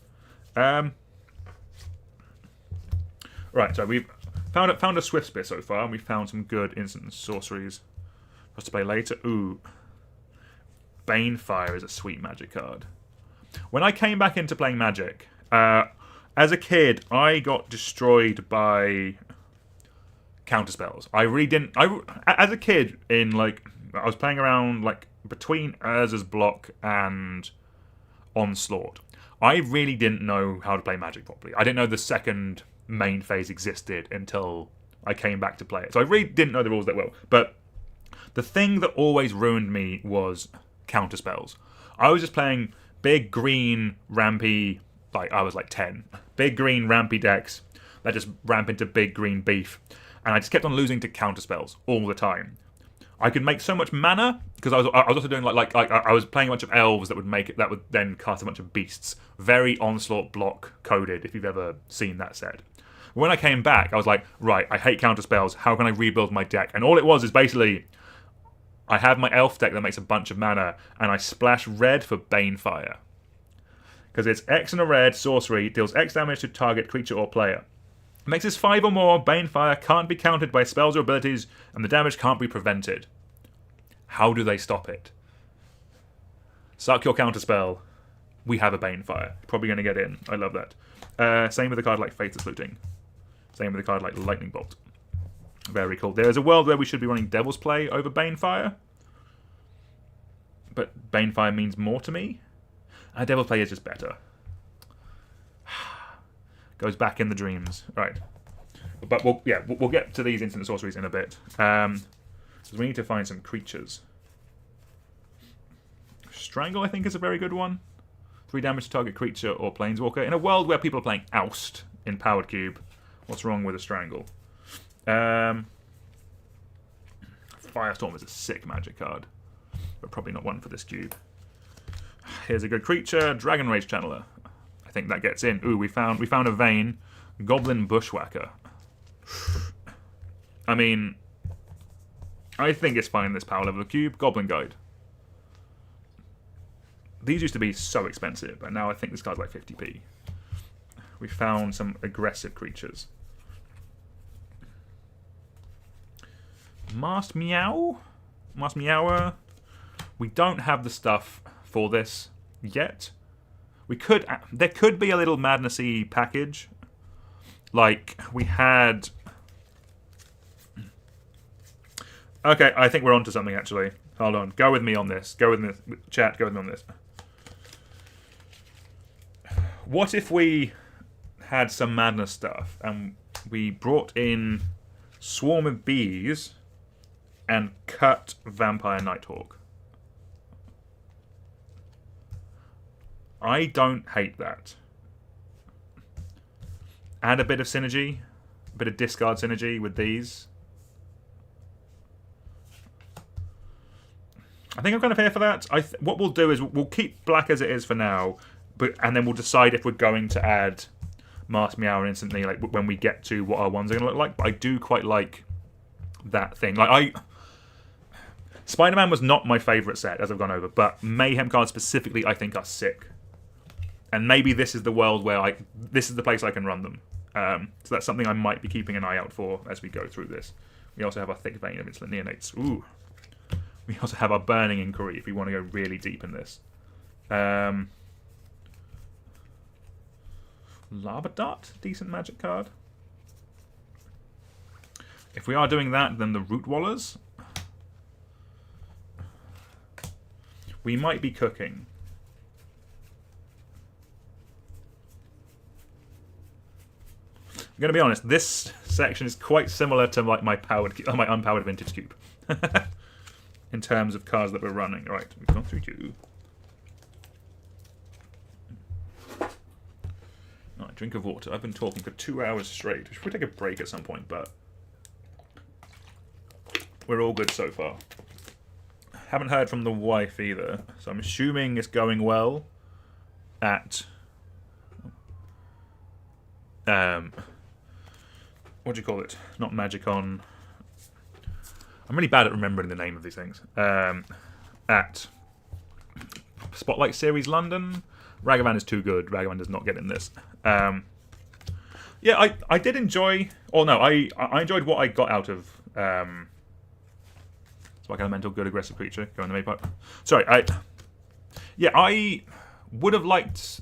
Right, so we've found a Swiftspear so far, and we've found some good instant sorceries for us to play later. Ooh, Banefire is a sweet Magic card. When I came back into playing Magic, as a kid, I got destroyed by counterspells. I really didn't. As a kid, I was playing around between Urza's Block and Onslaught. I really didn't know how to play Magic properly. I didn't know the second main phase existed until I came back to play it. So I really didn't know the rules that well. But the thing that always ruined me was counterspells. I was just playing big green rampy, I was 10. Big green rampy decks that just ramp into big green beef. And I just kept on losing to counterspells all the time. I could make so much mana because I was also doing I was playing a bunch of elves that would then cast a bunch of beasts. Very Onslaught Block coded, if you've ever seen that set. When I came back, I was like, right, I hate counterspells. How can I rebuild my deck? And all it was is basically, I have my elf deck that makes a bunch of mana, and I splash red for Banefire. Because it's X and a red sorcery, deals X damage to target creature or player. Makes this 5 or more. Banefire can't be countered by spells or abilities, and the damage can't be prevented. How do they stop it? Suck your counterspell. We have a Banefire. Probably going to get in. I love that. Same with a card like Faithless Looting. Same with a card like Lightning Bolt. Very cool. There's a world where we should be running Devil's Play over Banefire. But Banefire means more to me. Devil's Play is just better. Goes back in the dreams. Right. But we'll get to these instant sorceries in a bit. So we need to find some creatures. Strangle, I think, is a very good one. 3 damage to target creature or planeswalker. In a world where people are playing Oust in Powered Cube, what's wrong with a Strangle? Firestorm is a sick magic card, but probably not one for this cube. Here's a good creature, Dragon Rage Channeler. I think that gets in. Ooh, we found a vein, Goblin Bushwhacker. I mean, I think it's fine in this power level of cube. Goblin Guide. These used to be so expensive, and now I think this card's like 50p. We found some aggressive creatures. Masked Meow? Masked Meower? We don't have the stuff for this yet. We could... There could be a little Madnessy package. Like, we had... Okay, I think we're onto something, actually. Hold on. Go with me on this. Go with me. Chat, go with me on this. What if we had some Madness stuff, and we brought in Swarm of Bees and cut Vampire Nighthawk? I don't hate that. Add a bit of synergy, a bit of discard synergy with these. I think I'm kind of here for that. What we'll do is we'll keep black as it is for now, and then we'll decide if we're going to add Masked Meow instantly, like when we get to what our ones are going to look like. But I do quite like that thing. Like Spider-Man was not my favourite set, as I've gone over, but Mayhem cards specifically I think are sick. And maybe this is the world where this is the place I can run them. So that's something I might be keeping an eye out for as we go through this. We also have our Thick Vein of Insolent Neonates. Ooh. We also have our Burning Inquiry if we want to go really deep in this. Lava Dart, decent magic card. If we are doing that, then the Root Wallers. We might be cooking. I'm going to be honest, this section is quite similar to like my unpowered Vintage Cube. In terms of cards that we're running. Right, we've gone through you. Alright, drink of water. I've been talking for 2 hours straight. We should take a break at some point, but we're all good so far. Haven't heard from the wife either, so I'm assuming it's going well at what do you call it? Not Magicon. I'm really bad at remembering the name of these things. At Spotlight Series London. Ragavan is too good. Ragavan does not get in this. Yeah, I did enjoy... Oh, no, I enjoyed what I got out of... Spike Elemental, good aggressive creature. Go in the Maypipe. Sorry, I would have liked...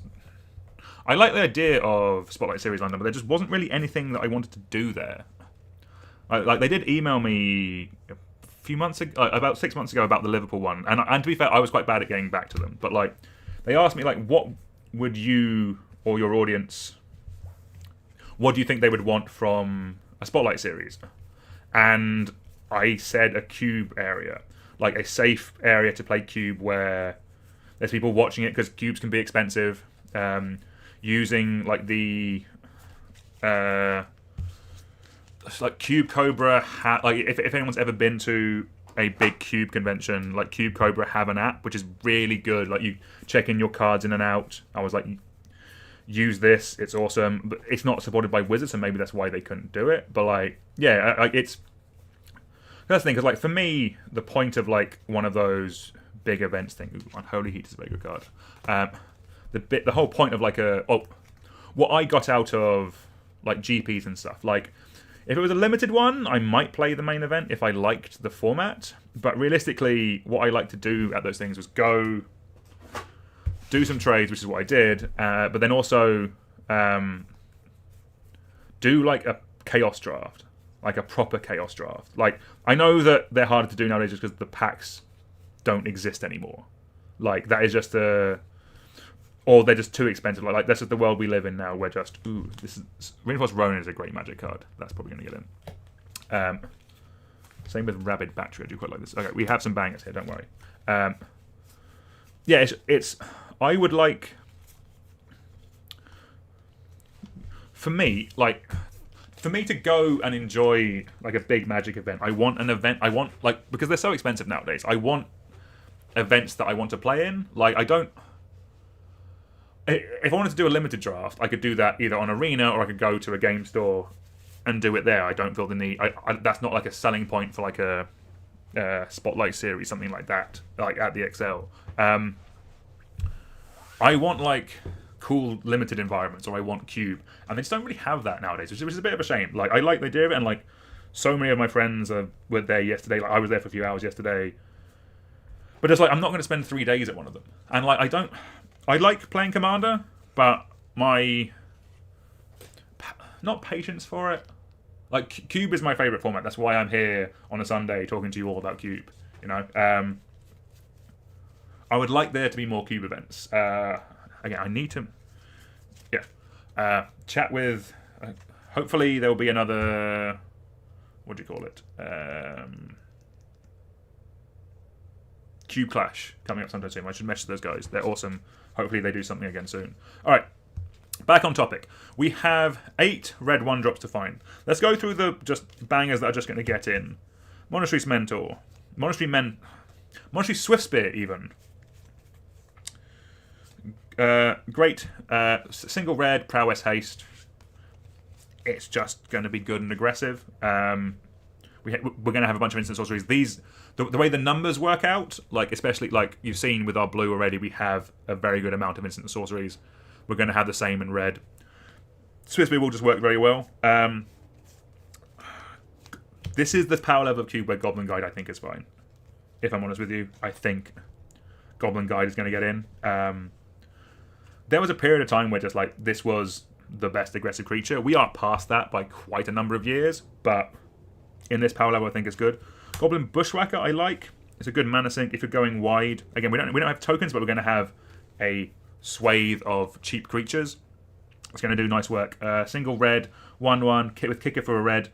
I like the idea of Spotlight Series London, but there just wasn't really anything that I wanted to do there. Like they did email me a few months ago, about 6 months ago, about the Liverpool one, and to be fair, I was quite bad at getting back to them. But like, they asked me like, what would you or your audience, what do you think they would want from a Spotlight series? And I said a cube area, like a safe area to play cube where there's people watching it because cubes can be expensive. Using like the like Cube Cobra, like if anyone's ever been to a big Cube convention, like Cube Cobra have an app which is really good. Like you check in your cards in and out. I was like, use this, it's awesome. But it's not supported by Wizards, so maybe that's why they couldn't do it. But like, yeah, it's that's the thing. Because like for me, the point of like one of those big events thing, Unholy Heat is a very good card. The whole point of like what I got out of like GPs and stuff. Like, if it was a limited one, I might play the main event if I liked the format. But realistically, what I like to do at those things was go do some trades, which is what I did, but then also do like a chaos draft, like a proper chaos draft. Like, I know that they're harder to do nowadays just because the packs don't exist anymore. Like, that is just or they're just too expensive. Like that's just the world we live in now. Where just Reinforced Ronin is a great Magic card. That's probably going to get in. Same with Rabid Battery. I do quite like this. Okay, we have some bangers here. Don't worry. Yeah, it's. I would like. For me to go and enjoy like a big Magic event, I want an event. I want like because they're so expensive nowadays. I want events that I want to play in. Like I don't. If I wanted to do a limited draft, I could do that either on Arena or I could go to a game store and do it there. I don't feel the need. That's not like a selling point for like a Spotlight series, something like that, like at the XL. I want like cool limited environments, or I want Cube, and they just don't really have that nowadays, which is a bit of a shame. Like I like the idea of it, and like so many of my friends were there yesterday. Like I was there for a few hours yesterday, but it's like I'm not going to spend 3 days at one of them, and like I like playing Commander, but my not patience for it. Like Cube is my favorite format. That's why I'm here on a Sunday talking to you all about Cube. You know, I would like there to be more Cube events. Again, I need to, chat with. Hopefully, there will be another. What do you call it? Cube Clash coming up sometime soon. I should message those guys. They're awesome. Hopefully they do something again soon. All right, back on topic. We have 8 red 1-drops to find. Let's go through the just bangers that are just going to get in. Monastery's Mentor. Monastery Swiftspear even. Great. Single red, Prowess Haste. It's just going to be good and aggressive. We're going to have a bunch of instant sorceries. The way the numbers work out, like especially like you've seen with our blue already, we have a very good amount of instant sorceries. We're going to have the same in red. Swiftspear will just work very well. This is the power level of Cube where Goblin Guide I think is fine. If I'm honest with you, I think Goblin Guide is going to get in. There was a period of time where just like this was the best aggressive creature. We are past that by quite a number of years, but in this power level I think it's good. Goblin Bushwhacker I like. It's a good mana sink if you're going wide. Again, we don't have tokens, but we're going to have a swathe of cheap creatures. It's going to do nice work. Single red, 1/1, with kicker for a red.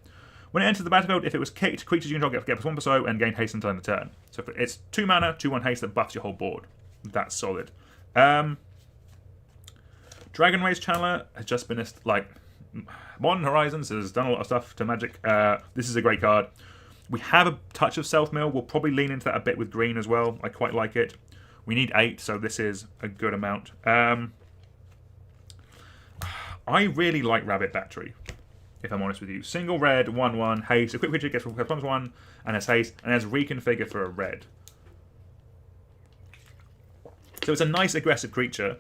When it enters the battlefield, if it was kicked, creatures you control get +1 per so and gain haste until end of turn. So it's 2 mana, 2/1 haste that buffs your whole board. That's solid. Dragon Rage Channeler has just been Modern Horizons has done a lot of stuff to Magic. This is a great card. We have a touch of Self-Mill. We'll probably lean into that a bit with green as well. I quite like it. We need 8, so this is a good amount. I really like Rabbit Battery, if I'm honest with you. Single red, 1/1, haste. A quick creature gets +1 and has haste, and has reconfigure for a red. So it's a nice aggressive creature.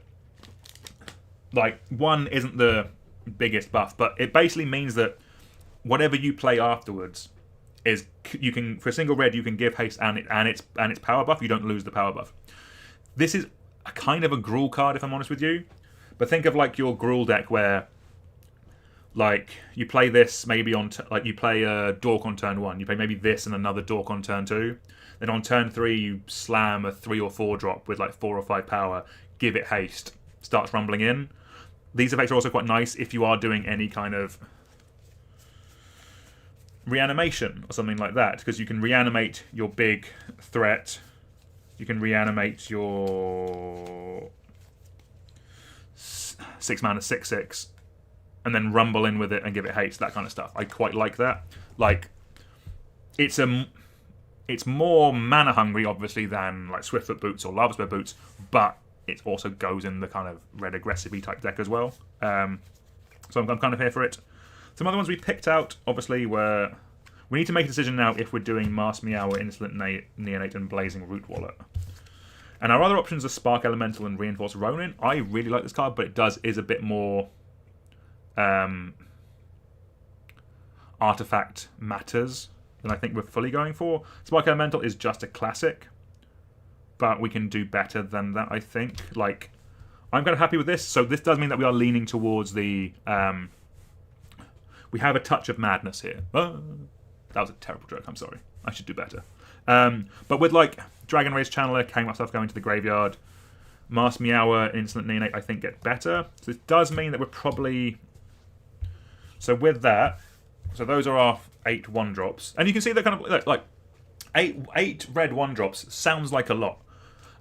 Like, 1 isn't the biggest buff, but it basically means that whatever you play afterwards is you can, for a single red, you can give haste and its power buff. You don't lose the power buff. This is a kind of a Gruul card, if I'm honest with you. But think of like your Gruul deck where, like, you play this maybe on you play a Dork on turn 1. You play maybe this and another Dork on turn 2. Then on turn 3 you slam a 3 or 4 drop with like 4 or 5 power. Give it haste. Starts rumbling in. These effects are also quite nice if you are doing any kind of reanimation or something like that, because you can reanimate your big threat. You can reanimate your 6 mana 6/6 and then rumble in with it and give it haste, that kind of stuff. I quite like that. Like, it's more mana hungry obviously than like Swiftfoot Boots or Lava Spur Boots, but it also goes in the kind of red aggressive type deck as well. So I'm kind of here for it. Some other ones we picked out, obviously, were... We need to make a decision now if we're doing Mask Meow, Insolent Neonate, and Blazing Root Wallet. And our other options are Spark Elemental and Reinforced Ronin. I really like this card, but it is a bit more... artifact matters than I think we're fully going for. Spark Elemental is just a classic, but we can do better than that, I think. Like, I'm kind of happy with this. So this does mean that we are leaning towards the... we have a touch of madness here. That was a terrible joke, I'm sorry. I should do better. But with, like, Dragon Rage Channeler, Kangmar stuff going to the graveyard, Mask Meower, Insolent Neonate, I think get better. So this does mean that we're probably... So with that, so those are our 8 1-drops. And you can see that kind of, like, 8 red 1-drops sounds like a lot.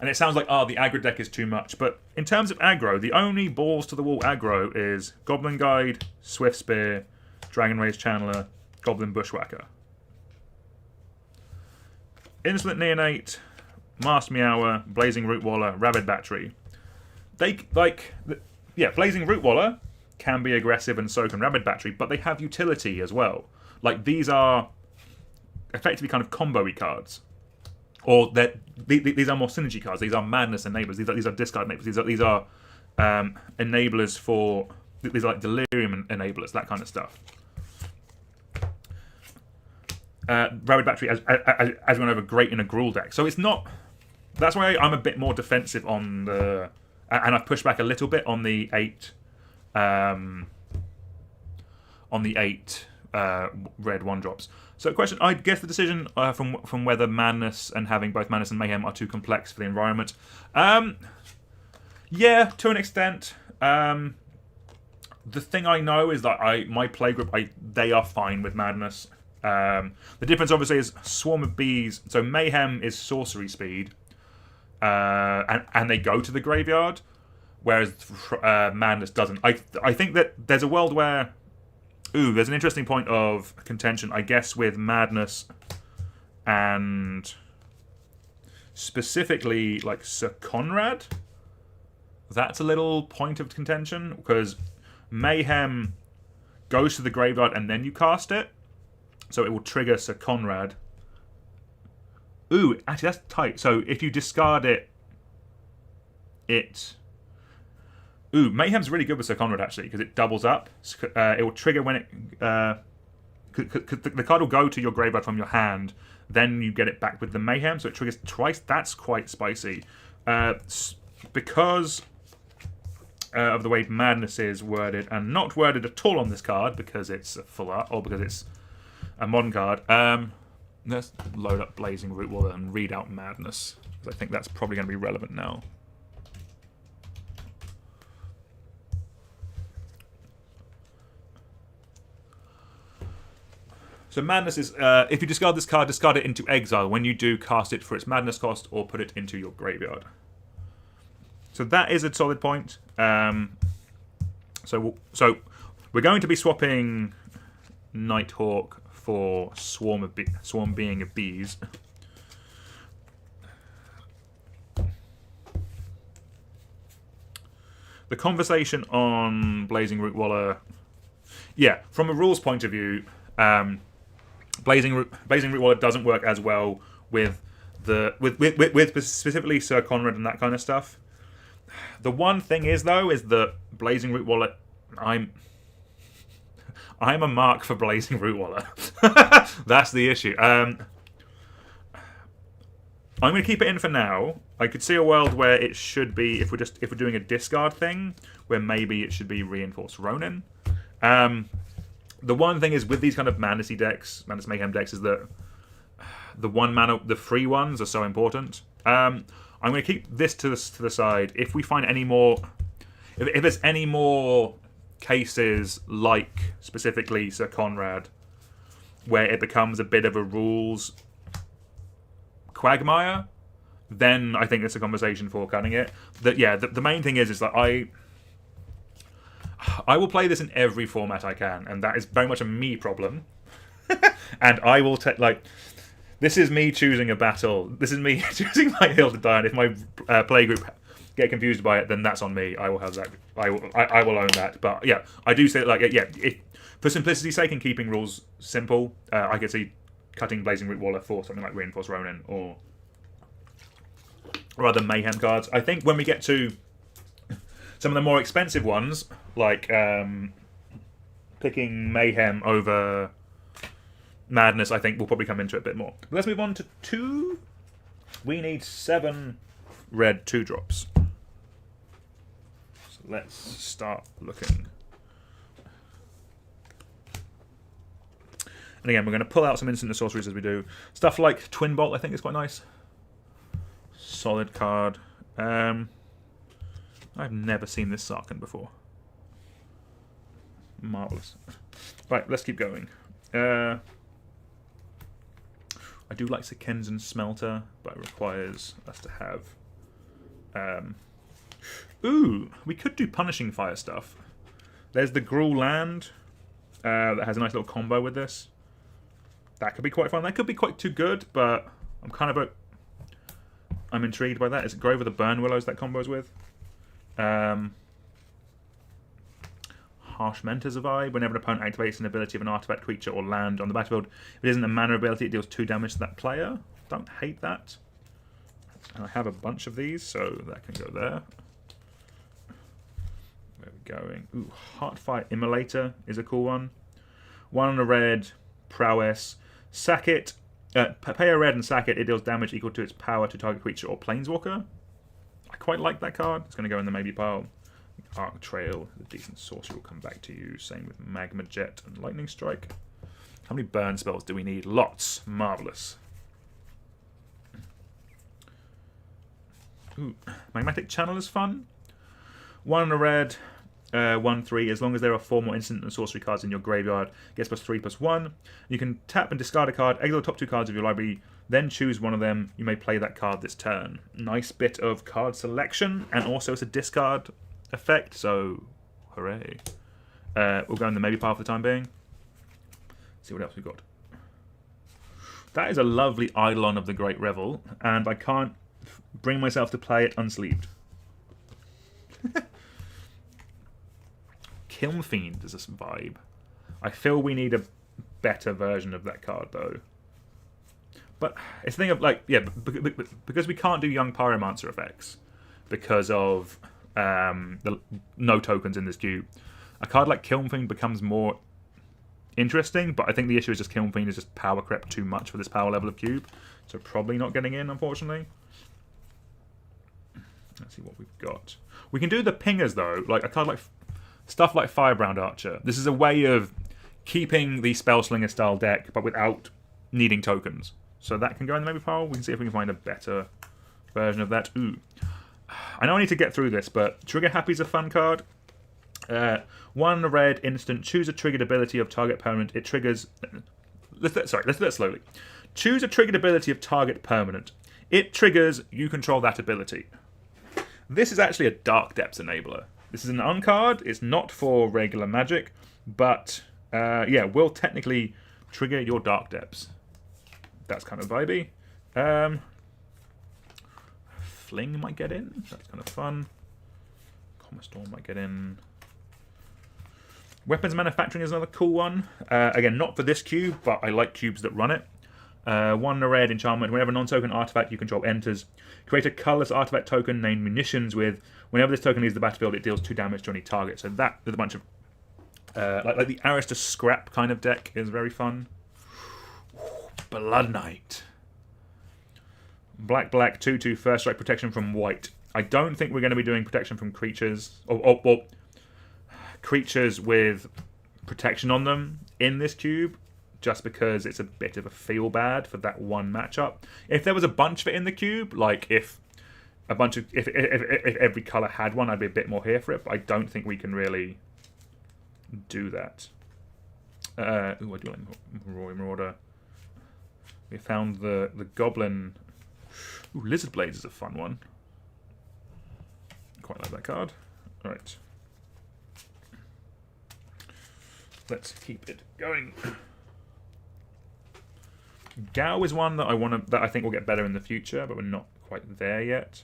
And it sounds like, the aggro deck is too much. But in terms of aggro, the only balls-to-the-wall aggro is Goblin Guide, Swift Spear, Dragon Rage Channeler, Goblin Bushwhacker. Insolent Neonate, Mask Meower, Blazing Rootwaller, Rabid Battery. They, like... Yeah, Blazing Rootwaller can be aggressive and so can Rabid Battery, but they have utility as well. Like, these are effectively kind of combo-y cards. Or these are more synergy cards. These are madness enablers. These are discard enablers. These are enablers for... These are like delirium enablers, that kind of stuff. Rabid Battery, as we went over, great in a Gruul deck. So it's not... That's why I'm a bit more defensive on the... And I've pushed back a little bit on the 8... red 1-drops. So, question: I guess the decision from whether Madness and having both Madness and Mayhem are too complex for the environment. Yeah, to an extent. The thing I know is that my playgroup, they are fine with Madness. The difference, obviously, is Swarm of Bees. So Mayhem is sorcery speed, and they go to the graveyard, whereas Madness doesn't. I think that there's a world where... there's an interesting point of contention, I guess, with Madness and specifically, like, Sir Conrad. That's a little point of contention, because Mayhem goes to the graveyard and then you cast it, so it will trigger Sir Conrad. Actually, that's tight. So if you discard it, Mayhem's really good with Sir Conrad, actually, because it doubles up. It will trigger when it... the card will go to your graveyard from your hand, then you get it back with the Mayhem, so it triggers twice. That's quite spicy. Because of the way Madness is worded, and not worded at all on this card, because it's a full art, or because it's a modern card, let's load up Blazing Rootwaller and read out Madness, because I think that's probably going to be relevant now. So Madness is, if you discard this card, discard it into exile. When you do, cast it for its Madness cost, or put it into your graveyard. So that is a solid point. So we're going to be swapping Nighthawk for Swarm Being of Bees. The conversation on Blazing Rootwaller... Yeah, from a rules point of view... Blazing Rootwaller doesn't work as well with specifically Sir Conrad and that kind of stuff. The one thing is, though, is that Blazing Rootwaller, I'm a mark for Blazing Rootwaller. That's the issue. I'm going to keep it in for now. I could see a world where it should be, if we're doing a discard thing, where maybe it should be Reinforced Ronin. The one thing is, with these kind of Madness Mayhem decks, is that the free ones are so important. I'm going to keep this to the side. If we find any more... If there's any more cases, like specifically Sir Conrad, where it becomes a bit of a rules quagmire, then I think it's a conversation for cutting it. The main thing is that I will play this in every format I can, and that is very much a me problem. And I will take, like... This is me choosing a battle. This is me choosing my hill to die on. If my playgroup get confused by it, then that's on me. I will have that. I will own that. But yeah, I do say, like, yeah, for simplicity's sake and keeping rules simple, I could see cutting Blazing Rootwaller for something like Reinforced Ronin or other Mayhem cards. I think when we get to some of the more expensive ones, like picking Mayhem over madness, I think we'll probably come into it a bit more. But let's move on to 2. We need 7 red 2-drops. So let's start looking. And again, we're going to pull out some instant sorceries as we do. Stuff like Twin Bolt, I think, is quite nice. Solid card. I've never seen this Sarkhan before. Marvellous. Right, let's keep going. I do like Sekenzen Smelter, but it requires us to have... Ooh, we could do Punishing Fire stuff. There's the Gruul Land that has a nice little combo with this. That could be quite fun. That could be quite too good, but I'm intrigued by that. Is it Grove of the Burn Willows that combos with? Harsh Mentor's a vibe. Whenever an opponent activates an ability of an artifact, creature, or land on the battlefield, if it isn't a mana ability, it deals 2 damage to that player. Don't hate that. And I have a bunch of these, so that can go there. Where are we going? Ooh, Heartfire Immolator is a cool one. 1 on a red, prowess. Sack it. Pay a red and sack it. It deals damage equal to its power to target creature or planeswalker. I quite like that card. It's going to go in the maybe pile. Arc Trail, the decent sorcery will come back to you. Same with Magma Jet and Lightning Strike. How many burn spells do we need? Lots. Marvellous. Ooh, Magmatic Channel is fun. 1 on a red, 1/3. As long as there are 4 more instant and sorcery cards in your graveyard, gets +3/+1. You can tap and discard a card, exile the top 2 cards of your library, then choose one of them. You may play that card this turn. Nice bit of card selection, and also it's a discard effect, so hooray. We'll go in the maybe pile for the time being. See what else we've got. That is a lovely Eidolon of the Great Revel, and I can't bring myself to play it unsleeved. Kiln Fiend is a vibe. I feel we need a better version of that card, though. But it's the thing of, like, yeah, because we can't do Young Pyromancer effects because of the no tokens in this cube, a card like Kiln Fiend becomes more interesting, but I think the issue is just Kiln Fiend is just power crept too much for this power level of cube, so probably not getting in, unfortunately. Let's see what we've got. We can do the pingers, though, like a card like stuff like Firebrand Archer. This is a way of keeping the Spellslinger style deck, but without needing tokens. So that can go in the maybe pile. We can see if we can find a better version of that. Ooh. I know I need to get through this, but Trigger Happy is a fun card. 1 red instant. Choose a triggered ability of target permanent. It triggers... Let's do that slowly. Choose a triggered ability of target permanent. It triggers, you control that ability. This is actually a Dark Depths enabler. This is an uncard. It's not for regular magic, but yeah, will technically trigger your Dark Depths. That's kind of vibey. Fling might get in. That's kind of fun. Comma Storm might get in. Weapons Manufacturing is another cool one. Again, not for this cube, but I like cubes that run it. 1 red enchantment. Whenever a non-token artifact you control enters, create a colorless artifact token named Munitions with. Whenever this token leaves the battlefield, it deals 2 damage to any target. So that with a bunch of like the Arista Scrap kind of deck is very fun. Blood Knight. Black 2/2 first strike protection from white. I don't think we're going to be doing protection from creatures or creatures with protection on them in this cube, just because it's a bit of a feel bad for that one matchup. If there was a bunch of it in the cube, like if every color had one, I'd be a bit more here for it. But I don't think we can really do that. Ooh, I do like Roy Marauder. We found the Goblin. Ooh, Lizard Blades is a fun one. Quite like that card. All right. Let's keep it going. Gao is one that I think will get better in the future, but we're not quite there yet.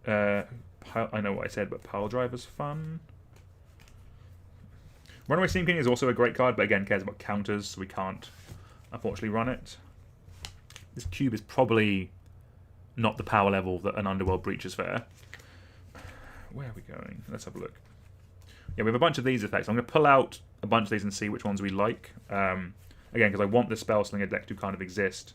I know what I said, but Pile Driver's fun. Runaway Steam King is also a great card, but again cares about counters, so we can't unfortunately run it. This cube is probably not the power level that an Underworld Breach is fair. Where are we going? Let's have a look. Yeah, we have a bunch of these effects. I'm going to pull out a bunch of these and see which ones we like. again, because I want the Spellslinger deck to kind of exist.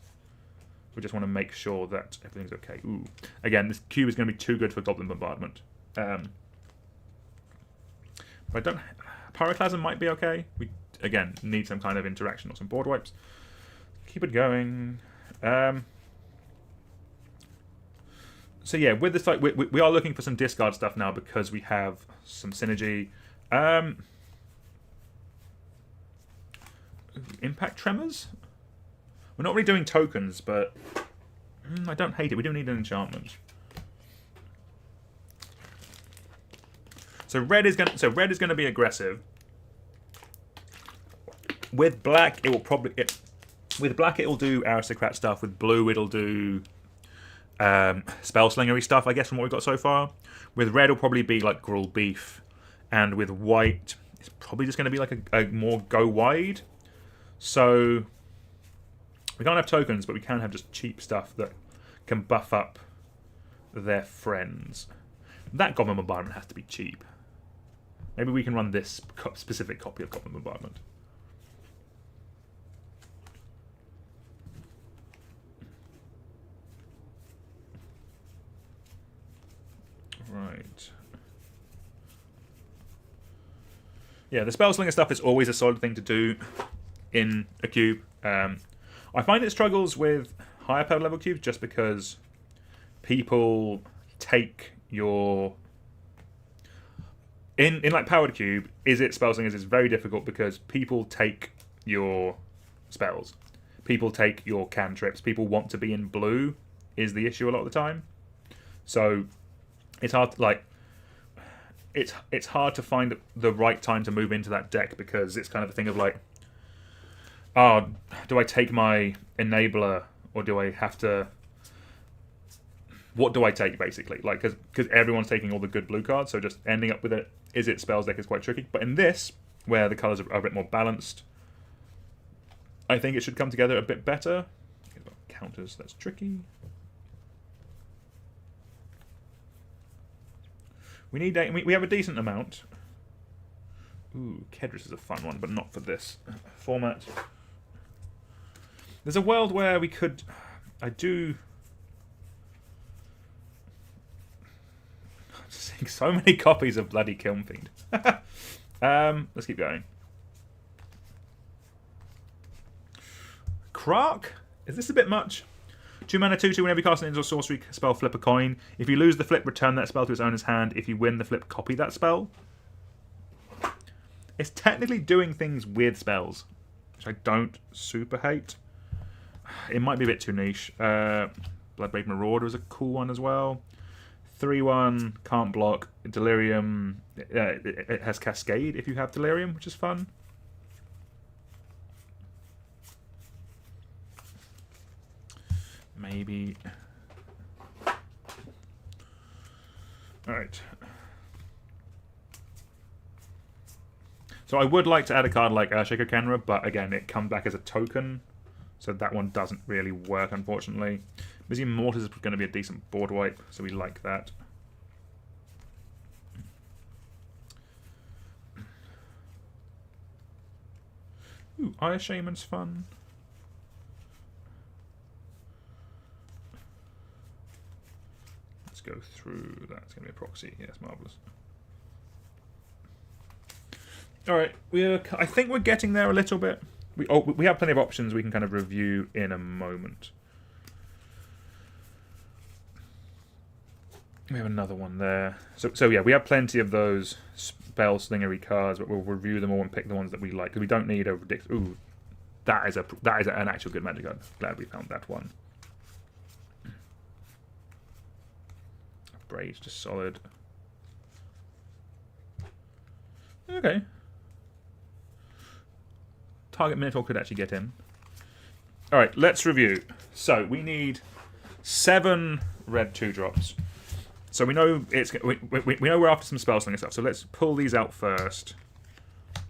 We just want to make sure that everything's okay. Ooh. Again, this cube is going to be too good for Goblin Bombardment. But I don't... Pyroclasm might be okay. We, again, need some kind of interaction or some board wipes. Keep it going. So yeah, with this, like, we are looking for some discard stuff now because we have some synergy. Impact Tremors? We're not really doing tokens, but I don't hate it. We do need an enchantment. So red is going to be aggressive. With black, it will probably with black it will do aristocrat stuff. With blue, it'll do spellslingery stuff, I guess, from what we've got so far. With red, it'll probably be like Gruul Beef, and with white, it's probably just going to be like a more go wide. So we can't have tokens, but we can have just cheap stuff that can buff up their friends. That Goblin Bombardment has to be cheap. Maybe we can run this specific copy of Goblin Bombardment. Right. Yeah, the Spellslinger stuff is always a solid thing to do in a cube. I find it struggles with higher power level cubes just because people take your... In like powered cube, is it Spellslingers is very difficult because people take your spells. People take your cantrips. People want to be in blue is the issue a lot of the time. So it's hard to, like, it's hard to find the right time to move into that deck because it's kind of a thing of like, oh, do I take my enabler or do I have to... What do I take, basically? Like, because everyone's taking all the good blue cards, so just ending up with it, is it spells deck is quite tricky. But in this, where the colours are a bit more balanced, I think it should come together a bit better. Counters, that's tricky. We need we have a decent amount. Ooh, Kedris is a fun one, but not for this format. There's a world where we could... I'm seeing so many copies of bloody Kiln Fiend. Let's keep going. Krark? Is this a bit much? 2 mana, 2/2. Whenever you cast an instant sorcery spell, flip a coin. If you lose the flip, return that spell to its owner's hand. If you win the flip, copy that spell. It's technically doing things with spells, which I don't super hate. It might be a bit too niche. Bloodbraid Marauder is a cool one as well. 3/1, can't block. Delirium, it has Cascade if you have Delirium, which is fun. Maybe. Alright. So I would like to add a card like Earthshaker Kenra, but again, it comes back as a token, so that one doesn't really work, unfortunately. Museum Mortis is going to be a decent board wipe, so we like that. Ooh, Ire Shaman's fun. Let's go through that. It's going to be a proxy. Yes, marvellous. Alright, I think we're getting there a little bit. We have plenty of options we can kind of review in a moment. We have another one there. So yeah, we have plenty of those spellslingery cards, but we'll review them all and pick the ones that we like. Because we don't need a ridiculous... Ooh, that is an actual good magic card. Glad we found that one. Braid's just solid. Okay. Target Minotaur could actually get in. Alright, let's review. So, we need 7 red 2-drops. So we know we know we're after some Spellslinger stuff, so let's pull these out first.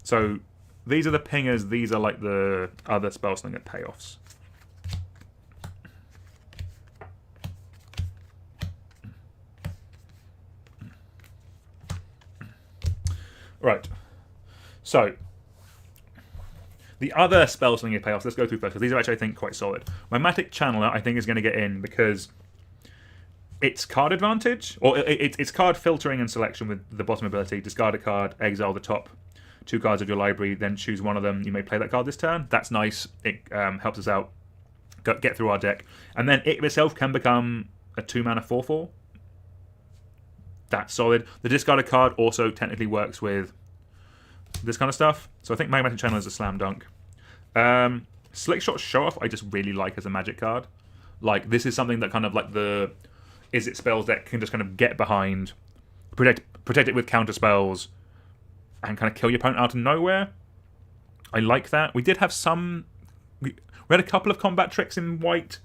So, these are the pingers, these are like the other Spellslinger payoffs. Right. So, The other spell slinging payoffs, let's go through first, because these are actually, I think, quite solid. Mimetic Channeler, I think, is going to get in because it's card advantage, or it's card filtering and selection with the bottom ability. Discard a card, exile the top 2 cards of your library, then choose one of them. You may play that card this turn. That's nice. It helps us out get through our deck. And then it itself can become a 2-mana 4/4. That's solid. The discard a card also technically works with this kind of stuff. So I think Magmatic Channel is a slam dunk. Slick Shot Show Off I just really like as a Magic card. Like, this is something that kind of like the Izzet spells deck can just kind of get behind, protect it with counter spells, and kind of kill your opponent out of nowhere. I like that. We did have some... We had a couple of combat tricks in white.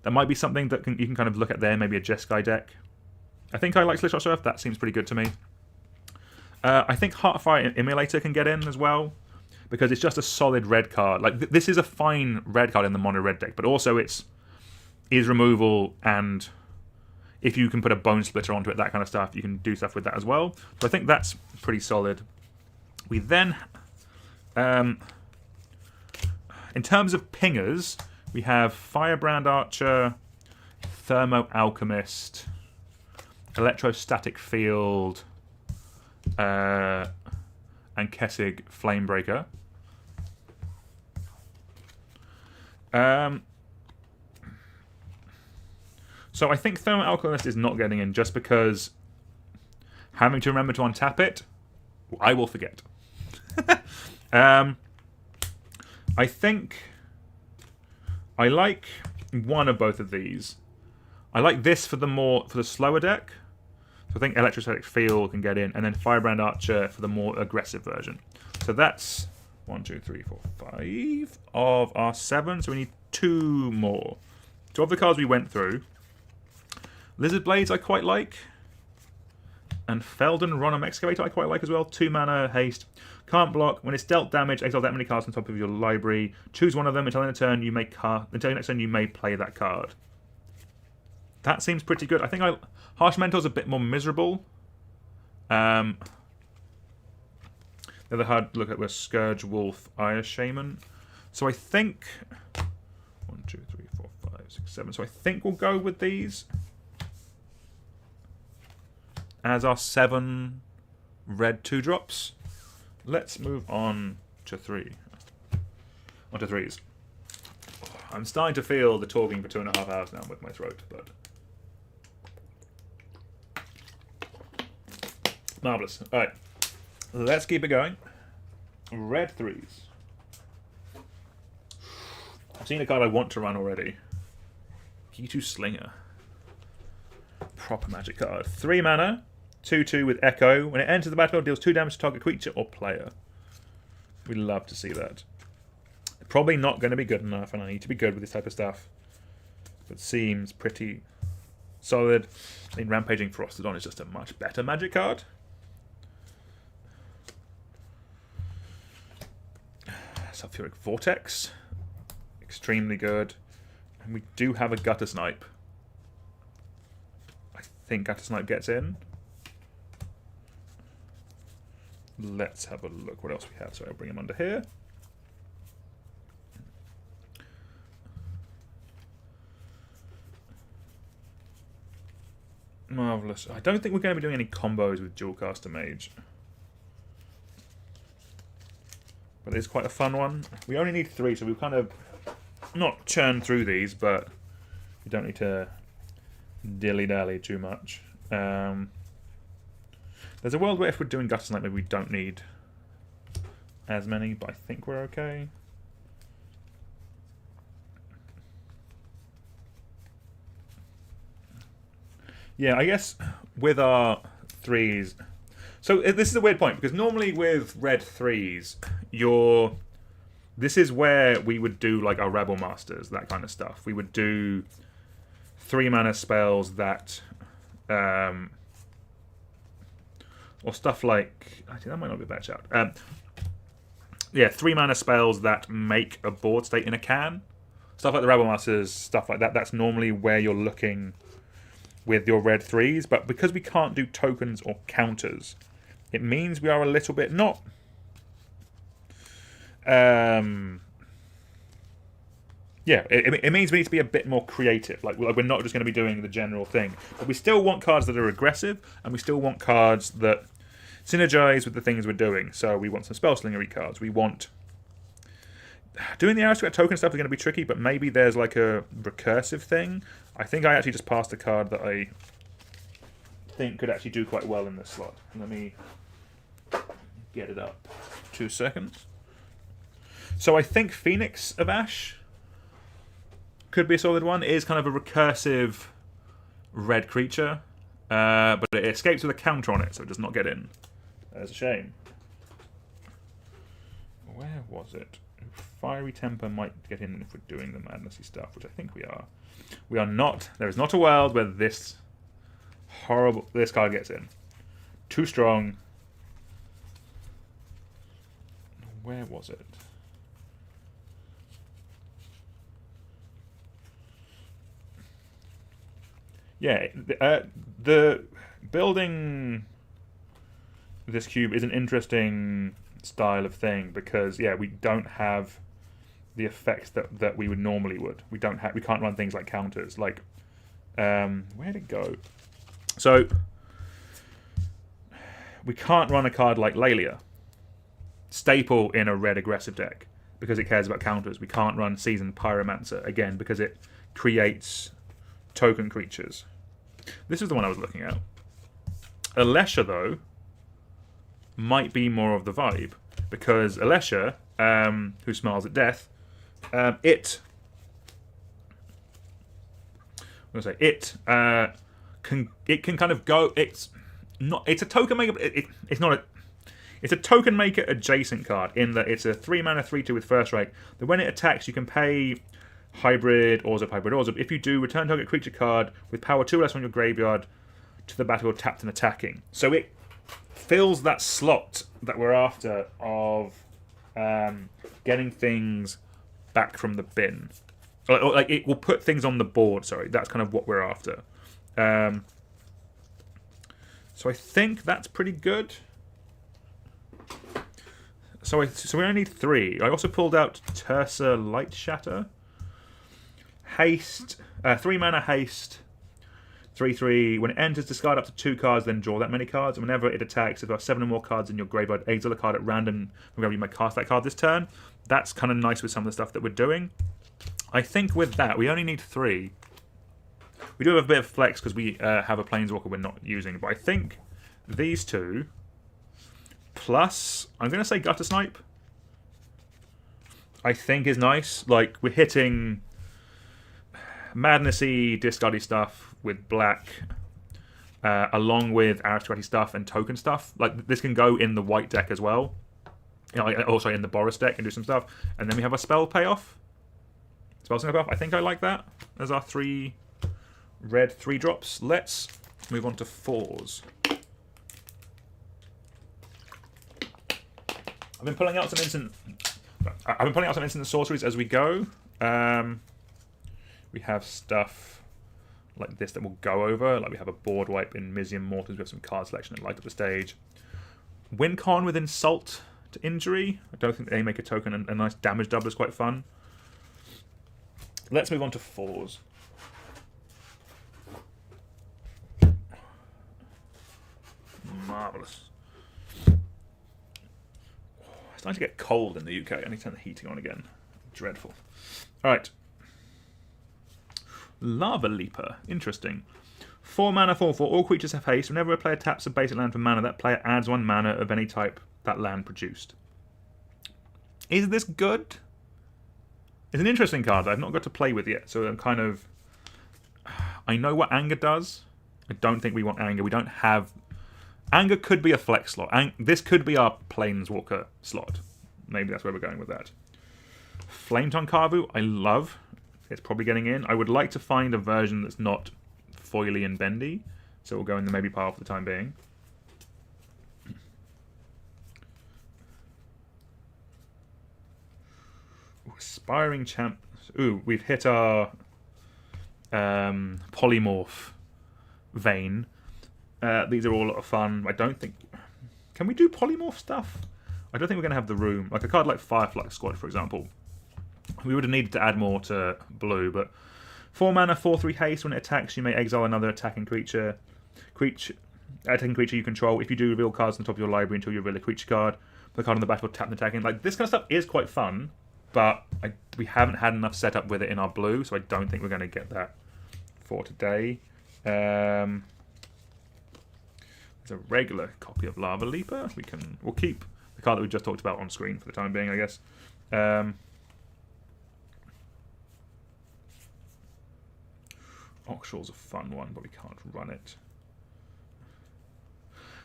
That might be something that you can kind of look at there. Maybe a Jeskai deck. I think I like Slick Shot Show Off. That seems pretty good to me. I think Heartfire Emulator can get in as well, because it's just a solid red card. Like, this is a fine red card in the mono red deck, but also it's removal, and if you can put a Bone Splitter onto it, that kind of stuff, you can do stuff with that as well. So I think that's pretty solid. We then, in terms of pingers, we have Firebrand Archer, Thermo Alchemist, Electrostatic Field, and Kessig Flamebreaker. So I think Thermal Alchemist is not getting in just because having to remember to untap it, I will forget. I think I like one of both of these. I like this for the slower deck. So I think Electrostatic Field can get in, and then Firebrand Archer for the more aggressive version. So that's 1, 2, 3, 4, 5 of our 7. So we need 2 more. So of the cards we went through, Lizard Blades I quite like, and Feldon Ronom Excavator I quite like as well. 2 mana, haste. Can't block. When it's dealt damage, exile that many cards on top of your library. Choose one of them until the next turn you may play that card. That seems pretty good. I think Harsh Mentor's a bit more miserable. The other hard look at was Scourge Wolf, Ire Shaman. So I think 1, 2, 3, 4, 5, 6, 7. So I think we'll go with these as our 7 red 2-drops. Let's move on to 3. On to 3s. I'm starting to feel the talking for 2.5 hours now with my throat, but marvellous. Alright, let's keep it going. Red 3s. I've seen a card I want to run already. G2 Slinger. Proper magic card. 3 mana, 2/2 with Echo. When it enters the battlefield, deals 2 damage to target creature or player. We'd love to see that. Probably not going to be good enough, and I need to be good with this type of stuff. But seems pretty solid. I mean, Rampaging Frostodon is just a much better magic card. Sulfuric Vortex. Extremely good. And we do have a Gutter Snipe. I think Gutter Snipe gets in. Let's have a look what else we have. So I'll bring him under here. Marvellous. I don't think we're going to be doing any combos with Dualcaster Mage. But it's quite a fun one. We only need 3, so we'll kind of not churn through these, but you don't need to dilly-dally too much. There's a world where if we're doing Gutter Snipe, maybe we don't need as many, but I think we're okay. Yeah, I guess with our 3s... So this is a weird point, because normally with red 3s, this is where we would do like our Rebel Masters, that kind of stuff. We would do 3 mana spells that... or stuff like... Actually, that might not be a bad shout. Yeah, 3 mana spells that make a board state in a can. Stuff like the Rebel Masters, stuff like that. That's normally where you're looking with your red 3s. But because we can't do tokens or counters, it means we are a little bit not Yeah, it means we need to be a bit more creative. Like we're not just going to be doing the general thing, but we still want cards that are aggressive, and we still want cards that synergize with the things we're doing. So we want some spellslingery cards. We want doing the aristocrat token stuff is going to be tricky, but maybe there's like a recursive thing. I think I actually just passed a card that I think could actually do quite well in this slot. Let me get it up. 2 seconds. So I think Phoenix of Ash could be a solid one. It is kind of a recursive red creature, but it escapes with a counter on it, so it does not get in. That's a shame. Where was it? Fiery Temper might get in if we're doing the madnessy stuff, which I think we are. We are not. There is not a world where this card gets in. Too strong. Where was it? Yeah, the building this cube is an interesting style of thing because we don't have the effects that we would normally would. We can't run things like counters. Like where'd it go? So we can't run a card like Laelia, staple in a red aggressive deck because it cares about counters. We can't run Seasoned Pyromancer again because it creates token creatures. This is the one I was looking at. Alesha, though, might be more of the vibe because Alesha, who smiles at death, it can kind of go. It's a token maker. It's a token maker adjacent card in that it's a 3-mana 3/2 with first strike. That when it attacks, you can pay hybrid Orzhov. If you do, return target creature card with power 2 less on your graveyard to the battlefield tapped and attacking. So it fills that slot that we're after of getting things back from the bin. Like it will put things on the board. Sorry, that's kind of what we're after. So I think that's pretty good. So we only need 3. I also pulled out Tersa Lightshatter. Haste, 3-mana haste, 3/3. When it enters, discard up to 2 cards, then draw that many cards. And whenever it attacks, if there are 7 or more cards in your graveyard, exile a card at random. Whenever you might cast that card this turn. That's kind of nice with some of the stuff that we're doing. I think with that, we only need 3. We do have a bit of flex because we have a Planeswalker we're not using. But I think these 2, plus, I'm going to say Gutter Snipe, I think is nice. Like, we're hitting madnessy, discardy stuff with black, along with aristocratic stuff and token stuff. Like, this can go in the white deck as well. Also in the Boros deck and do some stuff. And then we have a spell payoff. Spell payoff. I think I like that as our 3 red 3-drops. Let's move on to 4s. I've been pulling out some instant sorceries as we go. We have stuff like this that we'll go over. Like we have a board wipe in Mizzium Mortars. We have some card selection and light up the stage. Wincon with Insult to Injury. I don't think they make a token. And a nice damage double is quite fun. Let's move on to 4s. Marvellous. It's starting to get cold in the UK. I need to turn the heating on again. Dreadful. Alright. Lava Leaper. Interesting. 4 mana, 4/4. All creatures have haste. Whenever a player taps a basic land for mana, that player adds 1 mana of any type that land produced. Is this good? It's an interesting card that I've not got to play with yet, so I'm kind of... I know what Anger does. I don't think we want Anger. We don't have... Anger could be a flex slot. This could be our Planeswalker slot. Maybe that's where we're going with that. Flametongue Karvu, I love. It's probably getting in. I would like to find a version that's not foily and bendy, so we'll go in the maybe pile for the time being. Ooh, Aspiring Champ. Ooh, we've hit our polymorph vein. These are all a lot of fun. I don't think... Can we do polymorph stuff? I don't think we're going to have the room. Like a card like Firefly Squad, for example. We would have needed to add more to blue, but 4 mana, 4/3 haste. When it attacks, you may exile another attacking creature you control. If you do, reveal cards on the top of your library until you reveal a creature card. Put the card on the battlefield, tap and attacking. Like, this kind of stuff is quite fun, but we haven't had enough setup with it in our blue, so I don't think we're going to get that for today. There's a regular copy of Lava Leaper. We'll keep the card that we just talked about on screen for the time being, I guess. Oxshaw's a fun one, but we can't run it.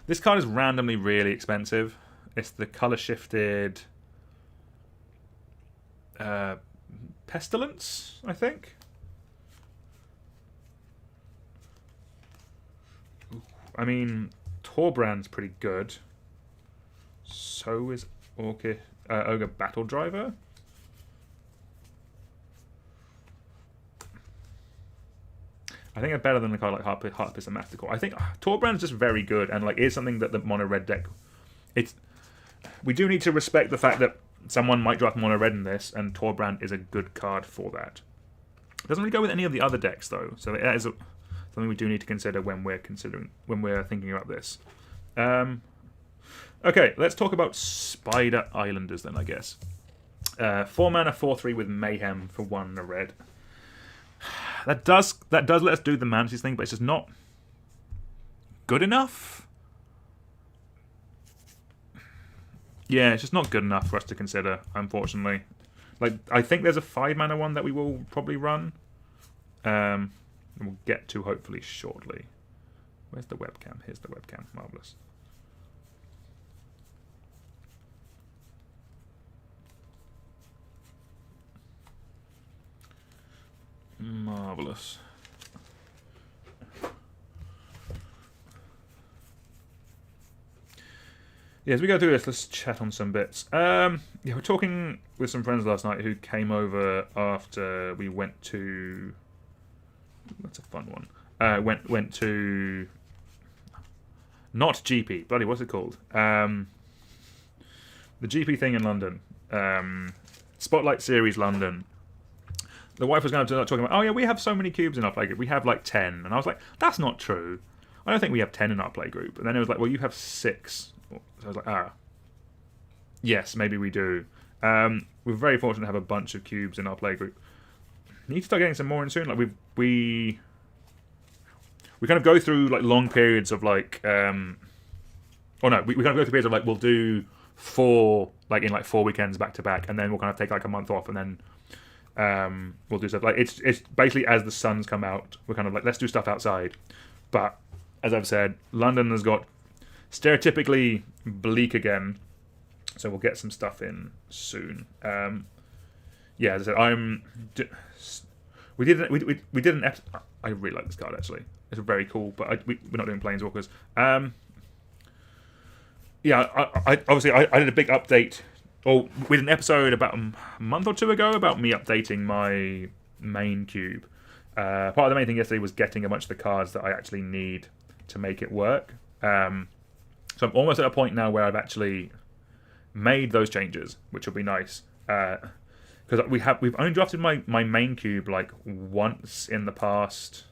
This card is randomly really expensive. It's the color shifted Pestilence, I think. I mean, Torbrand's pretty good. So is Ogre Battle Driver. I think it's better than a card like Heartpiss and Masticore. I think Torbrand's just very good, and like is something that the mono red deck. We do need to respect the fact that someone might draft mono red in this, and Torbrand is a good card for that. It doesn't really go with any of the other decks though, so that is something we do need to consider when we're thinking about this. Okay, let's talk about Spider Islanders then, I guess. 4 mana, 4/3 with Mayhem for 1 red. That does let us do the Manatees thing, but it's just not good enough. Yeah, it's just not good enough for us to consider, unfortunately. Like, I think there's a 5 mana one that we will probably run. And we'll get to hopefully shortly. Where's the webcam? Here's the webcam. Marvelous. Marvelous. Yeah, as we go through this, let's chat on some bits. Yeah, we're talking with some friends last night who came over after we went to. That's a fun one. Went to. Not GP. Bloody, what's it called? The GP thing in London. Spotlight Series London. The wife was going to talking about, oh yeah, we have so many cubes in our playgroup. We have like 10. And I was like, that's not true. I don't think we have 10 in our playgroup. And then it was like, well, you have 6. So I was like, yes, maybe we do. We're very fortunate to have a bunch of cubes in our playgroup. Need to start getting some more in soon. Like we kind of go through like long periods of like, we kind of go through periods of like we'll do 4 like in like 4 weekends back to back, and then we'll kind of take like a month off, and then we'll do stuff like it's basically as the suns come out, we're kind of like let's do stuff outside. But as I've said, London has got stereotypically bleak again, so we'll get some stuff in soon. Yeah, as I said, we did an episode. I really like this card actually. It's very cool, but we're not doing Planeswalkers. Yeah, I obviously I did a big update. Or we did an episode about a month or 2 ago about me updating my main cube. Part of the main thing yesterday was getting a bunch of the cards that I actually need to make it work. So I'm almost at a point now where I've actually made those changes, which will be nice. Because we've only drafted my main cube like once in the past,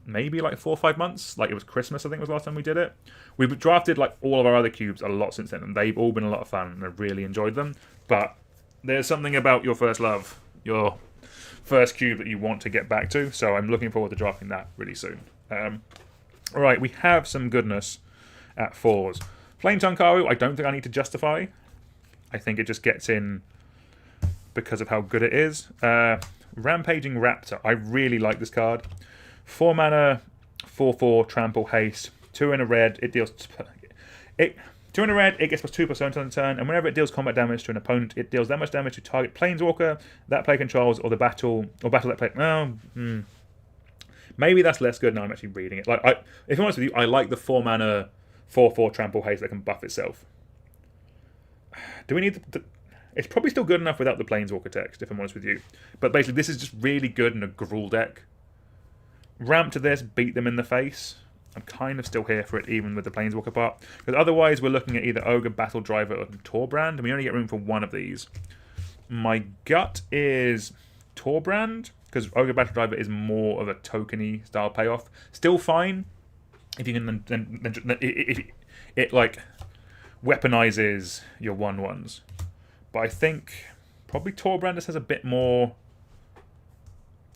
maybe like 4 or 5 months. Like it was Christmas, I think was the last time we did it. We've drafted like all of our other cubes a lot since then, and they've all been a lot of fun, and I've really enjoyed them. But there's something about your first love, your first cube that you want to get back to, so I'm looking forward to drafting that really soon. Alright, we have some goodness at 4s. Flame Tunkaru, I don't think I need to justify. I think it just gets in because of how good it is. Rampaging Raptor, I really like this card. 4 mana, 4/4, trample, haste, 2 in a red, it deals... 2 in a red, it gets +2% on the turn, and whenever it deals combat damage to an opponent, it deals that much damage to target Planeswalker that player controls, or battle that player... maybe that's less good now I'm actually reading it. Like, if I'm honest with you, I like the 4 mana, 4/4 trample, haste that can buff itself. Do we need the... It's probably still good enough without the Planeswalker text, if I'm honest with you. But basically, this is just really good in a Gruul deck. Ramp to this, beat them in the face. I'm kind of still here for it, even with the Planeswalker part. Because otherwise, we're looking at either Ogre, Battle Driver, or Torbrand, and we only get room for one of these. My gut is Torbrand, because Ogre Battle Driver is more of a tokeny style payoff. Still fine if you can if it like weaponizes your 1/1s. But I think probably Torbrand just has a bit more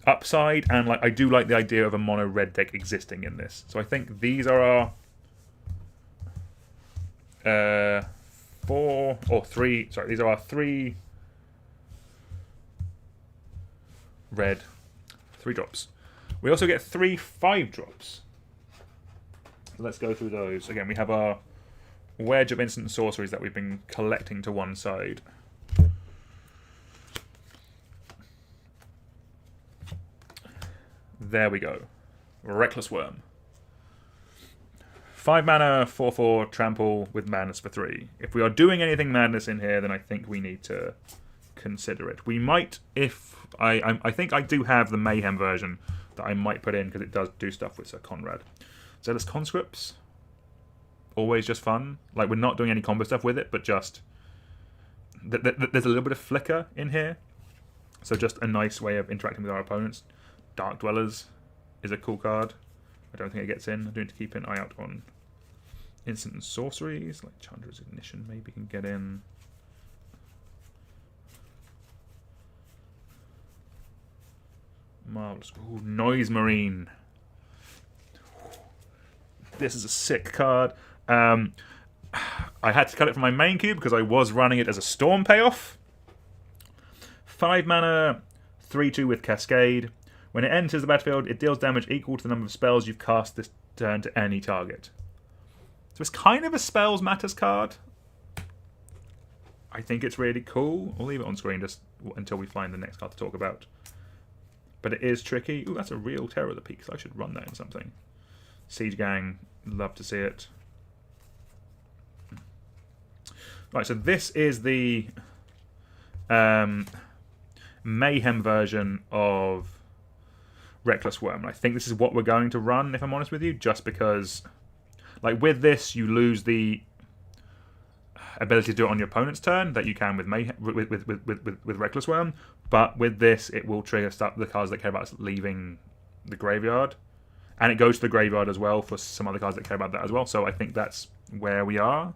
upside, and like I do like the idea of a mono red deck existing in this. So I think these are our 4 or 3. Sorry, these are our 3 red 3-drops. We also get 3 5-drops. So let's go through those. Again, we have our wedge of instant sorceries that we've been collecting to one side. There we go. Reckless Worm. 5 mana, 4/4, trample with madness for 3. If we are doing anything madness in here, then I think we need to consider it. We might, if I think I do have the Mayhem version that I might put in because it does do stuff with Sir Conrad. Zealous Conscripts, always just fun. Like, we're not doing any combo stuff with it, but just there's a little bit of flicker in here, so just a nice way of interacting with our opponents. Dark Dwellers is a cool card. I don't think it gets in. I do need to keep an eye out on instant and sorceries, like Chandra's Ignition maybe can get in. Marvelous. Ooh, Noise Marine. This is a sick card. I had to cut it from my main cube because I was running it as a Storm payoff. 5 mana, 3/2 with Cascade. When it enters the battlefield, it deals damage equal to the number of spells you've cast this turn to any target. So it's kind of a Spells Matters card. I think it's really cool. I'll leave it on screen just until we find the next card to talk about. But it is tricky. Ooh, that's a real Terror of the Peaks. I should run that in something. Siege Gang, love to see it. Right, so this is the Mayhem version of Reckless Worm. I think this is what we're going to run, if I'm honest with you, just because, like, with this, you lose the ability to do it on your opponent's turn that you can with Mayhem, with Reckless Worm. But with this, it will trigger the cards that care about us leaving the graveyard, and it goes to the graveyard as well for some other cards that care about that as well. So I think that's where we are,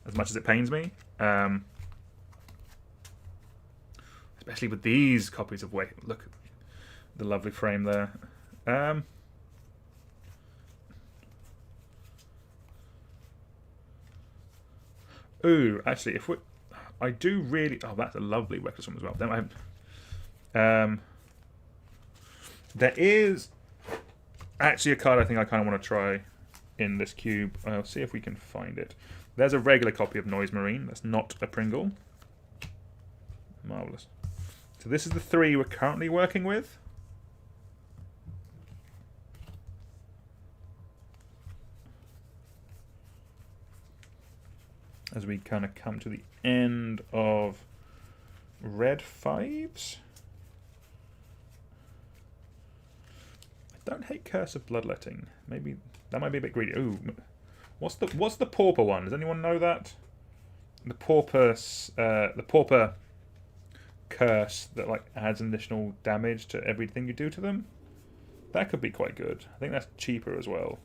as much as it pains me. Especially with these copies of Wake. Look, the lovely frame there. Ooh, actually, if we, I do really. Oh, that's a lovely Reckless one as well. Then there is actually a card I think I kind of want to try in this cube. I'll see if we can find it. There's a regular copy of Noise Marine. That's not a Pringle. Marvelous. So this is the 3 we're currently working with. As we kind of come to the end of red 5s. I don't hate Curse of Bloodletting. Maybe that might be a bit greedy. Ooh, what's the Pauper one? Does anyone know that? The Pauper curse that like adds additional damage to everything you do to them. That could be quite good. I think that's cheaper as well.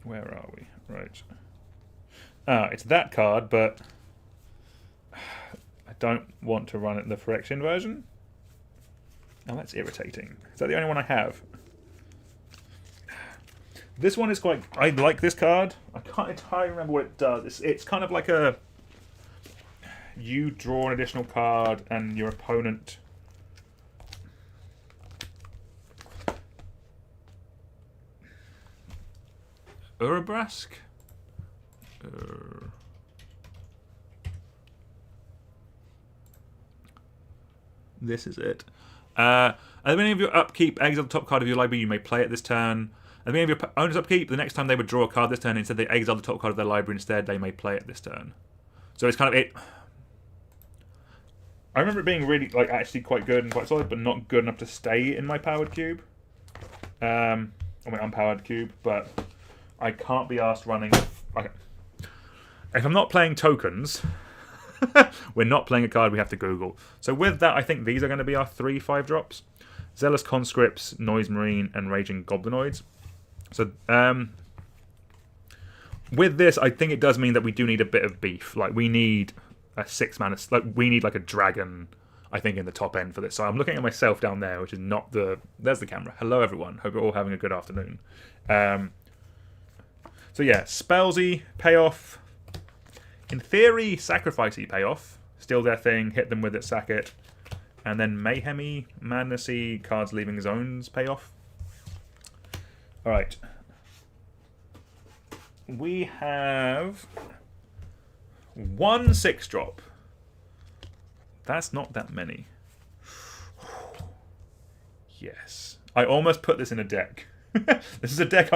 Where are we? Right. It's that card, but I don't want to run it the Phyrexian version. Oh, that's irritating. Is that the only one I have? This one is quite... I like this card. I can't entirely remember what it does. It's kind of like a... You draw an additional card and your opponent... Urabrask? This is it. At the beginning of your upkeep, exile the top card of your library. You may play it this turn. At the beginning of your owner's upkeep, the next time they would draw a card this turn, instead they exile the top card of their library instead, they may play it this turn. So it's kind of it. I remember it being really, like, actually quite good and quite solid, but not good enough to stay in my powered cube. Or my unpowered cube, but I can't be asked running. Okay. If I'm not playing tokens, we're not playing a card we have to Google. So with that, I think these are going to be our 3 5-drops. Zealous Conscripts, Noise Marine, and Raging Goblinoids. So with this, I think it does mean that we do need a bit of beef. Like, we need a 6-mana, like, we need like a dragon, I think, in the top end for this. So I'm looking at myself down there, which is not the... There's the camera. Hello, everyone. Hope you're all having a good afternoon. So yeah, Spellsy, payoff. In theory, Sacrificey, payoff. Steal their thing, hit them with it, sack it. And then Mayhemy, Madnessy, cards leaving zones, payoff. Alright. We have 1 6-drop. That's not that many. Yes. I almost put this in a deck. This is a deck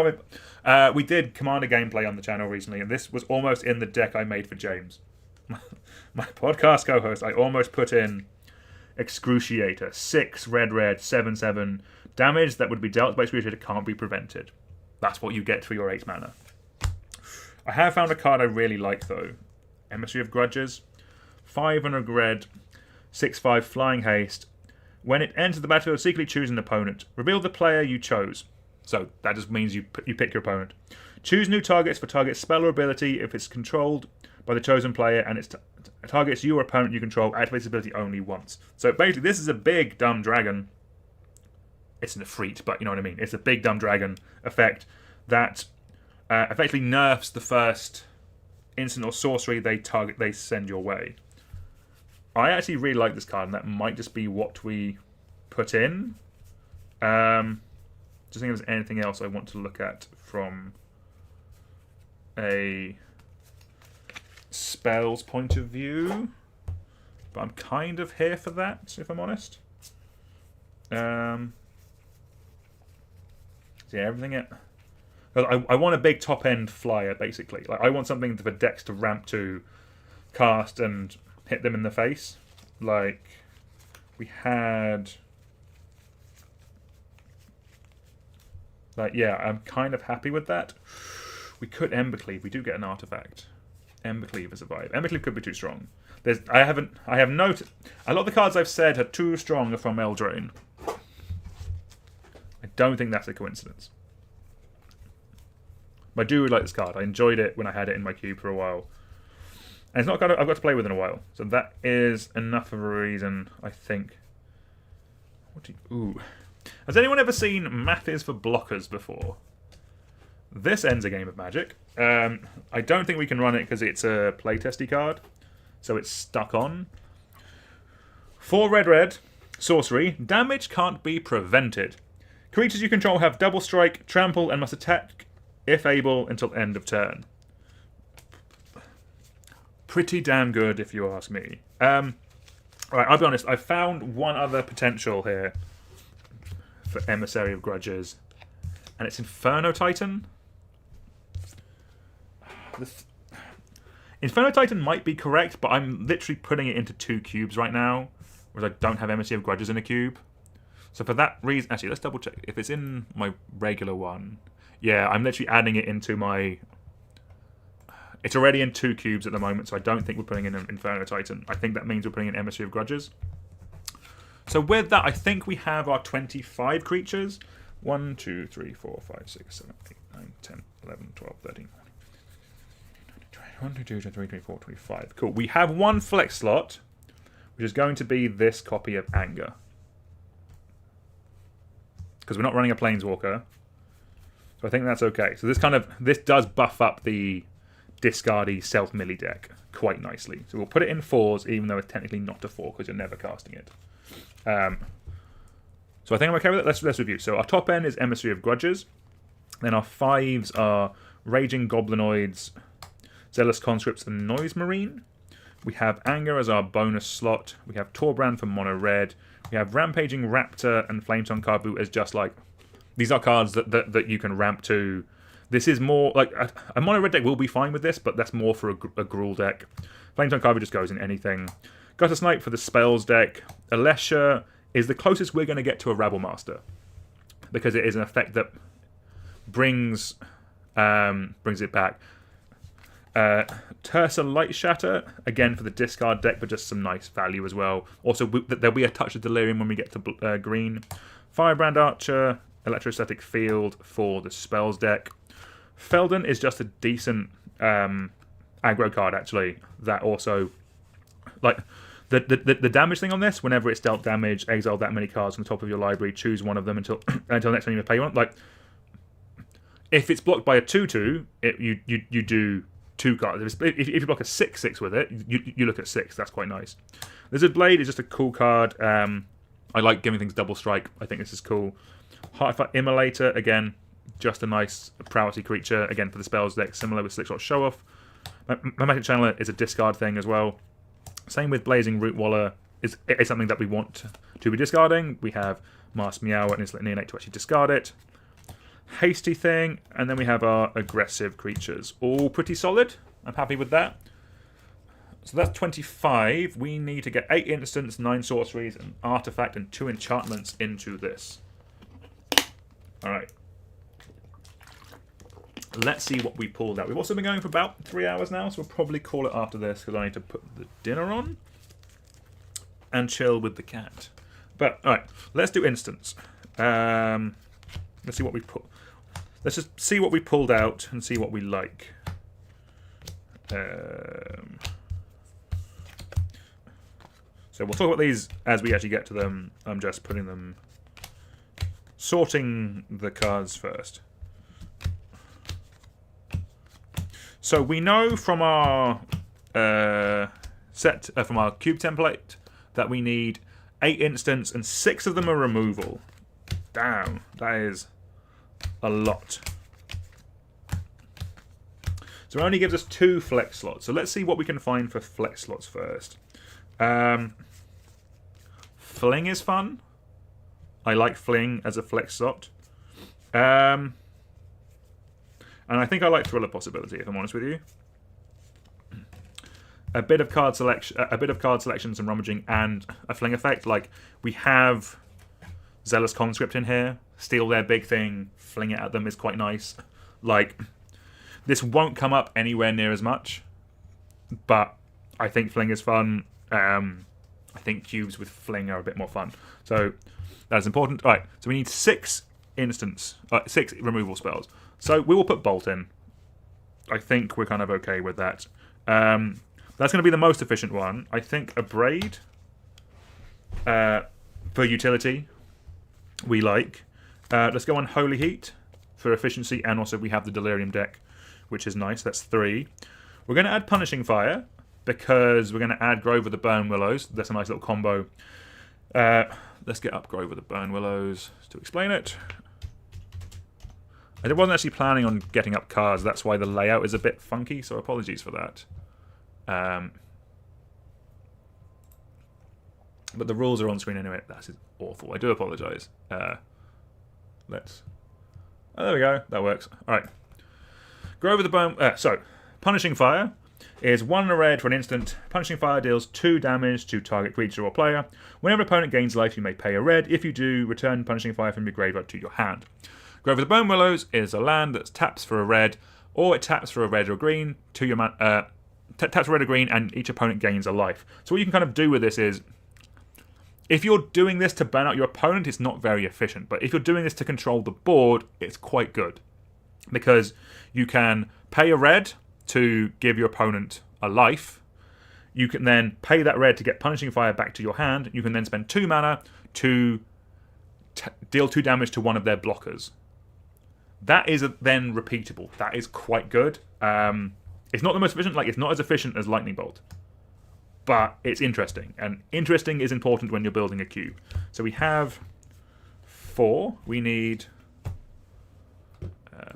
we did Commander gameplay on the channel recently, and this was almost in the deck I made for James. My podcast co-host, I almost put in Excruciator. 6 red, 7/7. Damage that would be dealt by Excruciator can't be prevented. That's what you get for your 8 mana. I have found a card I really like, though. Emissary of Grudges. 500 red, 6/5 flying haste. When it enters the battlefield, secretly choose an opponent. Reveal the player you chose. So that just means you pick your opponent. Choose new targets for target spell or ability if it's controlled by the chosen player and it targets you or opponent you control. Activates ability only once. So basically, this is a big dumb dragon. It's an Efreet, but you know what I mean. It's a big dumb dragon effect that effectively nerfs the first instant or sorcery they send your way. I actually really like this card, and that might just be what we put in. Just think if there's anything else I want to look at from a spells point of view, but I'm kind of here for that, if I'm honest. So yeah, everything. I want a big top end flyer, basically. Like, I want something for decks to ramp to, cast, and hit them in the face. Like we had. Like, yeah, I'm kind of happy with that. We could Embercleave. We do get an artifact. Embercleave is a vibe. Embercleave could be too strong. I have noted a lot of the cards I've said are too strong are from Eldraine. I don't think that's a coincidence. But I do really like this card. I enjoyed it when I had it in my cube for a while. And it's not a card I've got to play with in a while. So that is enough of a reason, I think. Ooh. Has anyone ever seen Math is for Blockers before? This ends a game of Magic. I don't think we can run it because it's a playtesty card. So it's stuck on. 4 red, sorcery. Damage can't be prevented. Creatures you control have double strike, trample, and must attack if able until end of turn. Pretty damn good, if you ask me. Right, I'll be honest. I found one other potential here for Emissary of Grudges, and it's Inferno Titan. Inferno Titan might be correct, but I'm literally putting it into 2 cubes right now, whereas I don't have Emissary of Grudges in a cube. So for that reason, actually, let's double check. If it's in my regular one, yeah, I'm literally adding it into my... It's already in 2 cubes at the moment, so I don't think we're putting in an Inferno Titan. I think that means we're putting in Emissary of Grudges. So with that, I think we have our 25 creatures. 1, 2, 3, 4, 5, 6, 7, 8, 9, 10, 11, 12, 13, 1, 2, 2, 3, 4, 25. Cool. We have 1 flex slot, which is going to be this copy of Anger. Because we're not running a Planeswalker. So I think that's okay. So this does buff up the discardy self-milli deck quite nicely. So we'll put it in 4s, even though it's technically not a 4 because you're never casting it. So I think I'm okay with it. Let's review. So our top end is Emissary of Grudges. Then our 5s are Raging Goblinoids, Zealous Conscripts, and Noise Marine. We have Anger as our bonus slot. We have Torbrand for mono red. We have Rampaging Raptor and Flametongue Karbu as just like These are cards that you can ramp to. This is more like a mono red deck will be fine with this, but that's more for a Gruul deck. Flametongue Kyber just goes in anything. Gutter Snipe for the spells deck. Alesha is the closest we're going to get to a Rabble Master, because it is an effect that brings it back. Tersa Light Shatter, again for the discard deck, but just some nice value as well. Also, there'll be a touch of Delirium when we get to green. Firebrand Archer, Electrostatic Field for the spells deck. Feldon is just a decent aggro card, actually, that also, like, the damage thing on this, whenever it's dealt damage, exile that many cards on the top of your library, choose one of them until next time you pay one. Like, if it's blocked by a 2/2, you do 2 cards. If you block a 6/6 with it, you look at 6. That's quite nice. Lizard Blade is just a cool card. I like giving things double strike. I think this is cool. Heartfire Immolator, again, just a nice prowessy creature. Again, for the spells deck, similar with Slickshot Show Off. Magnetic Channeler is a discard thing as well. Same with Blazing Root Waller. It's something that we want to be discarding. We have Mask Meow and Insolent Neonate to actually discard it. Hasty thing, and then we have our aggressive creatures. All pretty solid. I'm happy with that. So that's 25. We need to get 8 instants, 9 sorceries, an artifact, and 2 enchantments into this. Alright. Let's see what we pulled out. We've also been going for about 3 hours now, so we'll probably call it after this, because I need to put the dinner on and chill with the cat. But, alright, let's do instants. Let's see what we put. Let's just see what we pulled out and see what we like. So we'll talk about these as we actually get to them. I'm just putting them, sorting the cards first. So we know from our from our cube template that we need 8 instants and 6 of them are removal. Damn, that is a lot. So it only gives us 2 flex slots. So let's see what we can find for flex slots first. Fling is fun. I like Fling as a flex slot. And I think I like Thriller Possibility, if I'm honest with you. A bit of card selection, some rummaging, and a Fling effect. Like, we have Zealous Conscript in here. Steal their big thing, fling it at them is quite nice. Like, this won't come up anywhere near as much, but I think Fling is fun. I think cubes with Fling are a bit more fun. So that's important. All right, so we need 6 instants, 6 removal spells. So we will put Bolt in. I think we're kind of okay with that. That's going to be the most efficient one. I think Abrade for utility we like. Let's go on Holy Heat for efficiency, and also we have the Delirium deck, which is nice. That's 3. We're going to add Punishing Fire, because we're going to add Grove of the Burn Willows. That's a nice little combo. Let's get up Grove of the Burn Willows to explain it. I wasn't actually planning on getting up cards. That's why the layout is a bit funky, so apologies for that. But the rules are on screen anyway. That is awful. I do apologise. Oh, there we go. That works. All right. Grove of the Burn... so, Punishing Fire is 1 red for an instant. Punishing Fire deals 2 damage to target creature or player. Whenever an opponent gains life, you may pay a red. If you do, return Punishing Fire from your graveyard to your hand. Grove of the Burn Willows is a land that taps for a red, or it taps for a red or green to your taps for red or green, and each opponent gains a life. So what you can kind of do with this is, if you're doing this to burn out your opponent, it's not very efficient. But if you're doing this to control the board, it's quite good, because you can pay a red to give your opponent a life. You can then pay that red to get Punishing Fire back to your hand. You can then spend 2 mana to deal 2 damage to one of their blockers. That is then repeatable. That is quite good. It's not the most efficient. Like, it's not as efficient as Lightning Bolt, but it's interesting. And interesting is important when you're building a cube. So we have 4. We need...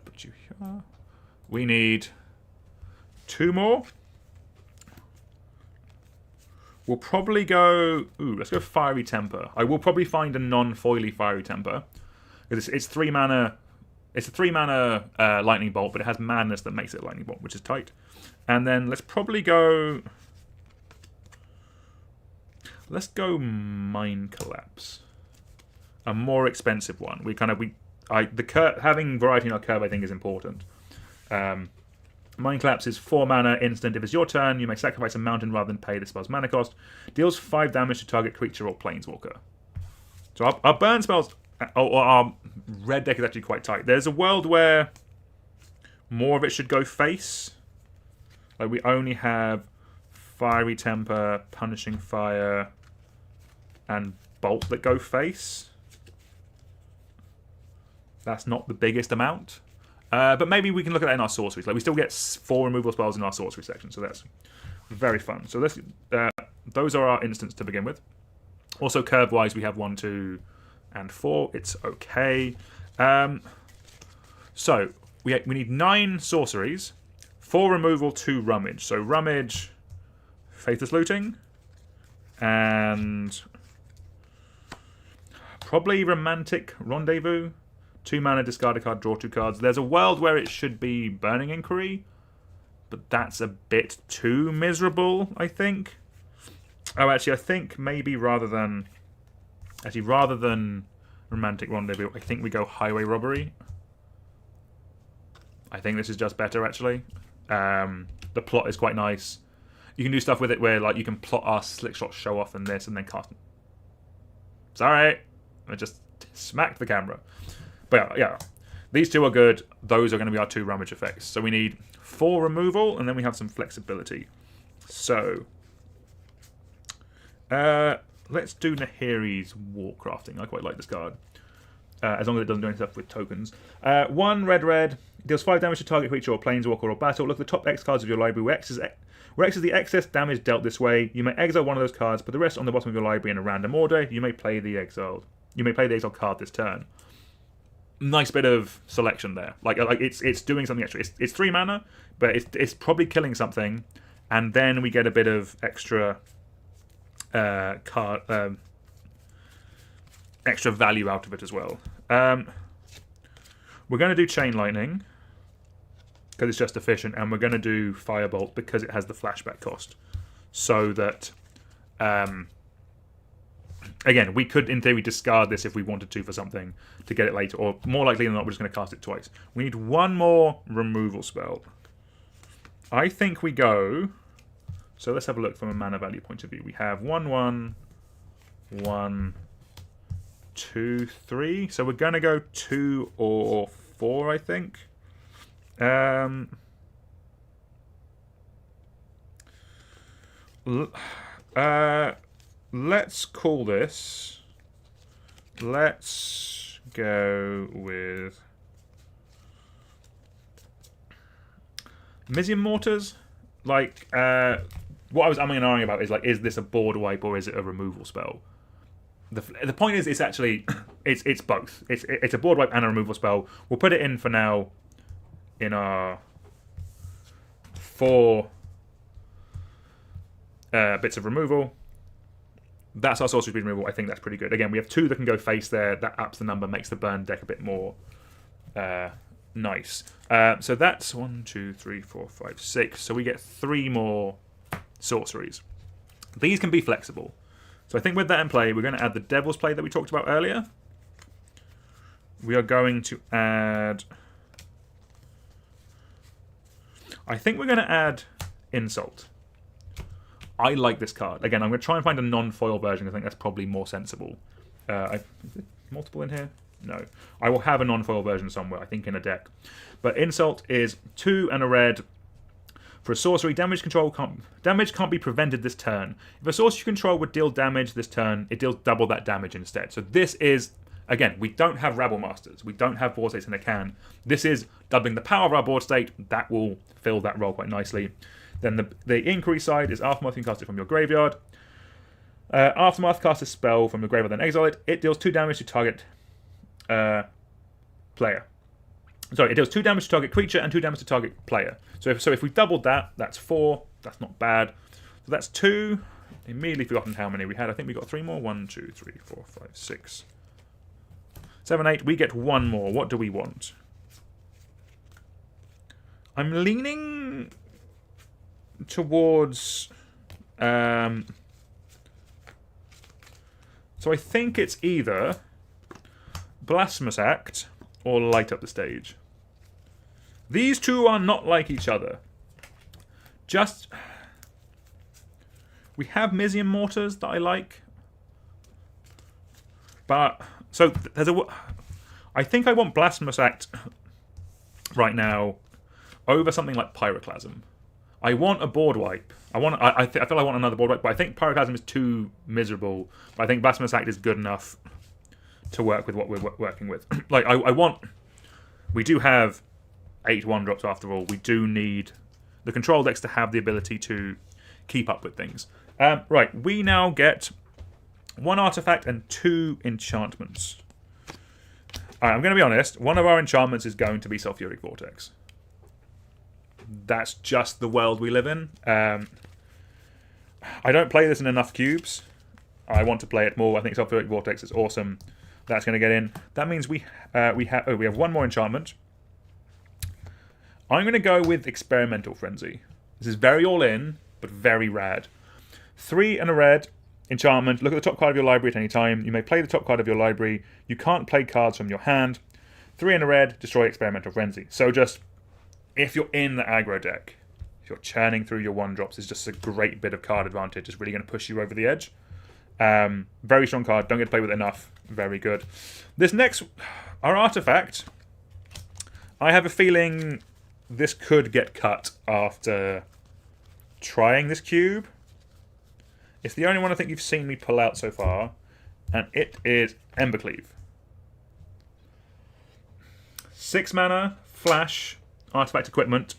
put you here. We need 2 more. We'll probably go... let's go Fiery Temper. I will probably find a non-foily Fiery Temper, Because it's 3 mana. It's a 3 mana lightning bolt, but it has madness that makes it a lightning bolt, which is tight. And then let's probably go. Let's go Mind Collapse, a more expensive one. Having variety in our curve, I think, is important. Mind Collapse is 4 mana instant. If it's your turn, you may sacrifice a mountain rather than pay the spell's mana cost. Deals 5 damage to target creature or planeswalker. So our burn spells, or our red deck is actually quite tight. There's a world where more of it should go face. Like we only have Fiery Temper, Punishing Fire, and Bolt that go face. That's not the biggest amount. But maybe we can look at that in our sorceries. Like we still get 4 removal spells in our sorcery section, so that's very fun. So those are our instants to begin with. Also, curve-wise, we have 1, 2, and 4. It's okay. So we need 9 sorceries, 4 removal, 2 rummage. So rummage, Faithless Looting, and probably Romantic Rendezvous. 2 mana, discard a card, draw 2 cards. There's a world where it should be Burning Inquiry, but that's a bit too miserable, I think. Oh, actually, I think maybe rather than Romantic Rendezvous, I think we go Highway Robbery. I think this is just better, actually. The plot is quite nice. You can do stuff with it where, like, you can plot our Slickshot Show Off and this, and then cast. Sorry, I just smacked the camera. But yeah, these 2 are good. Those are going to be our 2 rummage effects. So we need 4 removal, and then we have some flexibility. So let's do Nahiri's Warcrafting. I quite like this card. As long as it doesn't do any stuff with tokens. 1 red. Deals 5 damage to target creature or planeswalker or battle. Look at the top X cards of your library where X is the excess damage dealt this way. You may exile one of those cards, put the rest on the bottom of your library in a random order. You may play the exiled card this turn. Nice bit of selection there. Like it's doing something extra. It's 3 mana, but it's probably killing something, and then we get a bit of extra extra value out of it as well. We're going to do Chain Lightning because it's just efficient, and we're going to do Firebolt because it has the flashback cost. So that, again, we could, in theory, discard this if we wanted to for something to get it later, or more likely than not, we're just going to cast it twice. We need 1 more removal spell. I think we go... So let's have a look from a mana value point of view. We have 1, 1, 1, 2, 3. So we're going to go 2 or 4, I think. Let's call this. Let's go with Mizzium Mortars. Like, what I was umming and ahhing about is, like, is this a board wipe or is it a removal spell? The point is, it's actually it's both. It's a board wipe and a removal spell. We'll put it in for now in our 4 bits of removal. That's our sorcery speed removal. I think that's pretty good. Again, we have 2 that can go face there. That ups the number, makes the burn deck a bit more nice. So that's 1, 2, 3, 4, 5, 6. So we get 3 more sorceries. These can be flexible. So I think with that in play, we're going to add the Devil's Play that we talked about earlier. We are going to add... I think we're going to add Insult. I like this card. Again, I'm going to try and find a non-foil version. I think that's probably more sensible. Is it multiple in here? No. I will have a non-foil version somewhere, I think in a deck. But Insult is 2 and a red. For a sorcery, damage can't be prevented this turn. If a sorcery you control would deal damage this turn, it deals double that damage instead. So this is, again, we don't have Rabble Masters. We don't have board states in a can. This is doubling the power of our board state. That will fill that role quite nicely. Then the Inquiry side is Aftermath. You can cast it from your graveyard. Aftermath, cast a spell from your graveyard, then exile it. It deals 2 damage to target player. Sorry, it deals 2 damage to target creature and 2 damage to target player. So if we doubled that, that's 4. That's not bad. So that's 2. Immediately forgotten how many we had. I think we got 3 more. 1, 2, 3, 4, 5, 6. 7, 8. We get one more. What do we want? I'm leaning towards... so I think it's either Blasphemous Act or Light Up the Stage. These two are not like each other. Just... We have Mizium Mortars that I like. But... So, there's a... I think I want Blasphemous Act right now over something like Pyroclasm. I want a board wipe. I feel I want another board wipe, but I think Pyroclasm is too miserable. But I think Blasphemous Act is good enough to work with what we're working with. Like, I want... We do have 8 1-drops after all. We do need the control decks to have the ability to keep up with things. Right, we now get 1 artifact and 2 enchantments. Alright, I'm going to be honest. One of our enchantments is going to be Sulfuric Vortex. That's just the world we live in. I don't play this in enough cubes. I want to play it more. I think Sulfuric Vortex is awesome. That's going to get in. That means we have one more enchantment. I'm going to go with Experimental Frenzy. This is very all-in, but very rad. 3 and a red. Enchantment. Look at the top card of your library at any time. You may play the top card of your library. You can't play cards from your hand. 3 and a red. Destroy Experimental Frenzy. So just... If you're in the aggro deck, if you're churning through your 1-drops, it's just a great bit of card advantage. It's really going to push you over the edge. Very strong card. Don't get to play with it enough. Very good. This next... Our artifact... I have a feeling this could get cut after trying this cube. It's the only one I think you've seen me pull out so far. And it is Embercleave. 6 mana, flash... Artifact equipment.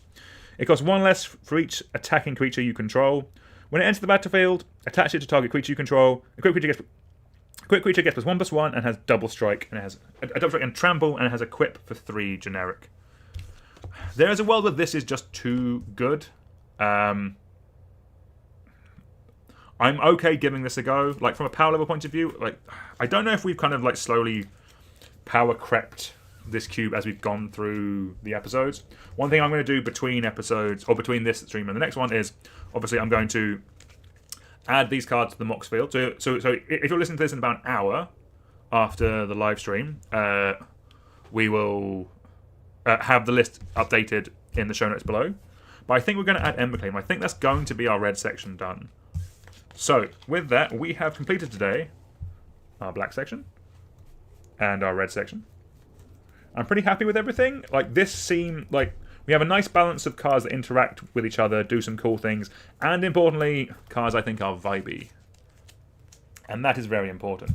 It costs 1 less for each attacking creature you control. When it enters the battlefield, attach it to target creature you control. Equipped creature gets +1/+1 and has double strike, and it has a double strike and trample, and it has equip for 3 generic. There is a world where this is just too good. I'm okay giving this a go. Like from a power level point of view, like I don't know if we've kind of like slowly power crept this cube as we've gone through the episodes. One thing I'm going to do between episodes, or between this stream and the next one, is obviously I'm going to add these cards to the Mox field. So if you're listening to this in about an hour after the live stream, we will have the list updated in the show notes below. But I think we're going to add Embercleave. I think that's going to be our red section done. So with that, we have completed today our black section and our red section. I'm pretty happy with everything. Like, this seemed like we have a nice balance of cards that interact with each other, do some cool things, and importantly, cards I think are vibey. And that is very important.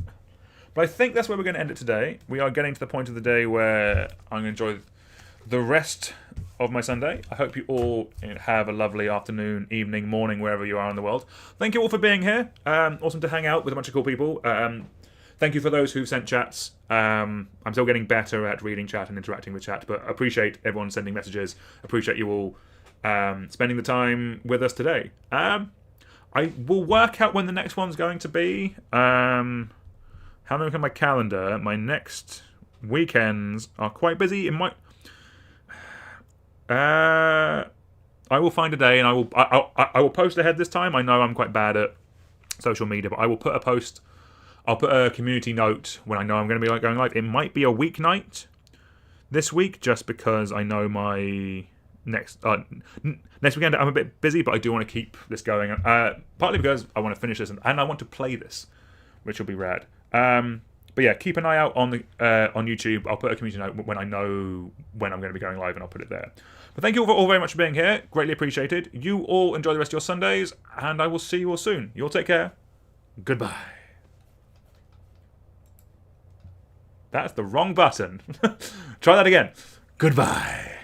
But I think that's where we're going to end it today. We are getting to the point of the day where I'm going to enjoy the rest of my Sunday. I hope you all have a lovely afternoon, evening, morning, wherever you are in the world. Thank you all for being here. Awesome to hang out with a bunch of cool people. Thank you for those who sent chats. I'm still getting better at reading chat and interacting with chat, but appreciate everyone sending messages. Appreciate you all spending the time with us today. I will work out when the next one's going to be. How many look at my calendar? My next weekends are quite busy. It might. I will find a day and I will post ahead this time. I know I'm quite bad at social media, but I will put a post. I'll put a community note when I know I'm going to be going live. It might be a weeknight this week, just because I know my next weekend I'm a bit busy, but I do want to keep this going. Partly because I want to finish this and I want to play this, which will be rad. But yeah, keep an eye out on the on YouTube. I'll put a community note when I know when I'm going to be going live, and I'll put it there. But thank you all very much for being here. Greatly appreciated. You all enjoy the rest of your Sundays, and I will see you all soon. You all take care. Goodbye. That's the wrong button. Try that again. Goodbye.